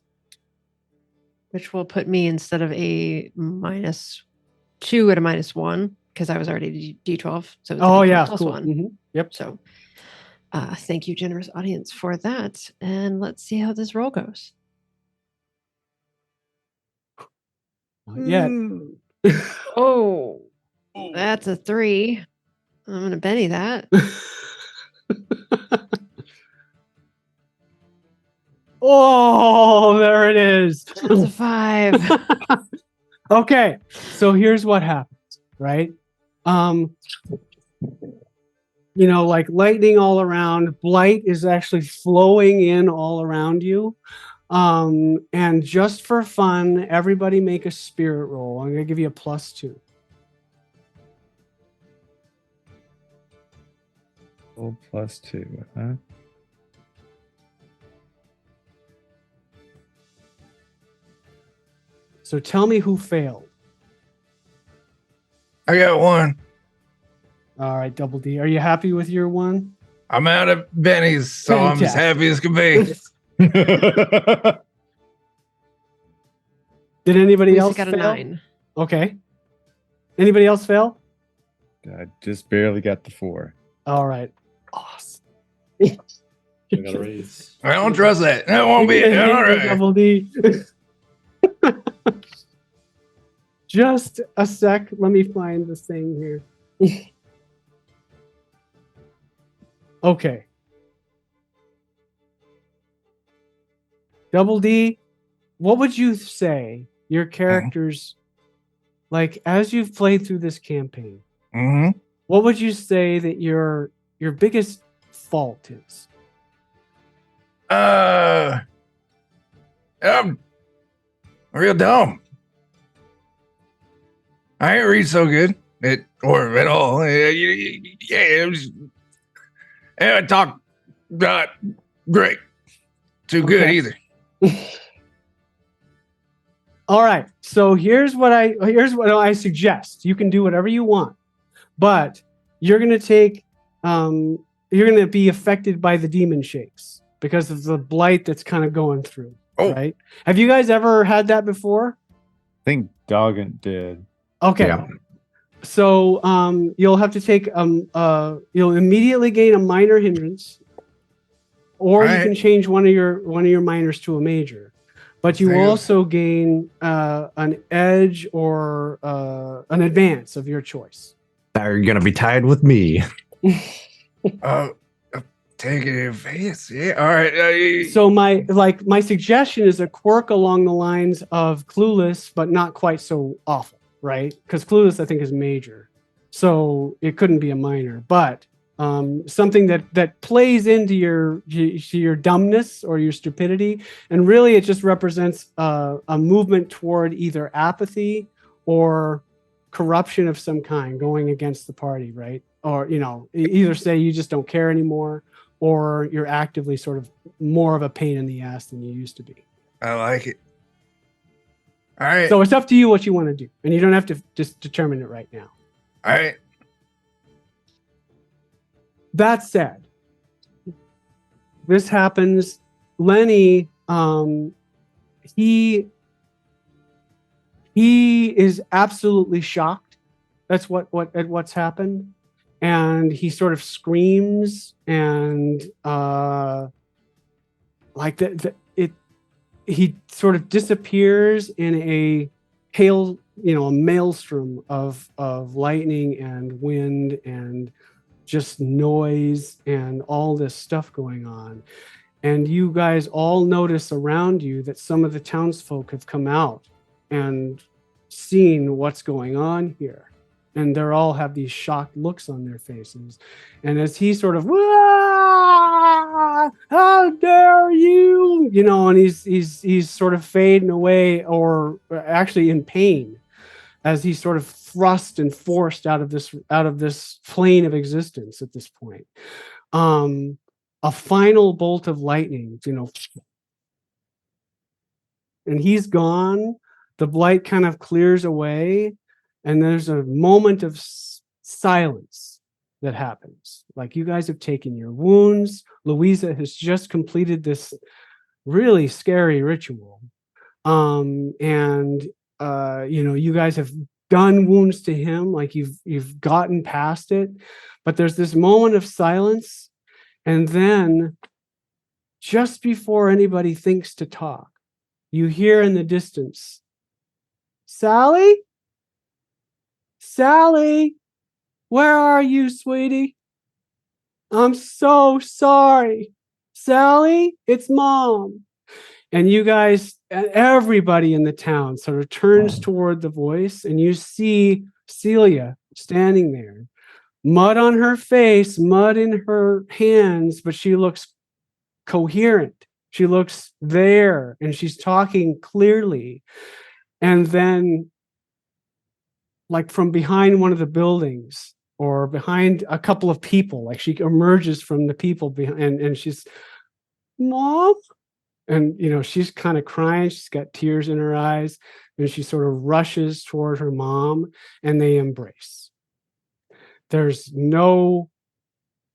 which will put me instead of a -2 at a -1 because I was already D12. So it's a D12 plus cool. 1. Mm-hmm. Yep. So thank you, generous audience, for that. And let's see how this roll goes. Not yet. Oh, that's a 3. I'm going to Benny that. Oh, there it is. That's a 5. Okay, so here's what happens, right? Like lightning all around, blight is actually flowing in all around you. And just for fun, everybody make a spirit roll. I'm going to give you a +2. Oh, +2, huh? So tell me who failed. I got 1. All right, Double D. Are you happy with your 1? I'm out of bennies, so I'm as happy as can be. Did anybody else got a fail? 9. Okay. Anybody else fail? I just barely got the 4. All right. Awesome. I got a raise. I don't trust that. That won't be it. All right. Double D. Just a sec. Let me find this thing here. Okay. Double D, what would you say your characters, like as you've played through this campaign, what would you say that your biggest fault is? I'm real dumb. I ain't read so good or at all. I talk not great. Too good either. All right. So here's what I suggest. You can do whatever you want, but you're going to you're going to be affected by the demon shakes because of the blight that's kind of going through. Oh. Right. Have you guys ever had that before? I think Doggin did. Okay. Yeah. So you'll have to take you'll immediately gain a minor hindrance, or you can change one of your minors to a major. But you also gain an edge or an advance of your choice. Are you gonna be tied with me? Take it advance. Yeah. All right. So my suggestion is a quirk along the lines of Clueless, but not quite so awful, right? Because Clueless, I think, is major, so it couldn't be a minor. But something that plays into your dumbness or your stupidity, and really it just represents a movement toward either apathy or corruption of some kind going against the party, right? Or either say you just don't care anymore, or you're actively sort of more of a pain in the ass than you used to be. I like it. All right. So it's up to you what you want to do, and you don't have to just determine it right now. All right. That said, this happens. Lenny, he He is absolutely shocked. That's what's happened. And he sort of screams and like he sort of disappears in a hail, a maelstrom of lightning and wind and just noise and all this stuff going on. And you guys all notice around you that some of the townsfolk have come out and seen what's going on here. And they're all have these shocked looks on their faces. And as he sort of, how dare you, and he's sort of fading away, or actually in pain, as he's sort of thrust and forced out of this plane of existence at this point. A final bolt of lightning, and he's gone. The blight kind of clears away, and there's a moment of silence that happens. Like, you guys have taken your wounds. Louisa has just completed this really scary ritual. You guys have done wounds to him, like you've gotten past it. But there's this moment of silence, and then just before anybody thinks to talk, you hear in the distance, Sally? Sally, where are you, sweetie? I'm so sorry. Sally, it's Mom. And you guys, everybody in the town sort of turns toward the voice, and you see Celia standing there, mud on her face, mud in her hands, but she looks coherent. She looks there, and she's talking clearly. And then, like from behind one of the buildings or behind a couple of people, like she emerges from the people behind, and she's, Mom? And, she's kind of crying. She's got tears in her eyes, and she sort of rushes toward her mom, and they embrace. There's no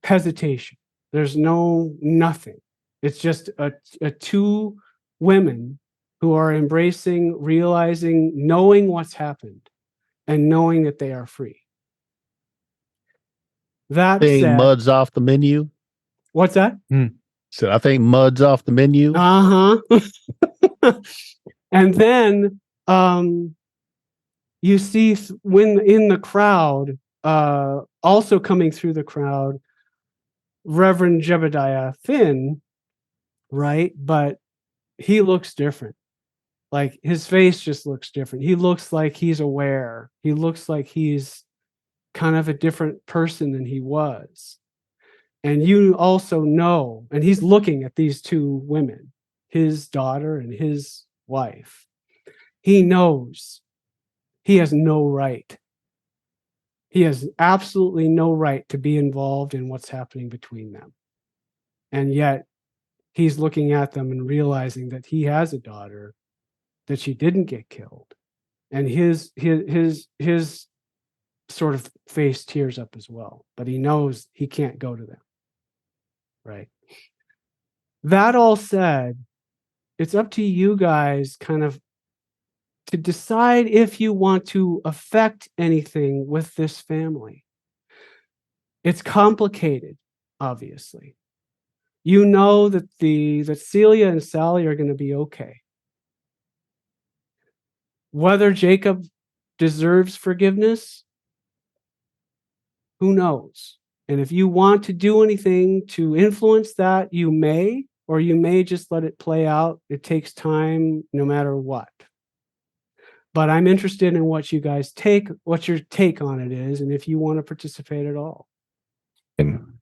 hesitation. There's nothing. It's just a two women who are embracing, realizing, knowing what's happened, and knowing that they are free. That said, mud's off the menu. What's that? So I think mud's off the menu. And then you see when in the crowd, also coming through the crowd, Reverend Jebediah Finn, right? But he looks different. Like, his face just looks different. He looks like he's aware. He looks like he's kind of a different person than he was. And you also know, and he's looking at these two women, his daughter and his wife. He knows he has no right. He has absolutely no right to be involved in what's happening between them. And yet he's looking at them and realizing that he has a daughter, that she didn't get killed. And his sort of face tears up as well, but he knows he can't go to them. Right. That all said, it's up to you guys kind of to decide if you want to affect anything with this family. It's complicated, obviously. You know that that Celia and Sally are going to be okay. Whether Jacob deserves forgiveness, who knows? And if you want to do anything to influence that, you may, or you may just let it play out. It takes time no matter what. But I'm interested in what your take on it is, and if you want to participate at all. And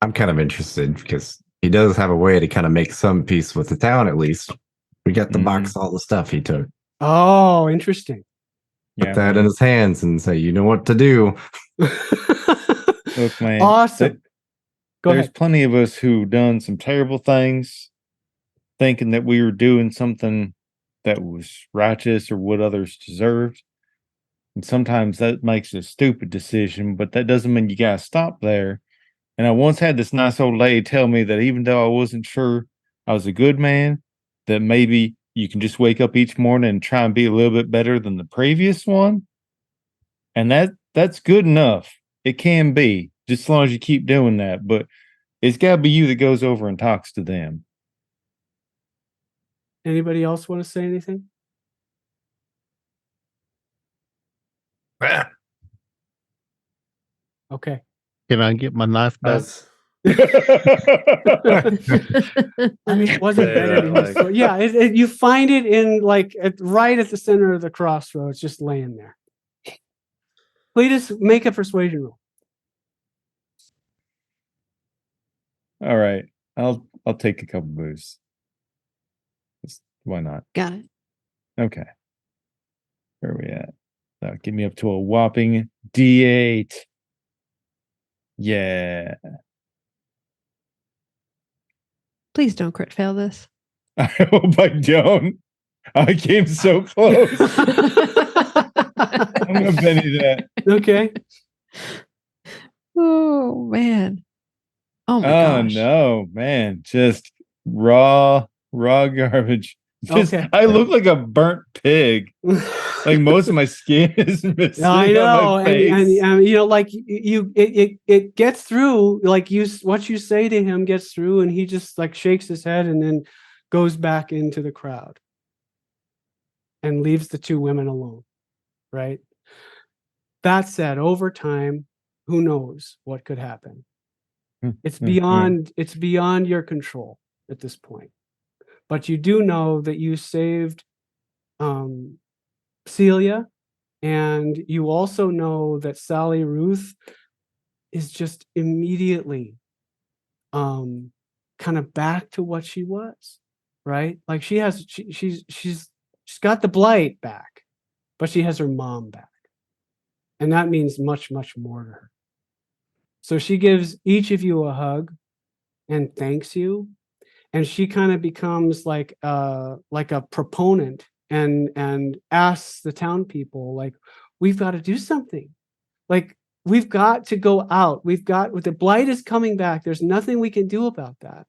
I'm kind of interested because he does have a way to kind of make some peace with the town, at least. We got the box, all the stuff he took. Oh, interesting. Put that in his hands and say, you know what to do. Look, man. Awesome. There's plenty of us who done some terrible things, thinking that we were doing something that was righteous or what others deserved. And sometimes that makes a stupid decision, but that doesn't mean you gotta stop there. And I once had this nice old lady tell me that even though I wasn't sure I was a good man, that maybe you can just wake up each morning and try and be a little bit better than the previous one. And that's good enough. It can be, just as long as you keep doing that. But it's got to be you that goes over and talks to them. Anybody else want to say anything? Okay. Can I get my knife back? I mean, it wasn't Say better that, than like- so, yeah, you find it in like right at the center of the crossroads, just laying there. Cletus, make a persuasion roll. All right. I'll take a couple boosts. Why not? Got it. Okay. Where are we at? That'll get me up to a whopping D8. Yeah. Please don't crit fail this. I hope I don't. I came so close. I'm gonna penny that. Okay. Oh man. Oh my Oh gosh. no, man. Just raw garbage. Just, Okay. I look like a burnt pig. Like most of my skin is missing. I on know, my face. and you know, like it gets through. Like what you say to him gets through, and he just like shakes his head and then goes back into the crowd and leaves the two women alone. Right. That said, over time, who knows what could happen? It's beyond your control at this point. But you do know that you saved Celia, and you also know that Sally Ruth is just immediately kind of back to what she was, right? Like she's got the blight back, but she has her mom back. And that means much, much more to her. So she gives each of you a hug and thanks you. And she kind of becomes like a proponent and asks the town people, like, we've got to do something. Like, we've got to go out. The blight is coming back. There's nothing we can do about that.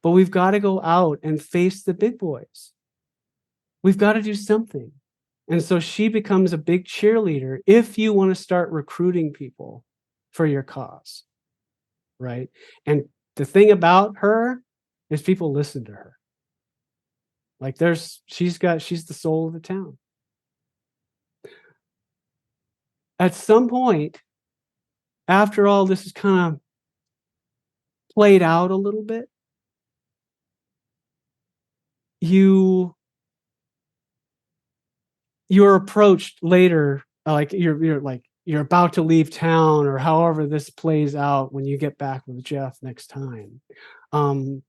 But we've got to go out and face the big boys. We've got to do something. And so she becomes a big cheerleader if you want to start recruiting people for your cause, right? And the thing about her is people listen to her. Like she's the soul of the town. At some point, after all this is kind of played out a little bit, you're approached later, like you're about to leave town, or however this plays out when you get back with Jeff next time.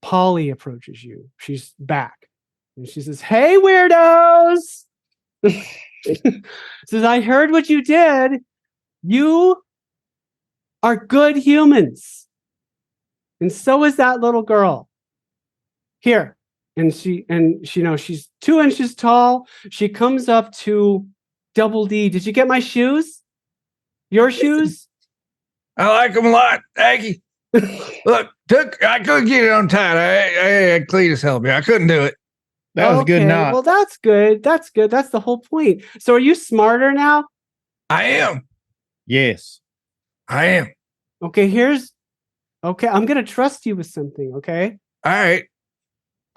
Polly approaches you. She's back. And she says, "Hey, weirdos!" Says, "I heard what you did. You are good humans. And so is that little girl. Here." And she she's 2 inches tall. She comes up to Double D. "Did you get my shoes? Your shoes?" I like them a lot. Thank you. Look, I couldn't get it on time. I had Cletus help me. I couldn't do it. That was a good knot. Well, that's good. That's good. That's the whole point. So are you smarter now? I am. Yes. I am. Okay, I'm going to trust you with something, okay? All right.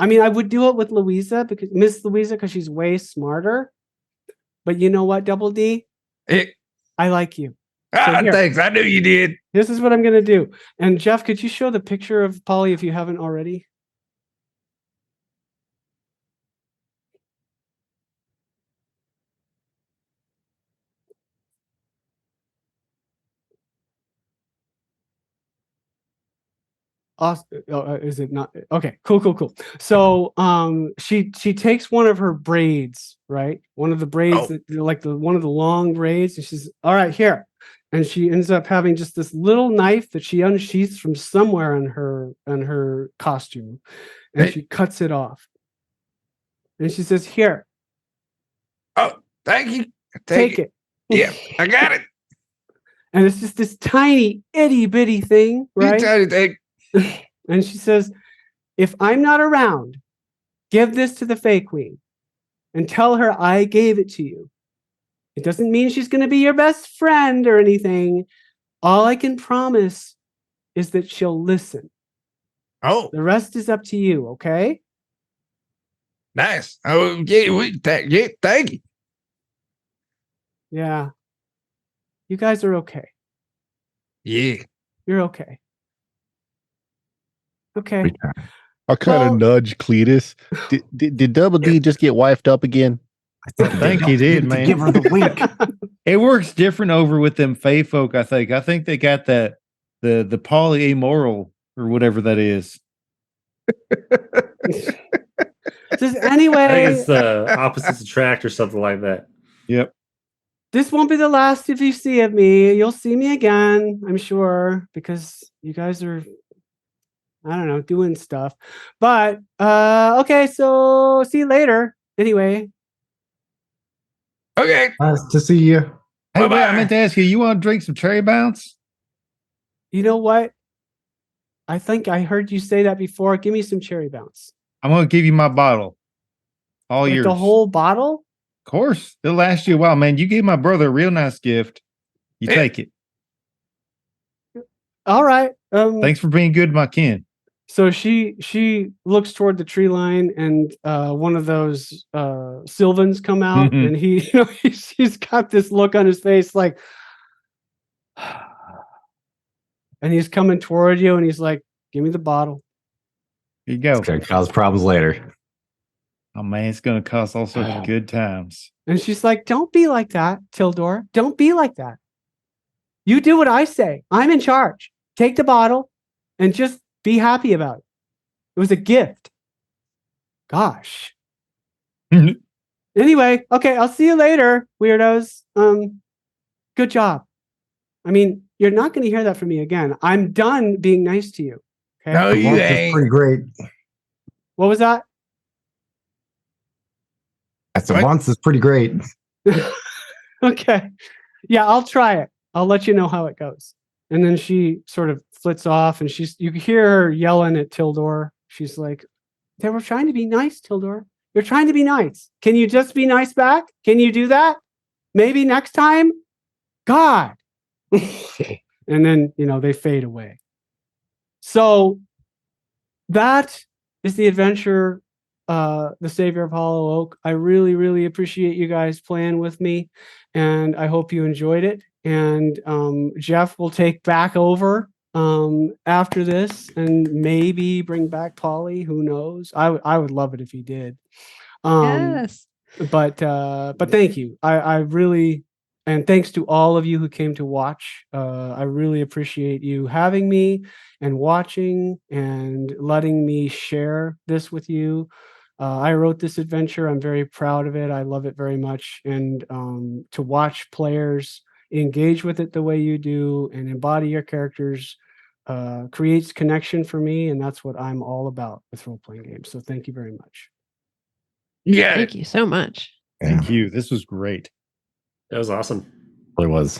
I mean, I would do it with Miss Louisa, because she's way smarter. But you know what, Double D? I like you. Thanks. I knew you did. This is what I'm going to do. And Jeff, could you show the picture of Polly if you haven't already? Is it not? Okay, cool. So she takes one of her braids, right? One of the braids, one of the long braids, and she's, "All right, here." And she ends up having just this little knife that she unsheaths from somewhere in her costume, and she cuts it off. And she says, "Here." "Oh, thank you. Take it. Yeah, I got it." And it's just this tiny itty bitty thing, right? Tiny thing. And she says, "If I'm not around, give this to the Fae Queen. and tell her I gave it to you. It doesn't mean she's going to be your best friend or anything. All I can promise is that she'll listen. Oh, The rest is up to you, okay? nice. Oh, yeah, thank you. Yeah. You guys are okay. Yeah. You're okay. Okay. I kind of Well- nudge Cletus. Did Double D just get wifed up again? I think he did, man. Give her the wink. It works different over with them Fey folk, I think. I think they got that the polyamoral or whatever that is. Just anyway, I think it's the opposites attract or something like that. Yep. this won't be the last if you see of me. You'll see me again, I'm sure, because you guys are, I don't know, doing stuff. But okay, so see you later. Anyway, Okay. Nice to see you. Hey, wait, Bye-bye. I meant to ask you, you want to drink some cherry bounce? you know what? I think I heard you say that before. Give me some cherry bounce. I'm going to give you my bottle. All Like yours. the whole bottle? Of course. It'll last you a while, man. You gave my brother a real nice gift. You Yeah. take it. All right. Thanks for being good to my kin. So she looks toward the tree line, and one of those Sylvans come out, Mhm. and he, he's got this look on his face, like, and he's coming toward you, and he's like, "Give me the bottle." Here you go. It's gonna cause problems later. Oh, man, it's going to cost all sorts of good times. And she's like, "Don't be like that, Tildor. Don't be like that. You do what I say. I'm in charge. Take the bottle, and just be happy about it. It was a gift." Gosh. Anyway, okay, I'll see you later, weirdos. Good job. I mean, you're not going to hear that from me again. I'm done being nice to you. Okay. No, you Once is ain't. pretty great. What was that? I said What? once is pretty great. Okay. Yeah, I'll try it. I'll let you know how it goes. And then she sort of flits off, and you can hear her yelling at Tildor. She's like, "They were trying to be nice, Tildor. You're trying to be nice. Can you just be nice back? Can you do that? Maybe next time? God." And then, they fade away. So that is the adventure, The Savior of Hollow Oak. I really, really appreciate you guys playing with me, and I hope you enjoyed it. And Jeff will take back over after this, and maybe bring back Polly. Who knows? I would love it if he did. Yes. But thank you. I really, and thanks to all of you who came to watch. I really appreciate you having me and watching and letting me share this with you. I wrote this adventure. I'm very proud of it. I love it very much. And to watch players engage with it the way you do and embody your characters creates connection for me. And that's what I'm all about with role-playing games. So thank you very much. You got it. Thank you so much. Thank you. This was great. That was awesome. It was.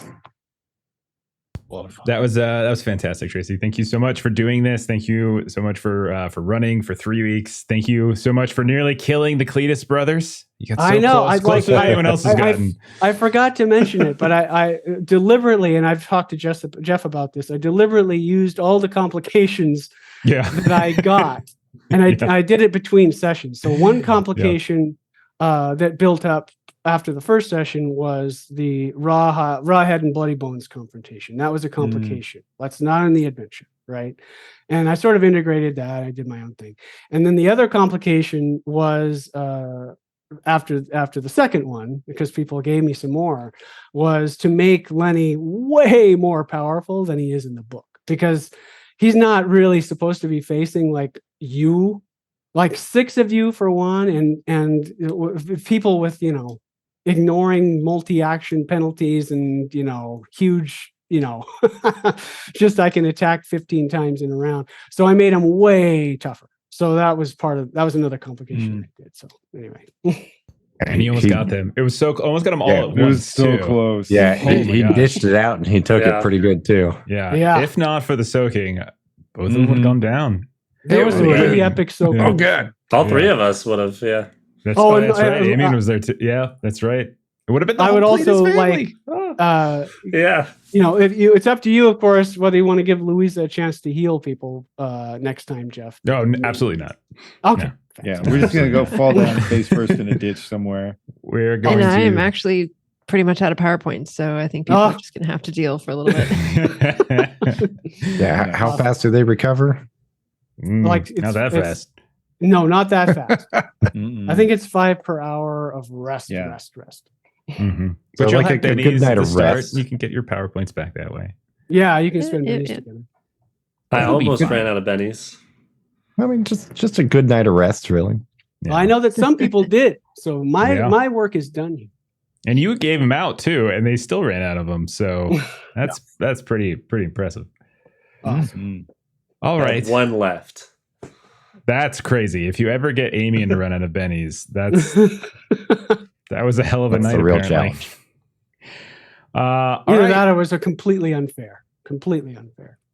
A lot of fun. That was fantastic, Tracy. Thank you so much for doing this. Thank you so much for running for 3 weeks. Thank you so much for nearly killing the Cletus brothers. You got so I know. closer than anyone else has gotten. I forgot to mention it, but I deliberately, and I've talked to Jeff about this, I deliberately used all the complications Yeah. that I got, and I did it between sessions. So one complication that built up after the first session was the raw head and bloody bones confrontation. That was a complication. That's not in the adventure, right? And I sort of integrated that. I did my own thing. And then the other complication was after the second one, because people gave me some more, was to make Lenny way more powerful than he is in the book, because he's not really supposed to be facing like 6 of you for one, and people with ignoring multi-action penalties and huge just I can attack 15 times in a round. So I made him way tougher. So that was another complication I did. So anyway. And he almost got them. It was almost got them all at once. It was so too. close. Yeah, Oh my he gosh. dished it out and he took Yeah. it pretty good too. Yeah. If not for the soaking, both of them would have gone down. There was a Yeah. pretty epic soak. Yeah. Oh, God. All three of us would have, yeah. That's, Oh, that's and right. Amian was there too. Yeah, that's right. It would have been the I would whole also Cletus like, family. Yeah. it's up to you, of course, whether you want to give Louisa a chance to heal people next time, Jeff. No, absolutely not. Okay. No. Yeah, we're just gonna go fall down face first in a ditch somewhere. We're going And I am to. actually pretty much out of PowerPoint, so I think people are just going to have to deal for a little bit. Yeah. How fast do they recover? Like, not that fast. No, not that fast. I think it's 5 per hour of rest. Mm-hmm. So But you'll like have a good bennies night at the of start. rest. You can get your PowerPoints back that way. Yeah, you can spend Yeah, days yeah. together. I That'll be almost fun. ran out of bennies. I mean, just a good night of rest, really. Yeah. I know that some people did. So Yeah. my work is done here. And you gave them out too, and they still ran out of them. So that's pretty impressive. Awesome. All I have right, one left. that's crazy. If you ever get Amian to run out of bennies, that was a hell of a That's night. a real apparently. challenge. All Either right. that or was a completely unfair.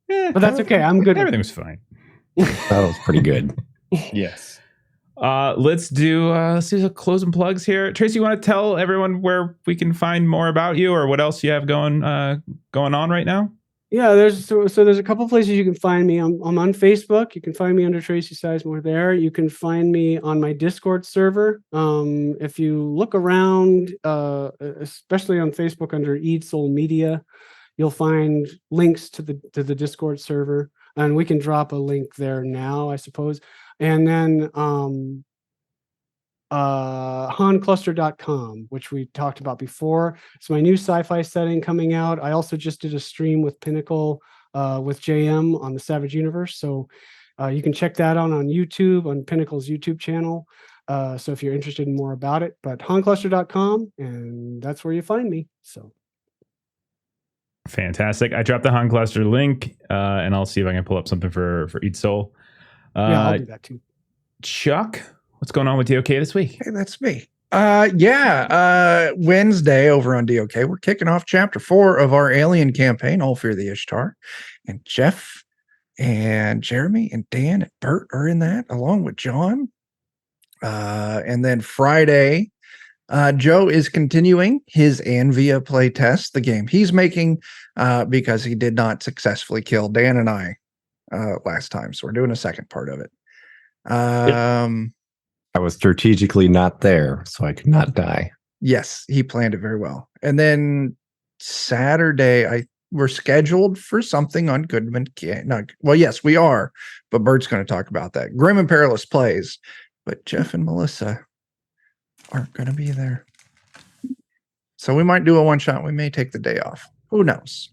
Yeah, But that's okay. I'm good. Everything was fine. That was pretty good. Yes. Let's do some closing plugs here. Tracy, you want to tell everyone where we can find more about you or what else you have going on right now? Yeah, there's a couple places you can find me. I'm on Facebook. You can find me under Tracy Sizemore there. You can find me on my Discord server. If you look around, especially on Facebook under Eid Soul Media, you'll find links to the Discord server, and we can drop a link there now, I suppose. And then hancluster.com, which we talked about before. It's my new sci-fi setting coming out. I also just did a stream with Pinnacle with JM on the Savage Universe. So you can check that out on YouTube, on Pinnacle's YouTube channel. So if you're interested in more about it, but hancluster.com, and that's where you find me. So fantastic. I dropped the Han Cluster link, and I'll see if I can pull up something for Eat Soul. yeah, I'll do that too. Chuck, what's going on with DOK this week? Hey, that's me. Wednesday over on DOK, we're kicking off chapter 4 of our Alien campaign, All Fear the Ishtar. And Jeff and Jeremy and Dan and Bert are in that, along with John. And then Friday, Joe is continuing his Anvia play test, the game he's making, because he did not successfully kill Dan and I last time. So we're doing a second part of it. I was strategically not there, so I could not die. Yes, he planned it very well. And then Saturday, we're scheduled for something on Goodman. Yes, we are, but Bert's going to talk about that. Grim and Perilous plays, but Jeff and Melissa aren't going to be there. So we might do a one-shot. We may take the day off. Who knows?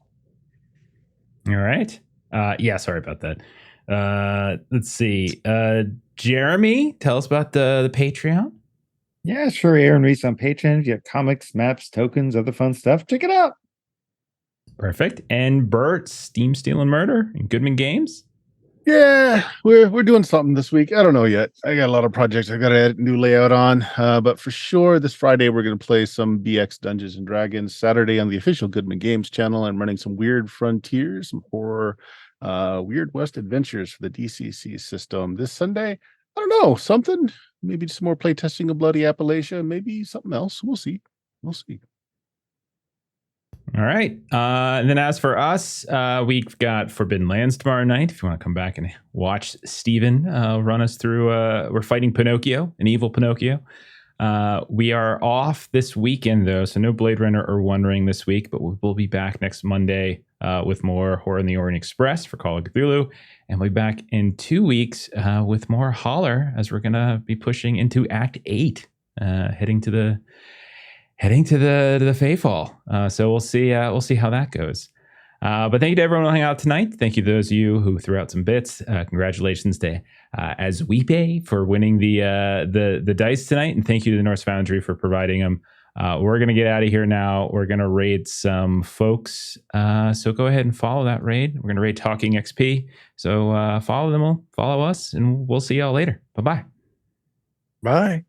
All right. Sorry about that. Let's see. Jeremy, tell us about the Patreon. Yeah, sure. Aaron Reese on Patreon. You have comics, maps, tokens, other fun stuff. Check it out. Perfect. And Bert, Steam, Steal, and Murder in Goodman Games. Yeah, we're doing something this week. I don't know yet. I got a lot of projects I got to edit new layout on. But for sure, this Friday we're going to play some BX Dungeons and Dragons. Saturday on the official Goodman Games channel, I'm running some Weird Frontiers, some horror, Weird West Adventures for the DCC system. This Sunday, I don't know, something. Maybe some more play testing of Bloody Appalachia. Maybe something else. We'll see. All right. And then as for us, we've got Forbidden Lands tomorrow night. If you want to come back and watch Steven run us through, we're fighting Pinocchio, an evil Pinocchio. We are off this weekend, though, so no Blade Runner or One Ring this week, but we'll be back next Monday with more Horror in the Orient Express for Call of Cthulhu. And we'll be back in 2 weeks with more Holler, as we're going to be pushing into Act 8, heading to the Fayfall. So we'll see how that goes. But thank you to everyone who hung out tonight. Thank you to those of you who threw out some bits. Congratulations to Azweepe for winning the dice tonight, and thank you to the Norse Foundry for providing them. We're gonna get out of here now. We're gonna raid some folks. So go ahead and follow that raid. We're gonna raid Talking XP. So follow them, follow us, and we'll see y'all later. Bye-bye. Bye.